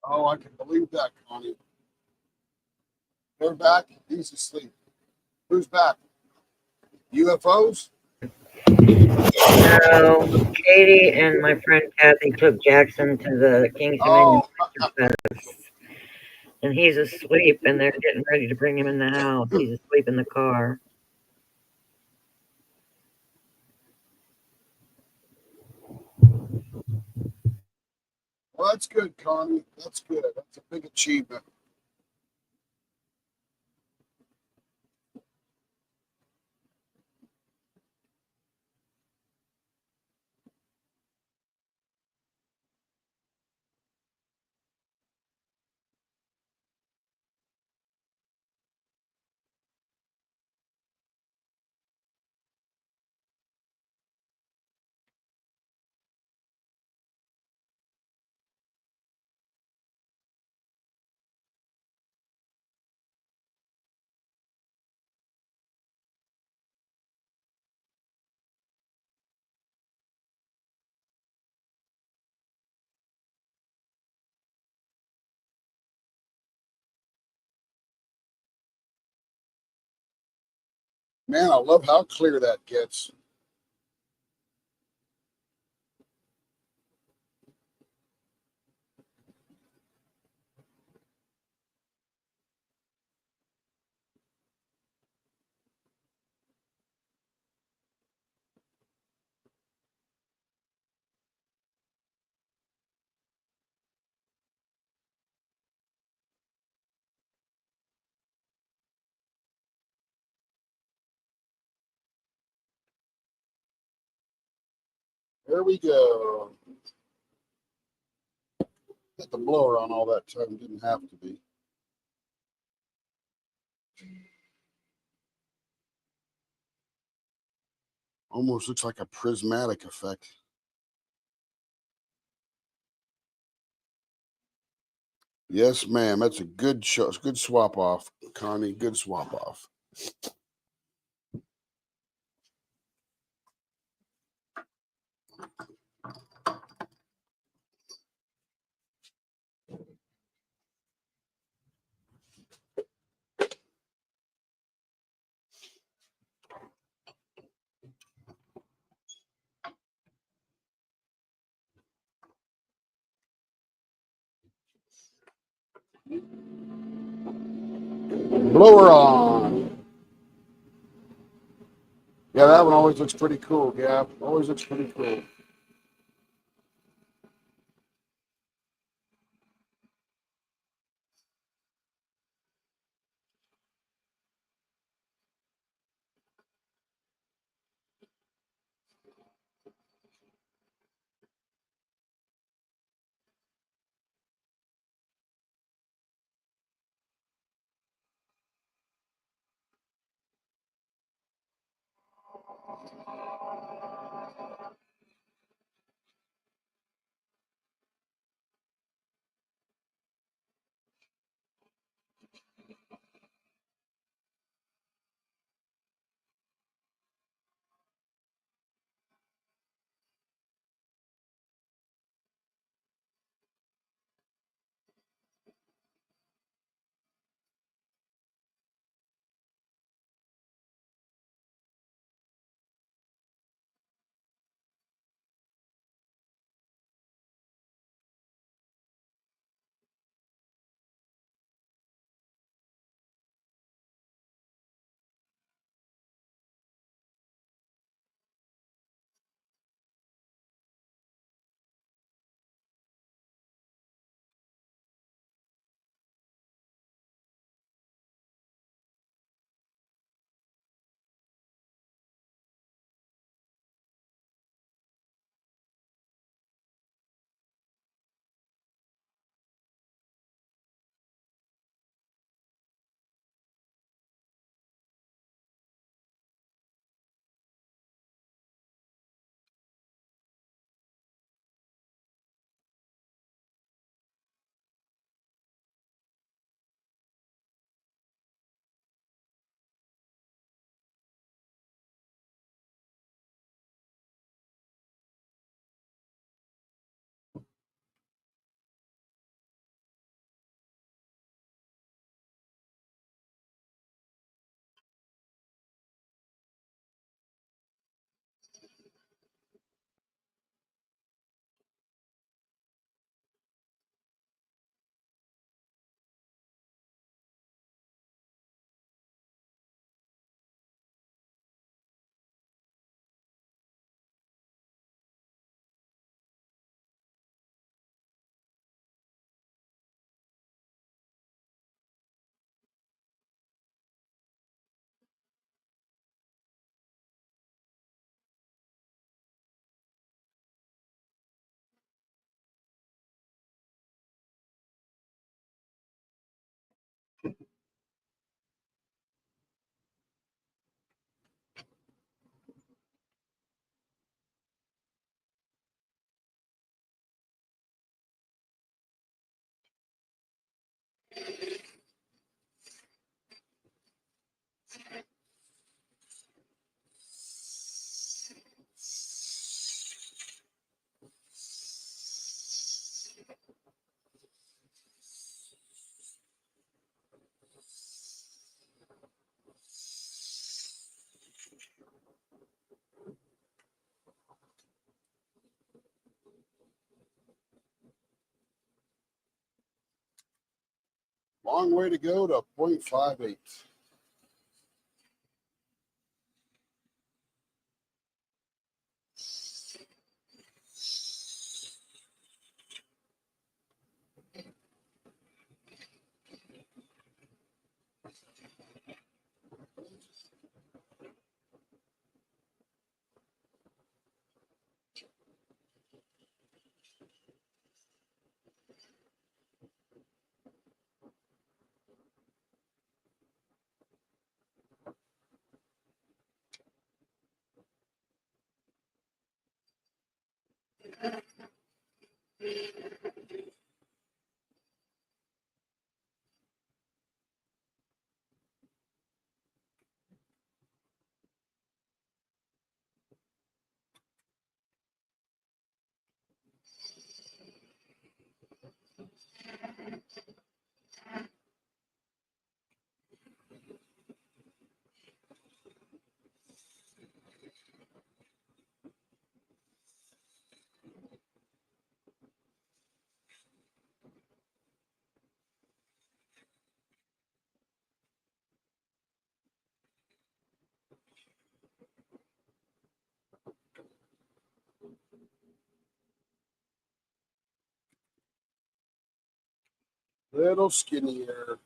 Oh, I can believe that, Connie. They're back. He's asleep. Who's back? UFOs? No, Katie and my friend Kathy took Jackson to the King's Dominion Oh, Fest, and he's asleep, and they're getting ready to bring him in the house. He's asleep in the car. well, that's good, Connie. That's good. That's a big achievement. Man, I love how clear that gets. There we go. Hit the blower on all that time. Didn't have to be. Almost looks like a prismatic effect. Yes, ma'am. That's a good show. Good swap off, Connie. Good swap off. Blower on. Yeah, that one always looks pretty cool. Yeah, always looks pretty cool. Long way to go to 0.58. Little skinnier.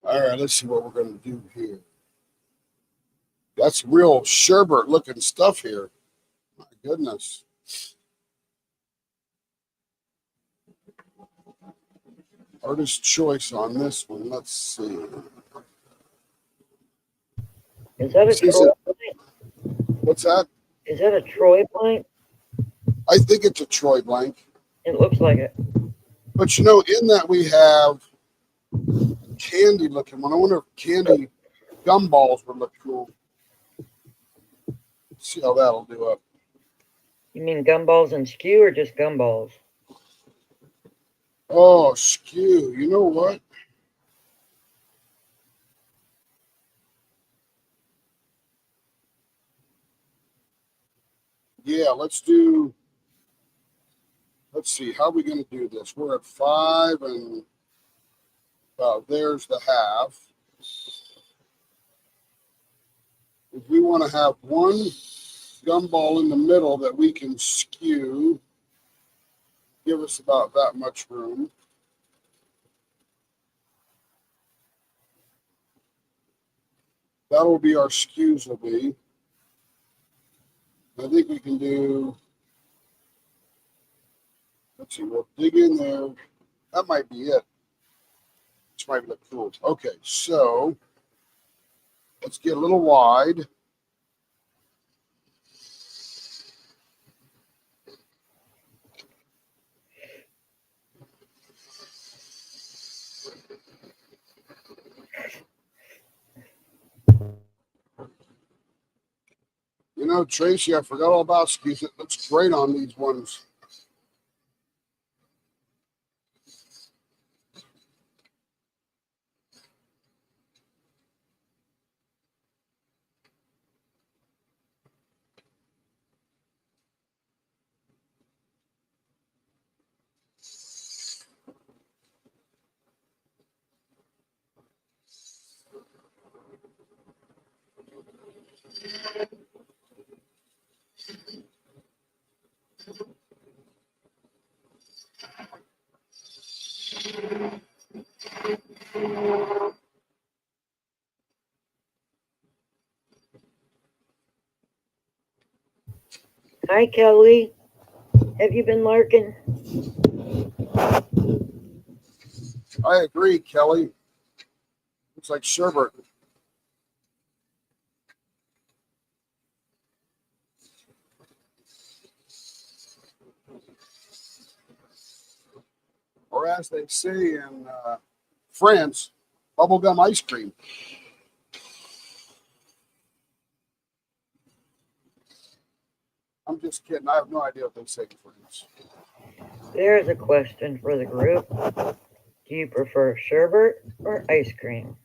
All right, let's see what we're going to do here. That's real sherbet looking stuff here. My goodness. Artist choice on this one. Let's see. Is that a This is Troy it. blank? What's that? Is that a Troy blank? I think it's a Troy blank. It looks like it. But you know, in that we have candy looking one. I wonder if candy gumballs would look cool. See how that'll do up. You mean gumballs and skew or just gumballs? Oh, skew. You know what? Yeah, let's see, how are we going to do this? We're at 5 and there's the half. If we want to have one gumball in the middle that we can skew, give us about that much room. That'll be our skews will be. I think we can do, let's see, we'll dig in there. That might be it. This might look cool. Okay, so let's get a little wide. You know, Tracy, I forgot all about skews. It looks great on these ones. Hi, Kelly. Have you been lurking? I agree, Kelly. Looks like sherbet. Or as they say in France, bubblegum ice cream. I'm just kidding. I have no idea what they say in France. There's a question for the group. Do you prefer sherbet or ice cream?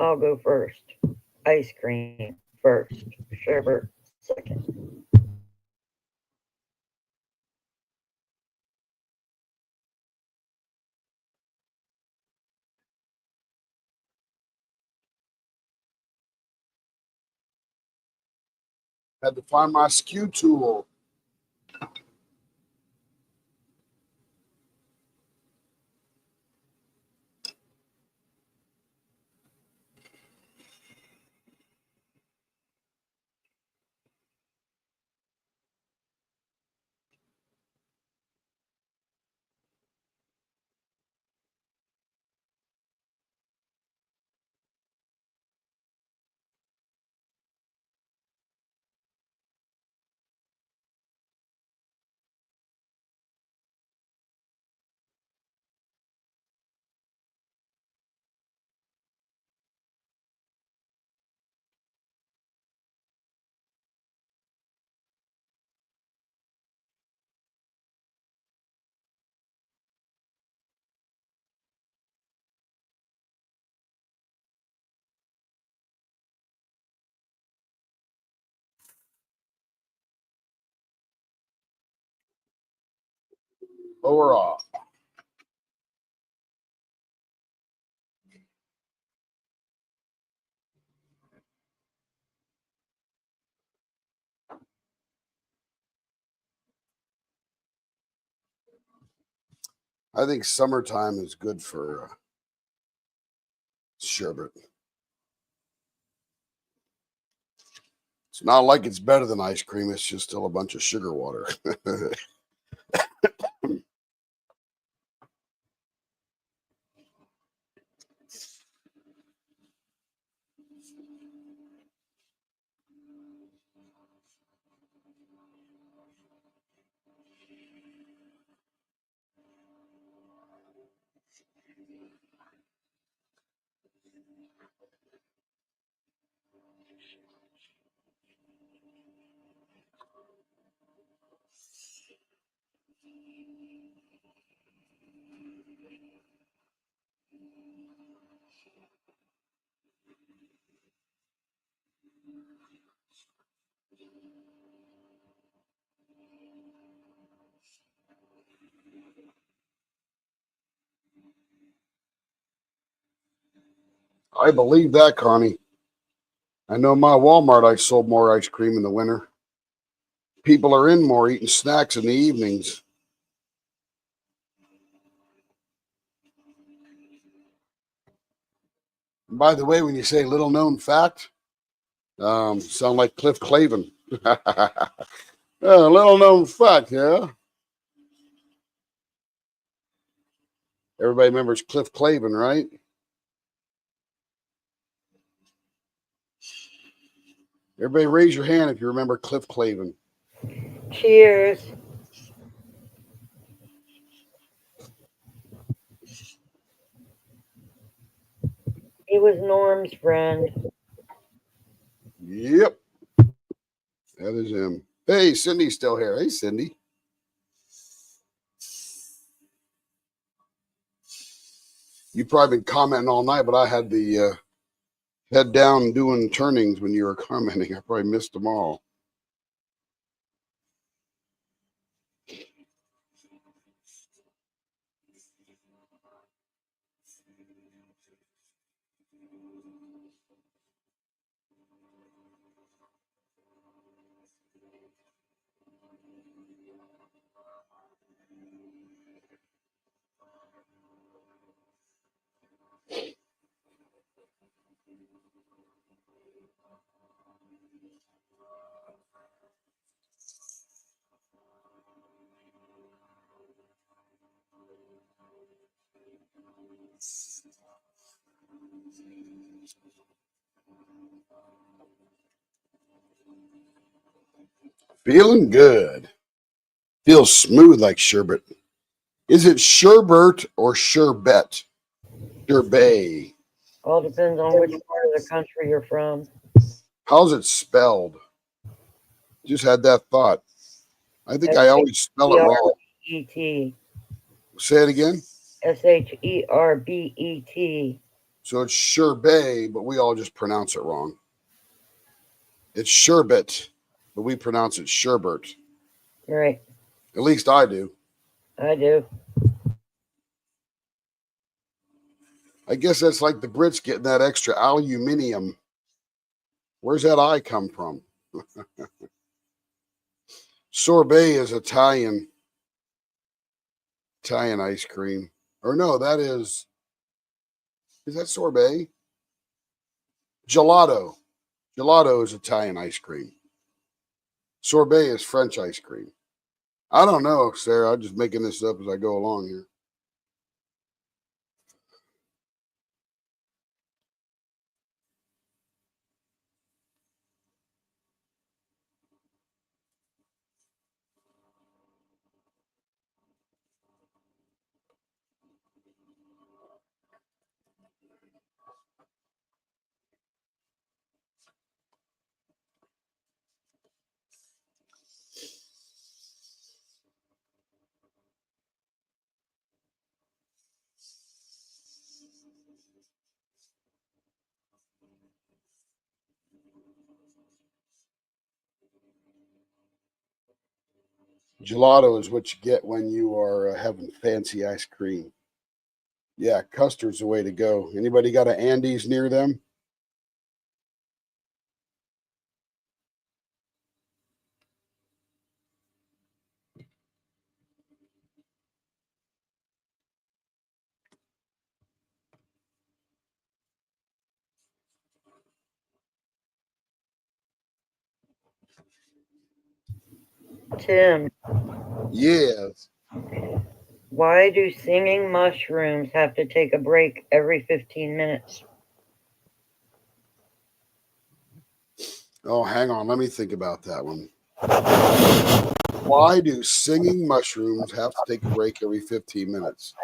I'll go first. Ice cream first. Sherbet second. Had to find my skew tool. Lower off. I think summertime is good for sherbet. It's not like it's better than ice cream. It's just still a bunch of sugar water. I believe that, Connie. I know my Walmart, I sold more ice cream in the winter. People are in more eating snacks in the evenings. And by the way, when you say little known fact, sound like Cliff Clavin. Little known fact, yeah. Everybody remembers Cliff Clavin, right? Everybody raise your hand if you remember Cliff Clavin. Cheers. He was Norm's friend. Yep, that is him. Hey, Cindy's still here. Hey, Cindy. You've probably been commenting all night, but I had the head down doing turnings when you were commenting. I probably missed them all. Feeling good. Feels smooth like sherbet. Is it sherbet or sherbet? Sherbet. All depends on which part of the country you're from. How's it spelled? Just had that thought. I think I always spell it wrong. Sherbet. Say it again. Sherbet. So it's sherbet, but we all just pronounce it wrong. It's sherbet, but we pronounce it sherbet. Right. At least I do. I do. I guess that's like the Brits getting that extra aluminium. Where's that I come from? Sorbet is Italian ice cream. Or no, that is that sorbet? Gelato. Gelato is Italian ice cream. Sorbet is French ice cream. I don't know, Sarah. I'm just making this up as I go along here. Gelato is what you get when you are having fancy ice cream. Yeah, custard's the way to go. Anybody got an Andes near them? Tim, Yes. why do singing mushrooms have to take a break every 15 minutes? Oh, hang on. Let me think about that one. Why do singing mushrooms have to take a break every 15 minutes?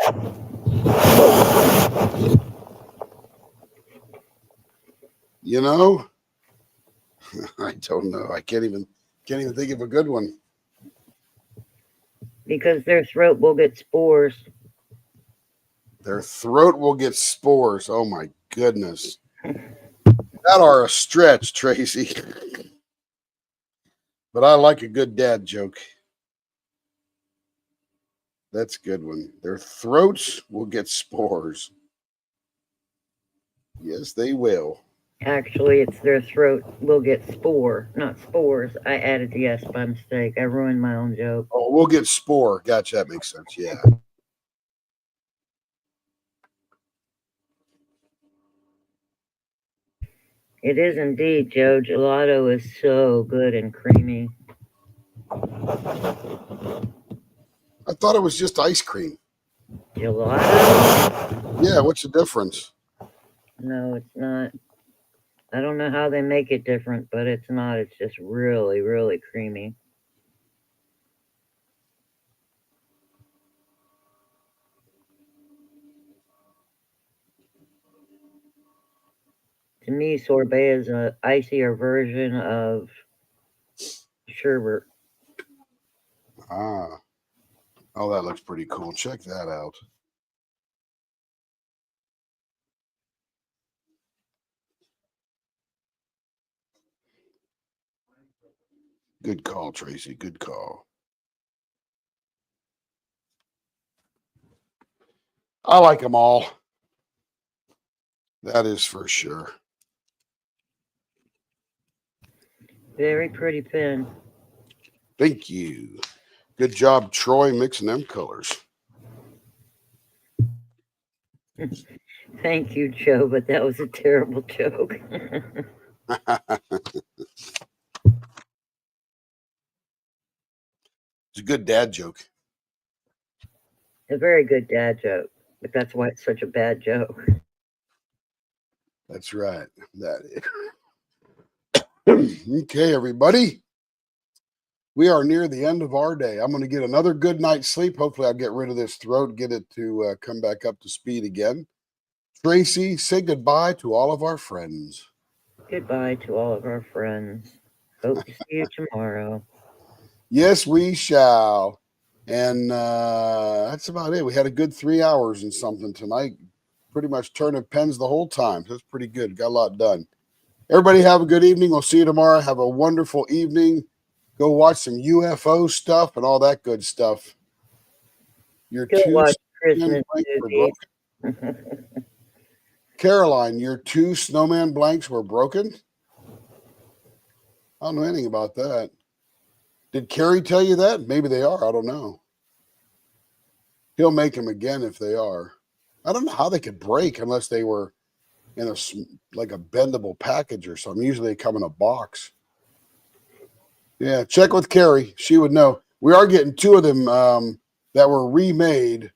You know, I don't know. I can't even think of a good one. Because their throat will get spores. Their throat will get spores. Oh my goodness. That are a stretch, Tracy. But I like a good dad joke. That's a good one. Their throats will get spores. Yes, they will. Actually, it's their throat will get spore, not spores. I added the S by mistake. I ruined my own joke. Oh, we'll get spore. Gotcha. That makes sense. Yeah. It is indeed, Joe. Gelato is so good and creamy. I thought it was just ice cream. Gelato? Yeah, what's the difference? No, it's not. I don't know how they make it different, but it's not. It's just really, really creamy. To me, sorbet is an icier version of sherbet. Ah. Oh, that looks pretty cool. Check that out. Good call, Tracy. Good call. I like them all. That is for sure. Very pretty pen. Thank you. Good job, Troy, mixing them colors. Thank you, Joe, but that was a terrible joke. It's a good dad joke. A very good dad joke, but that's why it's such a bad joke. That's right. That is. Okay, everybody. We are near the end of our day. I'm going to get another good night's sleep. Hopefully, I'll get rid of this throat, get it to come back up to speed again. Tracy, say goodbye to all of our friends. Goodbye to all of our friends. Hope to see you tomorrow. Yes, we shall. And that's about it. We had a good 3 hours and something tonight. pretty much turning pens the whole time. That's pretty good. Got a lot done. Everybody have a good evening. We'll see you tomorrow. Have a wonderful evening. Go watch some UFO stuff and all that good stuff. Your Go two watch snowman Christmas blanks were movies. broken. Caroline, your 2 snowman blanks were broken? I don't know anything about that. Did Carrie tell you that? Maybe they are. I don't know. He'll make them again if they are. I don't know how they could break unless they were in like a bendable package or something. Usually they come in a box. Yeah, check with Carrie. She would know. We are getting 2 of them that were remade.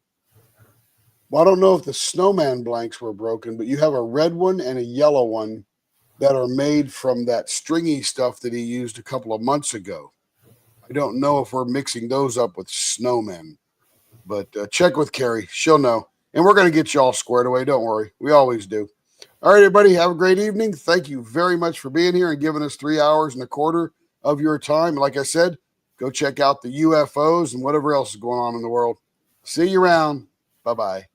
Well, I don't know if the snowman blanks were broken, but you have a red one and a yellow one that are made from that stringy stuff that he used a couple of months ago. I don't know if we're mixing those up with snowmen, but check with Carrie. She'll know. And we're going to get you all squared away. Don't worry. We always do. All right, everybody, have a great evening. Thank you very much for being here and giving us 3 hours and a quarter of your time. Like I said, go check out the UFOs and whatever else is going on in the world. See you around. Bye-bye.